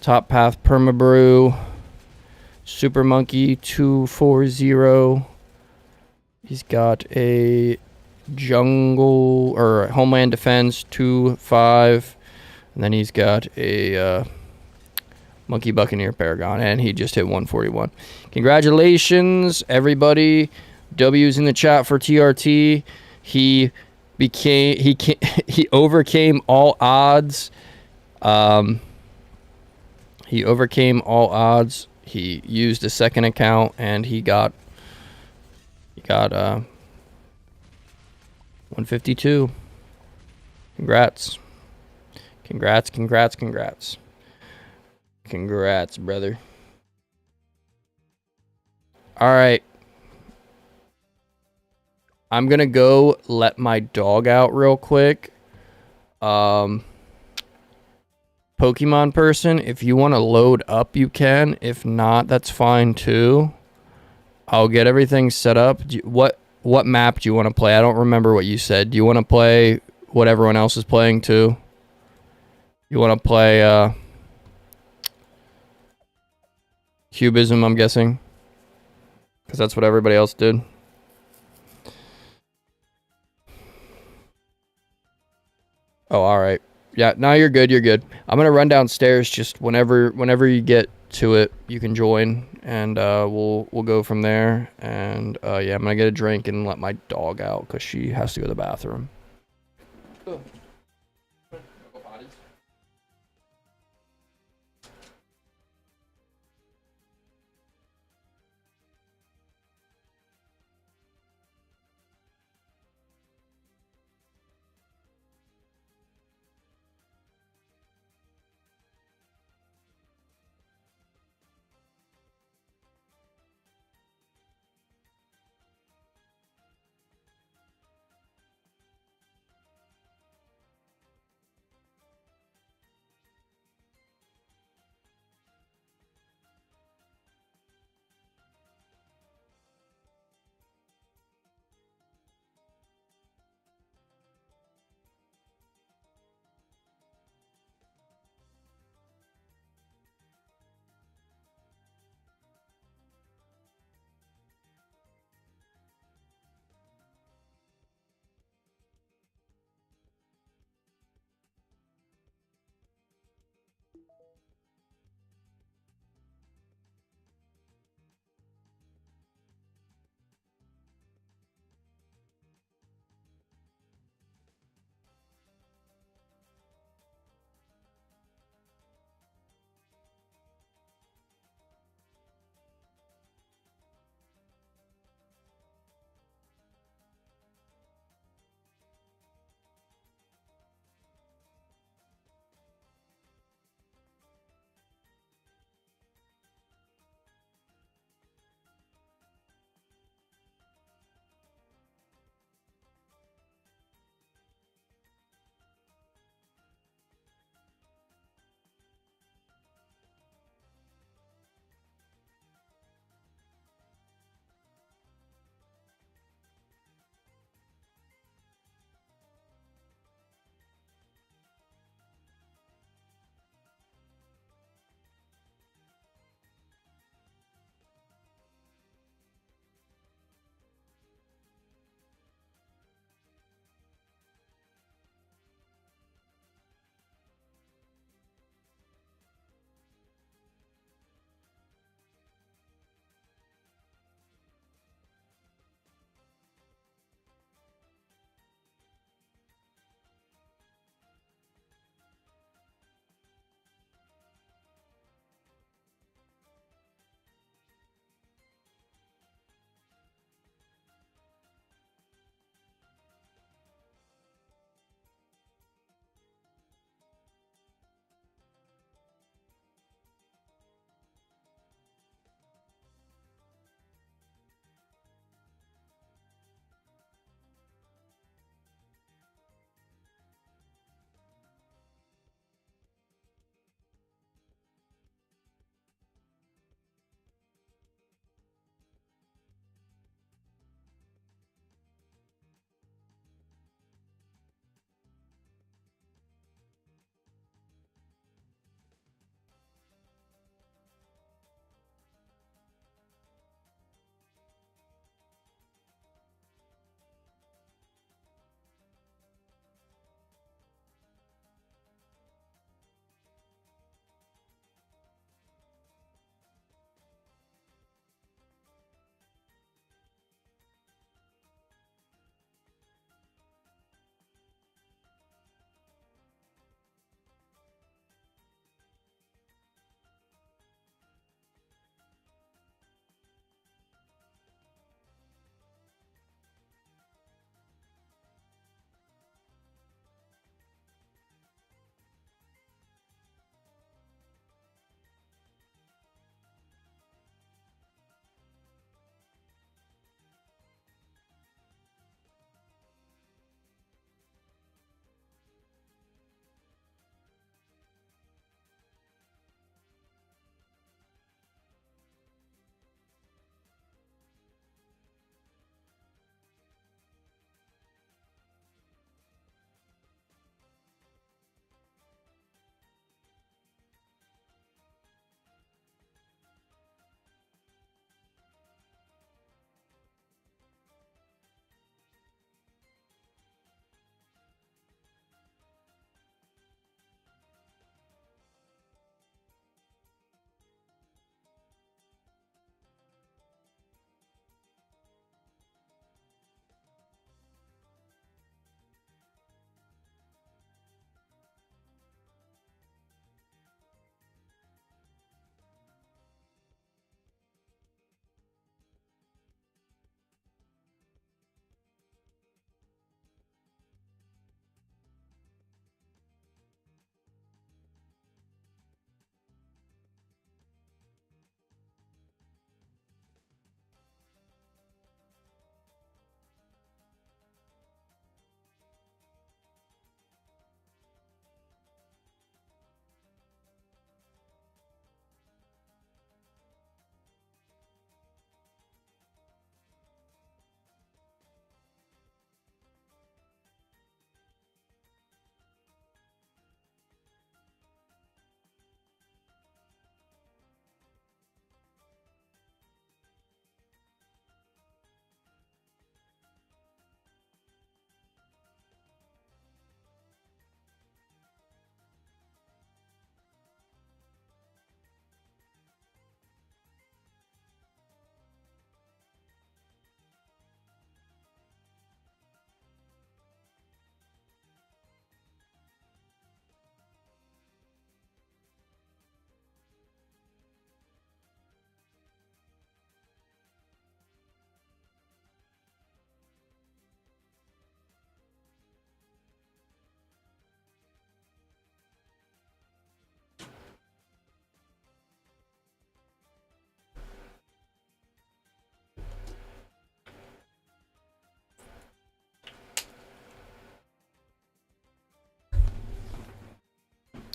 Top path permabrew. Super monkey 240. He's got a jungle or homeland defense 2-5, and then he's got a monkey buccaneer Paragon, and he just hit 141. Congratulations, everybody. W's in the chat for TRT. He overcame all odds. He overcame all odds. He used a second account, and he got 152. Congrats. Congrats, brother. All right. I'm going to go let my dog out real quick. Pokemon person, if you want to load up, you can. If not, that's fine too. I'll get everything set up. What map do you want to play? I don't remember what you said. Do you want to play what everyone else is playing too? You want to play Cubism, I'm guessing, because that's what everybody else did. Oh, all right. Yeah, no, you're good. You're good. I'm gonna run downstairs. Just whenever you get to it, you can join, and we'll go from there. And yeah, I'm gonna get a drink and let my dog out because she has to go to the bathroom. Ugh.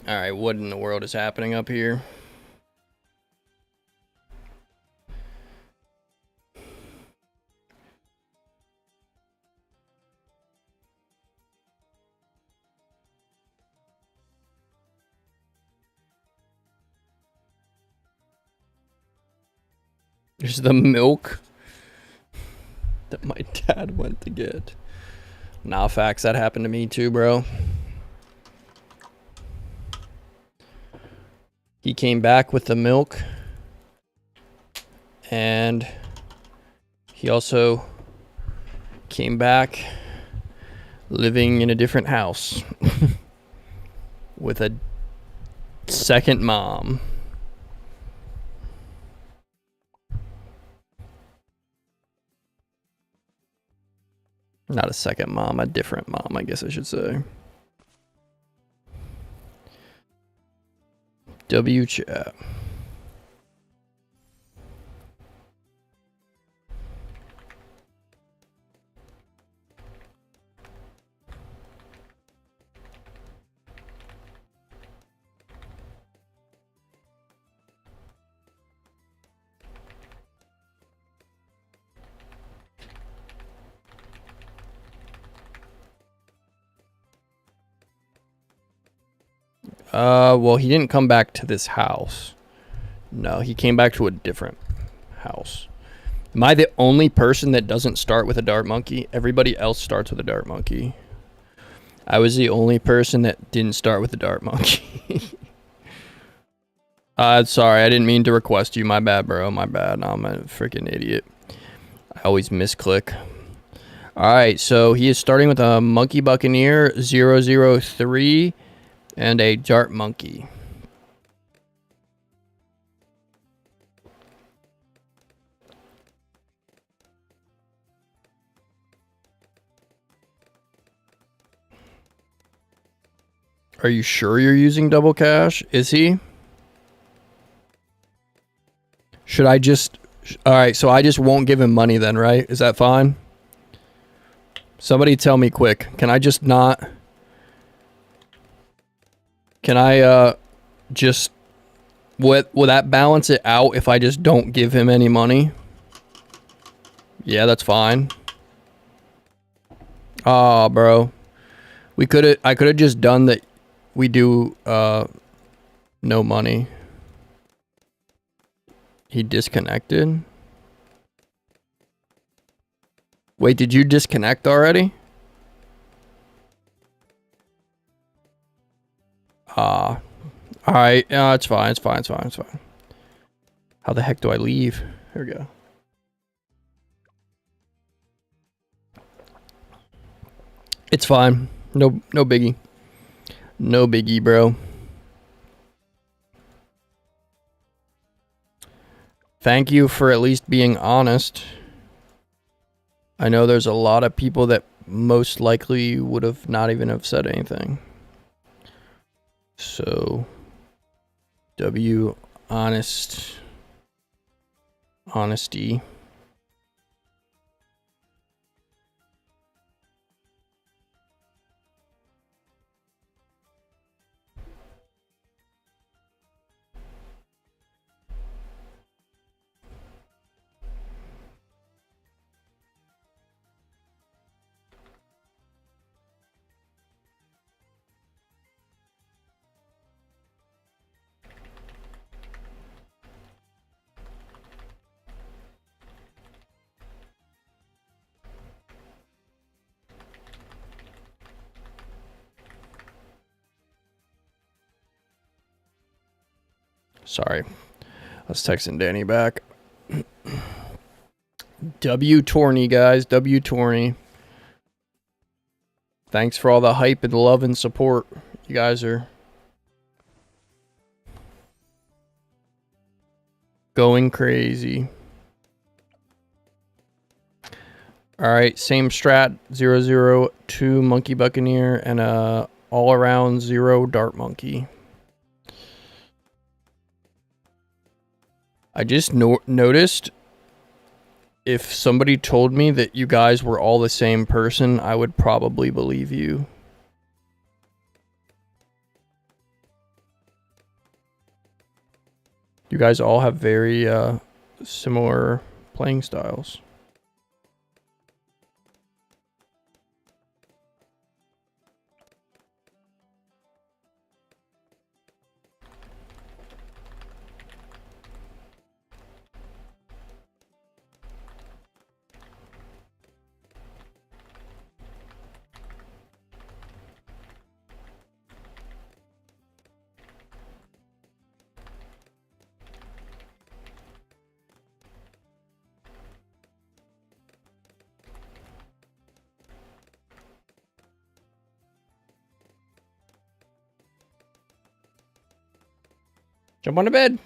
Alright, what in the world is happening up here? There's the milk that my dad went to get. Nah, facts, that happened to me too, bro. He came back with the milk. And he also came back living in a different house with a second mom. Not a second mom, a different mom, I guess I should say. W chat. Well, he didn't come back to this house. No, he came back to a different house. Am I the only person that doesn't start with a dart monkey? Everybody else starts with a dart monkey. I was the only person that didn't start with a dart monkey. Sorry, I didn't mean to request you. My bad, bro. My bad. I'm a freaking idiot. I always misclick. Alright, so he is starting with a Monkey Buccaneer 003 and a dart monkey. Are you sure you're using double cash? Is he? Should I just... Alright, so I just won't give him money then, right? Is that fine? Somebody tell me quick. Can I just not... Can I, just... Will that balance it out if I just don't give him any money? Yeah, that's fine. Aw, bro. I could have just done that. We do, no money. He disconnected? Wait, did you disconnect already? Alright, it's fine, it's fine, it's fine, it's fine. How the heck do I leave? Here we go. It's fine. No biggie. No biggie, bro. Thank you for at least being honest. I know there's a lot of people that most likely would have not even have said anything. So, honesty. Sorry. I was texting Danny back. W Tourney, guys. W Tourney. Thanks for all the hype and love and support. You guys are going crazy. Alright, same strat. 002 Monkey Buccaneer and a all-around 0 Dart Monkey. I just noticed if somebody told me that you guys were all the same person, I would probably believe you. You guys all have very similar playing styles. Jump on the bed.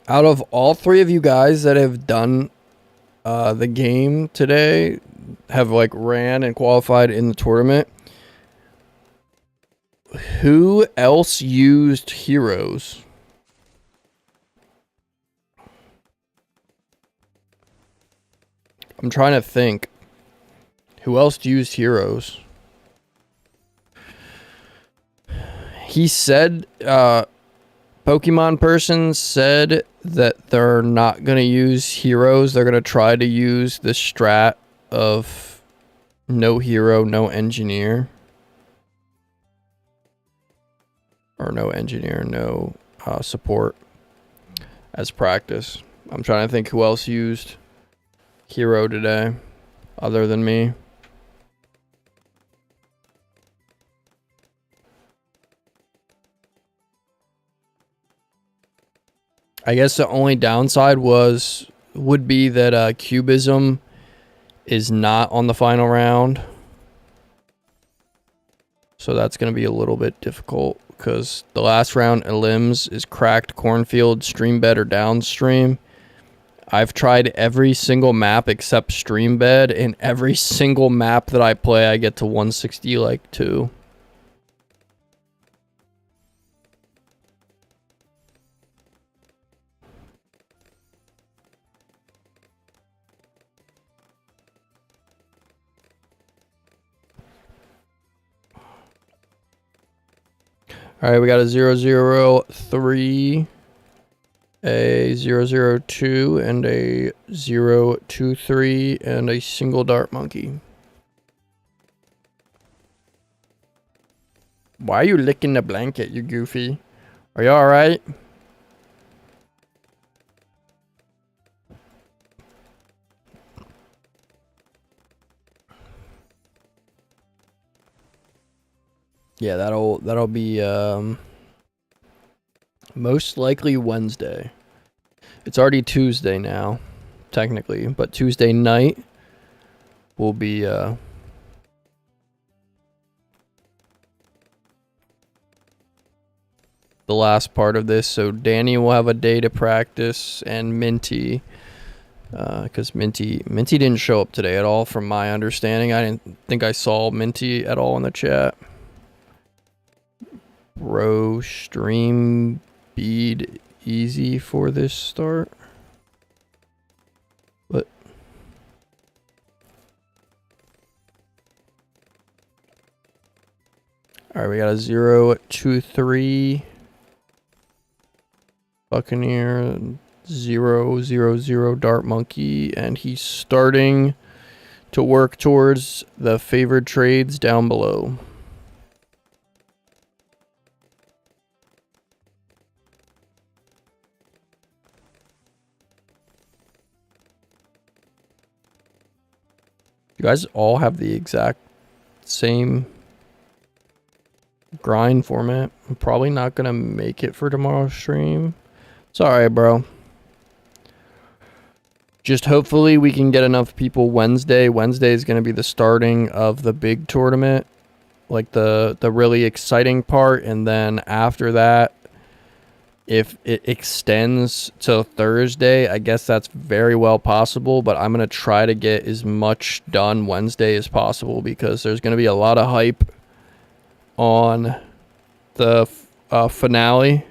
Out of all three of you guys that have done the game today, have like ran and qualified in the tournament, who else used heroes? I'm trying to think. Who else used heroes? He said, Pokemon person said that they're not going to use heroes. They're going to try to use the strat of no hero, no engineer. Or no engineer, no support as practice. I'm trying to think who else used hero today other than me. I guess the only downside would be that Cubism is not on the final round. So that's going to be a little bit difficult because the last round elims is cracked cornfield, stream bed, or downstream. I've tried every single map except stream bed, and every single map that I play I get to 160 like 2. All right, we got a 003, a 002, and a 023, and a single dart monkey. Why are you licking the blanket, you goofy? Are you alright? Yeah, that'll be most likely Wednesday. It's already Tuesday now, technically, but Tuesday night will be the last part of this. So Danny will have a day to practice, and Minty, because Minty didn't show up today at all, from my understanding. I didn't think I saw Minty at all in the chat. Bro, stream bead easy for this start. What? All right, we got a 023 Buccaneer, 000 Dart Monkey, and he's starting to work towards the favored trades down below. You guys all have the exact same grind format. I'm probably not going to make it for tomorrow's stream. It's alright, bro. Just hopefully we can get enough people Wednesday. Wednesday is going to be the starting of the big tournament. Like the really exciting part. And then after that, if it extends to Thursday, I guess that's very well possible, but I'm going to try to get as much done Wednesday as possible because there's going to be a lot of hype on the finale.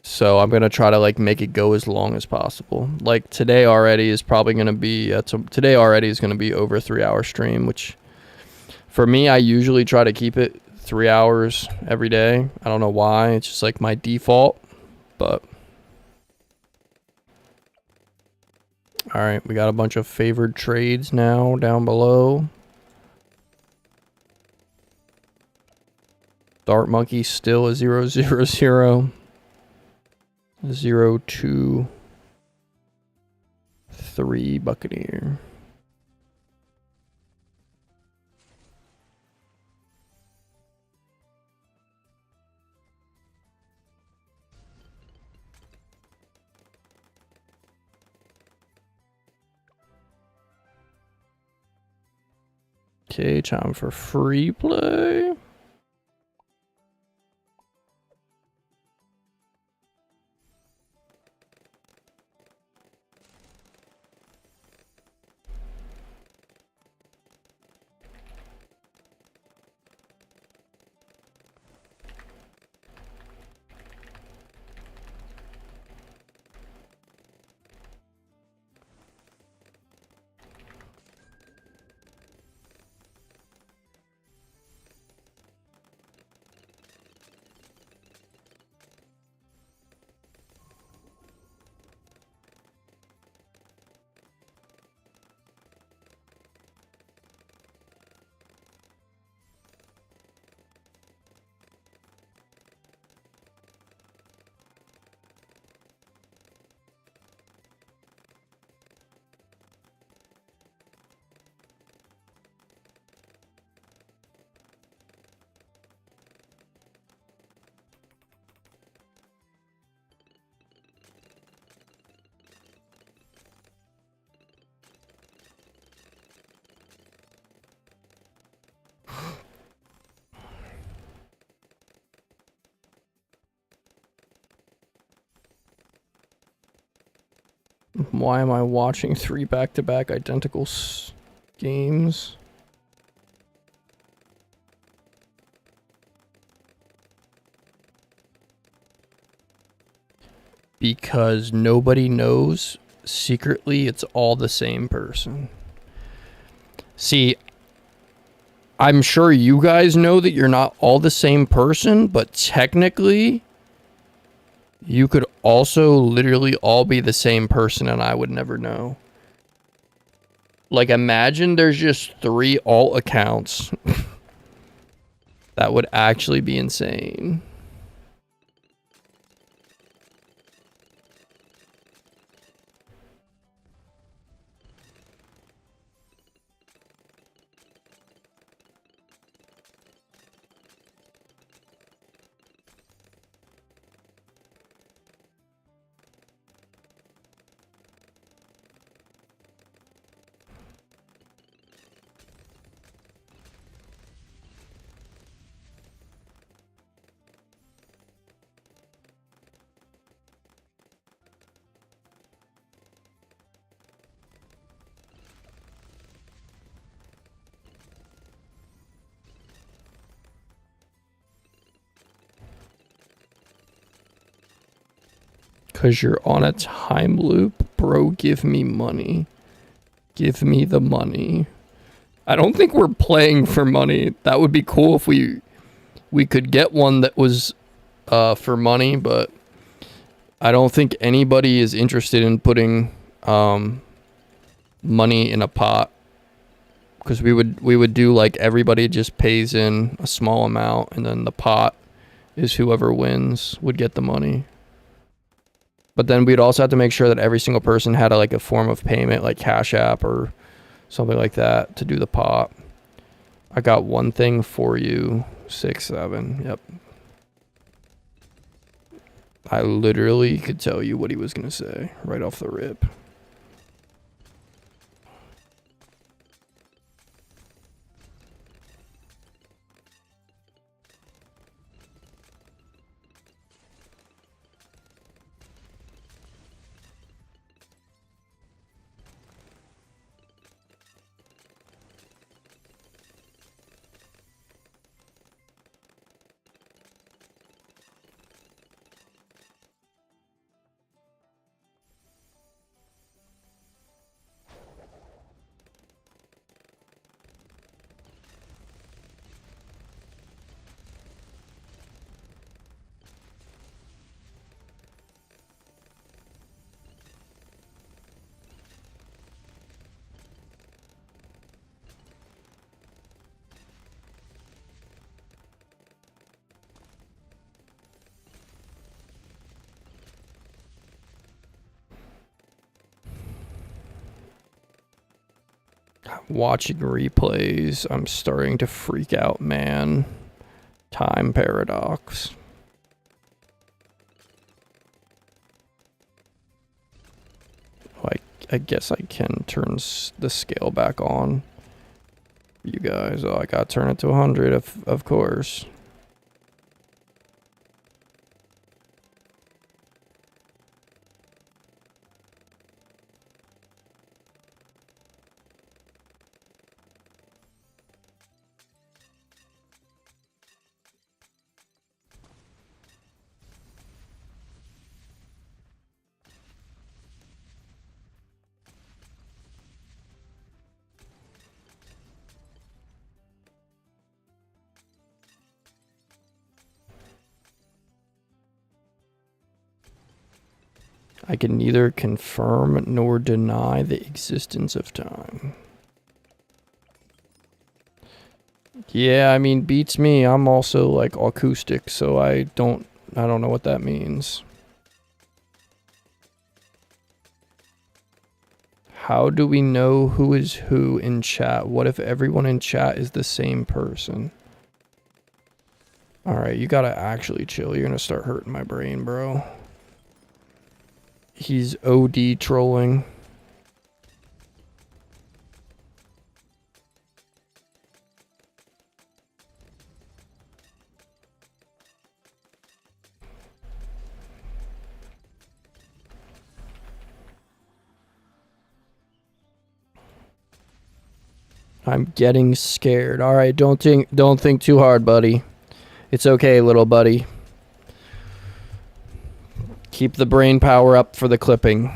So I'm going to try to like make it go as long as possible. Like today already is probably going to be today already is going to be over 3-hour stream, which for me I usually try to keep it 3 hours every day. I don't know why. It's just like my default, but all right, we got a bunch of favored trades now down below. Dart Monkey still a 0-0-0. 0-2-3 Buccaneer. Okay, time for free play. Why am I watching 3 back-to-back identical games? Because nobody knows. Secretly, it's all the same person. See, I'm sure you guys know that you're not all the same person, but technically, you could also literally all be the same person and I would never know. Like, imagine there's just 3 alt accounts. That would actually be insane. Because you're on a time loop? Bro, give me money. Give me the money. I don't think we're playing for money. That would be cool if we could get one that was for money, but I don't think anybody is interested in putting money in a pot. Because we would do like everybody just pays in a small amount and then the pot is whoever wins would get the money. But then we'd also have to make sure that every single person had like a form of payment, like Cash App or something like that, to do the pot. I got one thing for you. 6-7. Yep. I literally could tell you what he was gonna say right off the rip. watching replays, I'm starting to freak out, man. Time paradox. I guess I can turn the scale back on. You guys, oh, I gotta turn it to 100, of course. I can neither confirm nor deny the existence of time. Yeah, I mean, beats me. I'm also like acoustic, so I don't know what that means. How do we know who is who in chat? What if everyone in chat is the same person? Alright, you gotta actually chill. You're gonna start hurting my brain, bro. He's OD trolling. I'm getting scared. Alright, don't think too hard, buddy. It's okay, little buddy. Keep the brain power up for the clipping.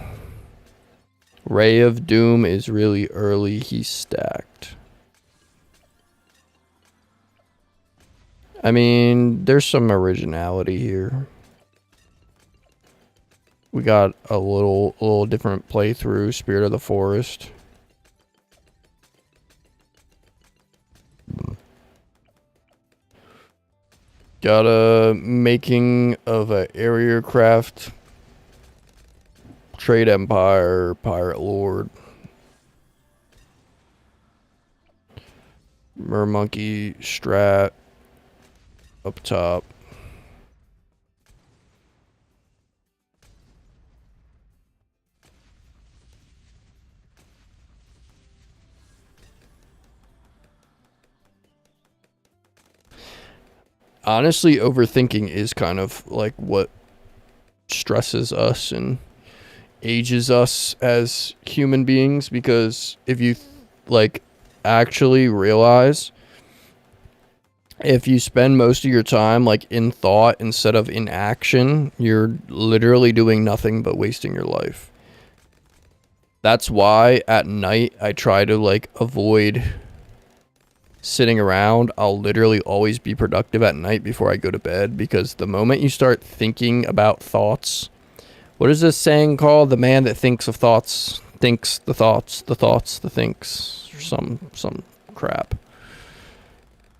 Ray of Doom is really early. He's stacked. I mean, there's some originality here. We got a little different playthrough. Spirit of the Forest. Got a making of a area craft. Trade Empire, Pirate Lord. Mermonkey strat up top. Honestly, overthinking is kind of like what stresses us and ages us as human beings, because if you like actually realize, if you spend most of your time like in thought instead of in action, you're literally doing nothing but wasting your life. That's why at night I try to like avoid sitting around. I'll literally always be productive at night before I go to bed, because the moment you start thinking about thoughts, what is this saying called? The man that thinks of thoughts thinks the thoughts, the thoughts, the thinks, or some crap.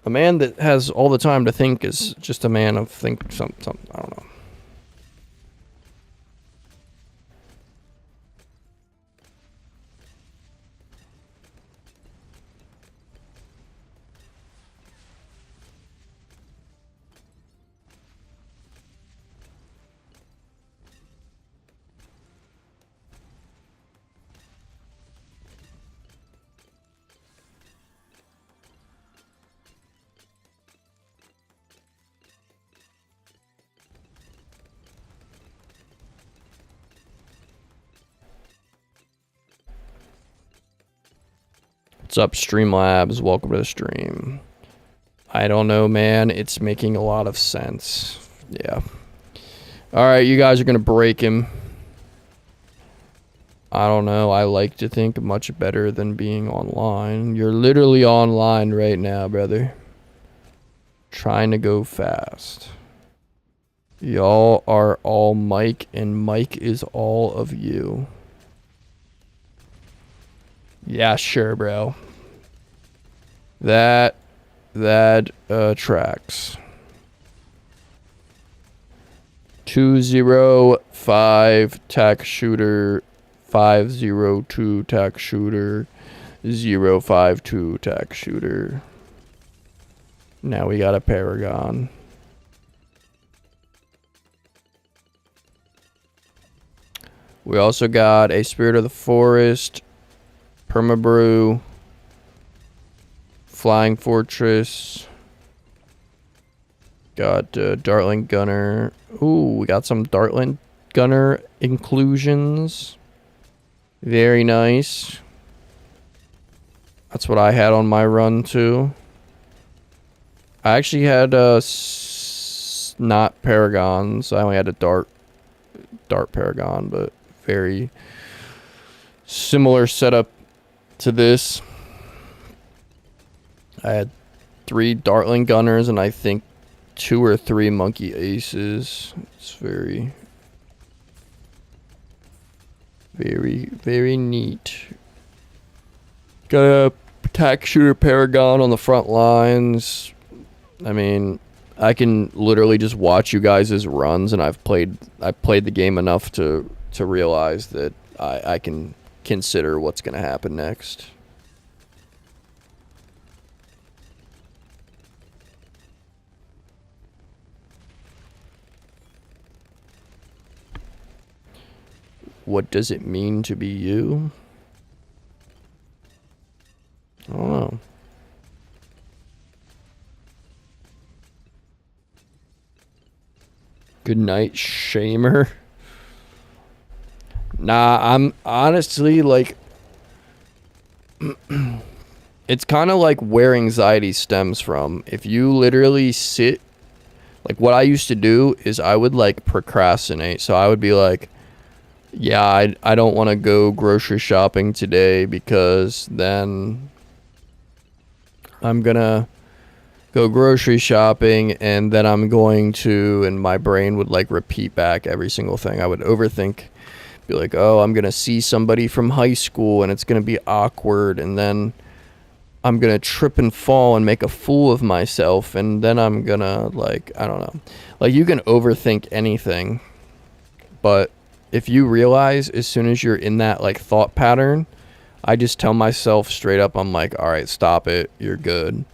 A man that has all the time to think is just a man of think some I don't know. What's up, Streamlabs? Welcome to the stream. I don't know, man. It's making a lot of sense. Yeah. Alright, you guys are gonna break him. I don't know. I like to think much better than being online. You're literally online right now, brother. Trying to go fast. Y'all are all Mike, and Mike is all of you. Yeah, sure, bro. That tracks. 205 tack shooter, 502 tack shooter, 052 attack shooter. Now we got a Paragon. We also got a Spirit of the Forest, Permabrew, Flying Fortress. Got Dartling Gunner. Ooh, we got some Dartling Gunner inclusions. Very nice. That's what I had on my run too. I actually had not Paragons. I only had a Dart Paragon, but very similar setup to this. I had 3 Dartling Gunners and I think 2 or 3 Monkey Aces. It's very, very neat. Got a attack shooter Paragon on the front lines. I mean, I can literally just watch you guys' runs, and I've played the game enough to realize that I can consider what's going to happen next. What does it mean to be you? I don't know. Good night, Shamer. Nah, I'm honestly like... it's kind of like where anxiety stems from. If you literally sit... Like, what I used to do is I would, like, procrastinate. So I would be like... Yeah, I don't want to go grocery shopping today because then I'm gonna go grocery shopping and then I'm going to, and my brain would like repeat back every single thing. I would overthink, be like, oh, I'm gonna see somebody from high school and it's gonna be awkward, and then I'm gonna trip and fall and make a fool of myself, and then I'm gonna, like, I don't know. Like, you can overthink anything, but if you realize as soon as you're in that like thought pattern, I just tell myself straight up, I'm like, all right, stop it, you're good.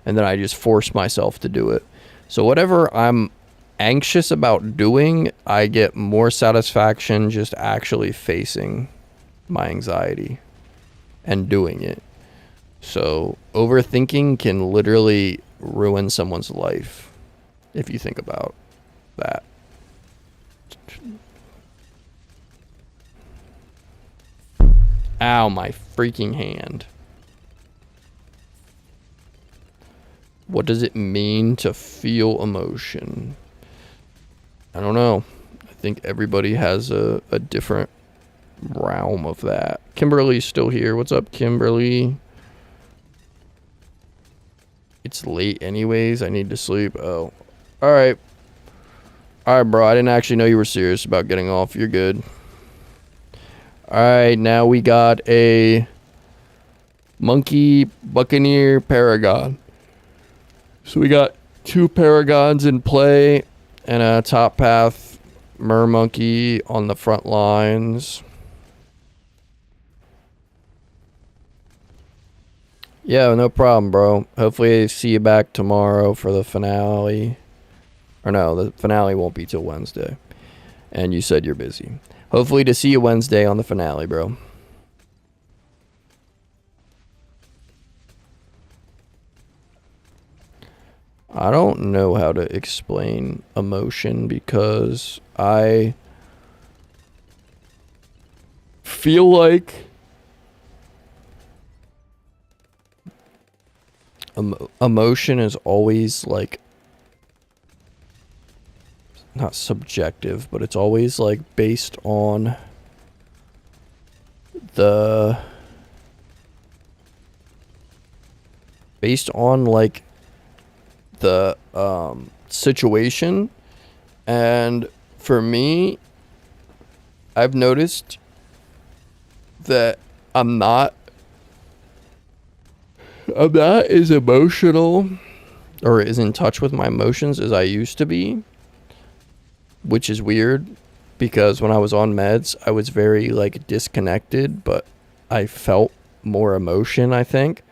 And then I just force myself to do it. So whatever I'm anxious about doing, I get more satisfaction just actually facing my anxiety and doing it. So overthinking can literally ruin someone's life if you think about that. Ow, my freaking hand. What does it mean to feel emotion? I don't know. I think everybody has a different realm of that. Kimberly's still here. What's up, Kimberly? It's late anyways. I need to sleep. Oh. Alright. Alright, bro. I didn't actually know you were serious about getting off. You're good. Alright, now we got a Monkey Buccaneer Paragon. So we got 2 Paragons in play and a Top Path Mermonkey on the front lines. Yeah, no problem, bro. Hopefully I see you back tomorrow for the finale. Or no, the finale won't be till Wednesday. And you said you're busy. Hopefully to see you Wednesday on the finale, bro. I don't know how to explain emotion because I feel like emotion is always like not subjective, but it's always like based on like the situation. And for me, I've noticed that I'm not as emotional or as in touch with my emotions as I used to be, which is weird because when I was on meds, I was very like disconnected, but I felt more emotion, I think.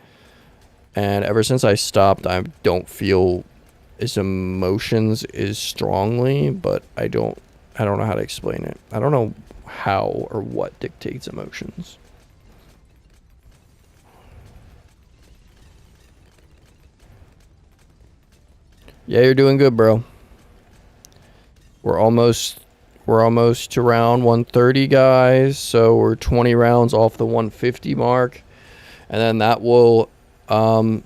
And ever since I stopped, I don't feel as emotions as strongly, but I don't know how to explain it. I don't know how or what dictates emotions. Yeah, you're doing good, bro. We're almost to round 130, guys. So we're 20 rounds off the 150 mark, and then that will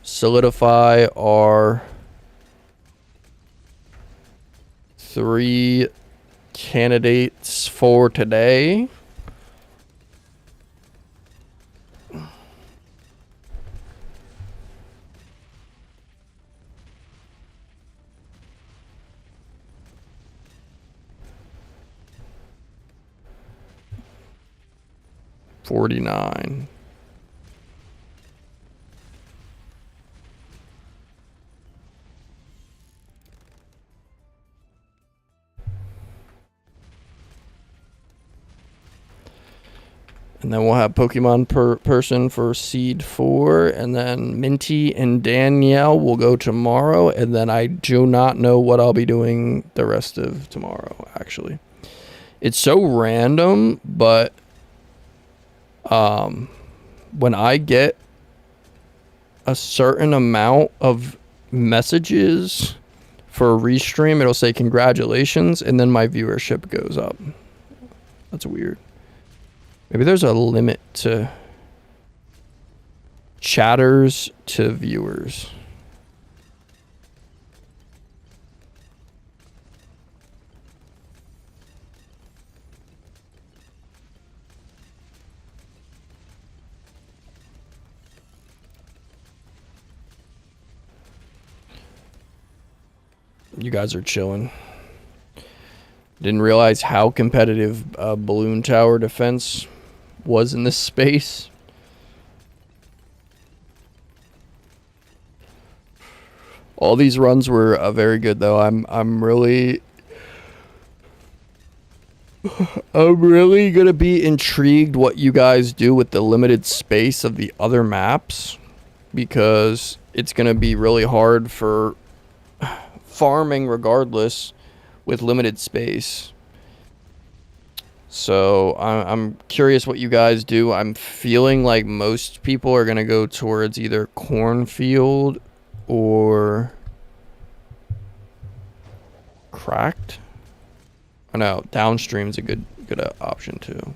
solidify our 3 candidates for today. $49. And then we'll have Pokemon person for seed 4. And then Minty and Danielle will go tomorrow. And then I do not know what I'll be doing the rest of tomorrow, actually. It's so random, but when I get a certain amount of messages for a restream, it'll say congratulations, and then my viewership goes up. That's weird. Maybe there's a limit to chatters to viewers. You guys are chilling. Didn't realize how competitive balloon tower defense was in this space. All these runs were very good, though. I'm really gonna be intrigued what you guys do with the limited space of the other maps, because it's gonna be really hard for farming regardless with limited space. So I'm curious what you guys do. I'm feeling like most people are gonna go towards either cornfield or cracked. I know downstream's a good option too.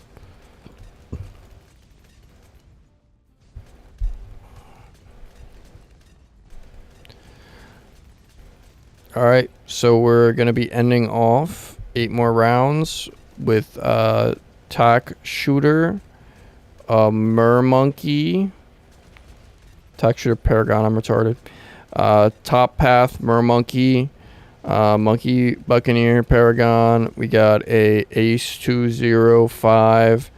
All right, so we're gonna be ending off 8 more rounds with Tack Shooter, Mermonkey, Tack Shooter Paragon. I'm retarded. Top Path Mermonkey, Monkey Buccaneer Paragon. We got a Ace 205.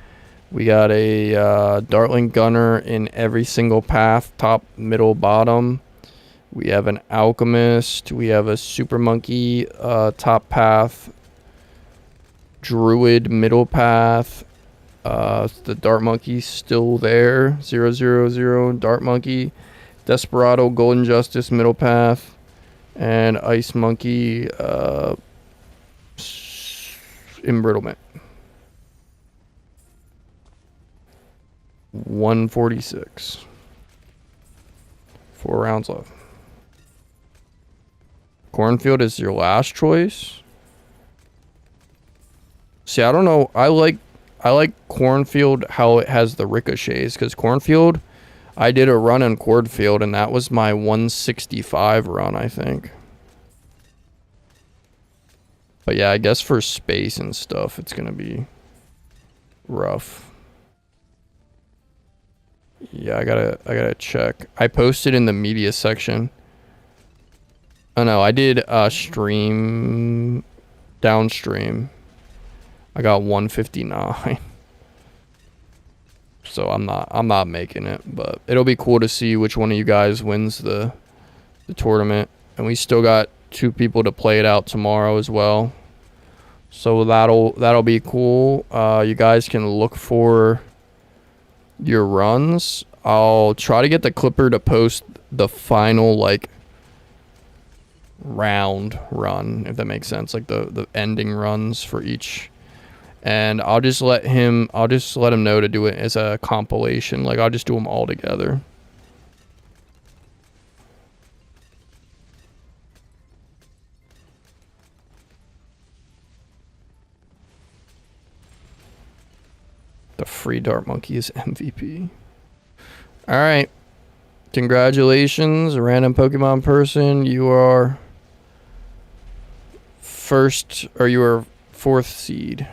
We got a Dartling Gunner in every single path, top, middle, bottom. We have an Alchemist. We have a Super Monkey top path. Druid middle path. The Dart Monkey still there. 000 Dart Monkey. Desperado Golden Justice middle path. And Ice Monkey Embrittlement. 146. 4 rounds left. Cornfield is your last choice. See, I don't know. I like Cornfield how it has the ricochets, because Cornfield, I did a run in Cornfield and that was my 165 run, I think. But yeah, I guess for space and stuff, it's gonna be rough. Yeah, I gotta check. I posted in the media section. Oh no, I did stream downstream. I got 159. So I'm not making it, but it'll be cool to see which one of you guys wins the tournament. And we still got 2 people to play it out tomorrow as well. So that'll be cool. You guys can look for your runs. I'll try to get the Clipper to post the final like round run, if that makes sense, like the ending runs for each. And I'll just let him know to do it as a compilation. Like I'll just do them all together. The free dart monkey is MVP. All right. Congratulations, random Pokemon person. You are you are 4th seed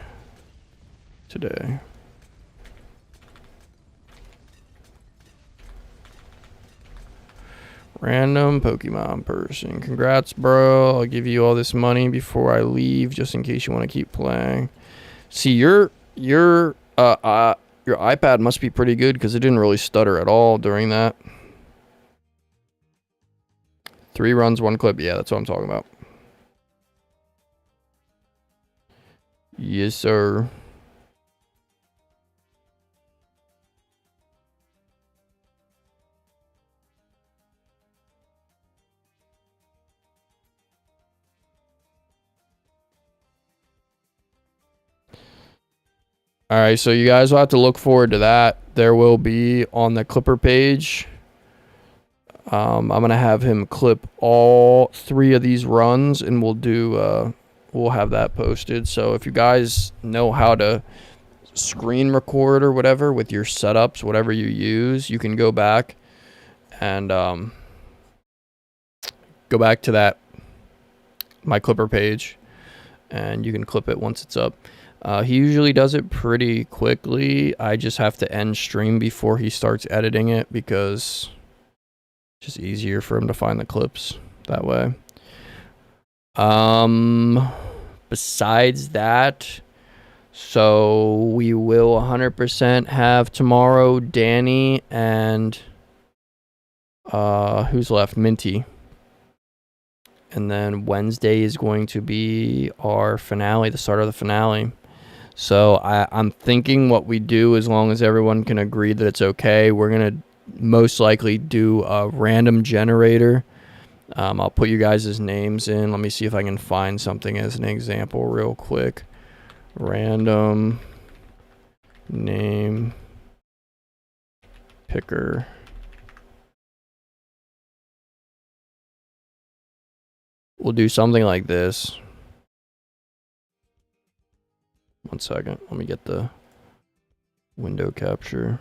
today. Random Pokemon person. Congrats, bro. I'll give you all this money before I leave, just in case you want to keep playing. See, your iPad must be pretty good because it didn't really stutter at all during that. 3 runs, 1 clip. Yeah, that's what I'm talking about. Yes, sir. All right, so you guys will have to look forward to that. There will be on the Clipper page. I'm gonna have him clip all 3 of these runs, and we'll have that posted. So if you guys know how to screen record or whatever with your setups, whatever you use, you can go back and go back to that my Clipper page, and you can clip it once it's up. He usually does it pretty quickly. I just have to end stream before he starts editing it because it's just easier for him to find the clips that way. Besides that, so we will 100% have tomorrow Danny and who's left? Minty. And then Wednesday is going to be our finale, the start of the finale. So I'm thinking what we do, as long as everyone can agree that it's okay, we're going to most likely do a random generator. I'll put you guys' names in. Let me see if I can find something as an example real quick. Random name picker. We'll do something like this. One second. Let me get the window capture.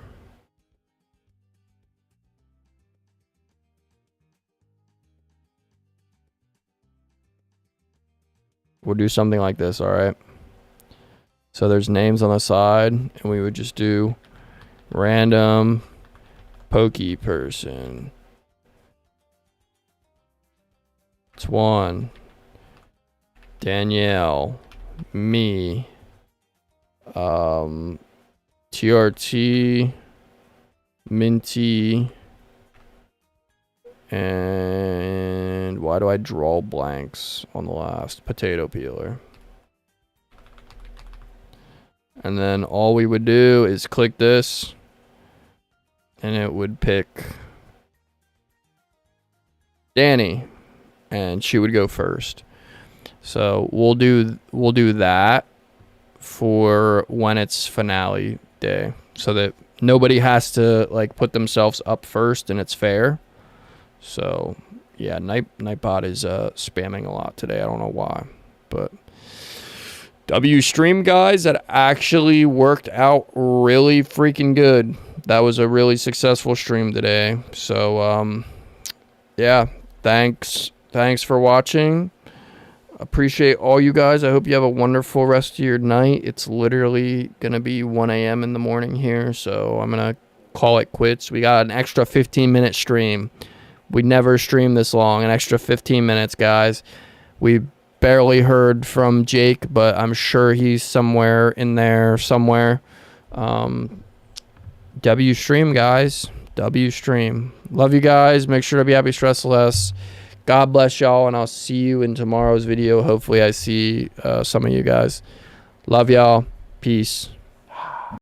We'll do something like this, all right? So there's names on the side, and we would just do random Poke person. It's 1. Danielle. Me. TRT. Minty. And why do I draw blanks on the last? Potato peeler. And then all we would do is click this, and it would pick Danny, and she would go first. So we'll do that for when it's finale day, so that nobody has to like put themselves up first, and it's fair. So yeah, Nightbot is spamming a lot today. I don't know why, but W stream, guys, that actually worked out really freaking good. That was a really successful stream today. So yeah, thanks for watching. Appreciate all you guys. I hope you have a wonderful rest of your night. It's literally gonna be 1 a.m. in the morning here, so I'm gonna call it quits. We got an extra 15-minute stream. We never streamed this long. An extra 15 minutes, guys. We barely heard from Jake, but I'm sure he's somewhere in there somewhere. W stream, guys. W stream. Love you guys. Make sure to be happy, stress less. God bless y'all, and I'll see you in tomorrow's video. Hopefully I see some of you guys. Love y'all. Peace.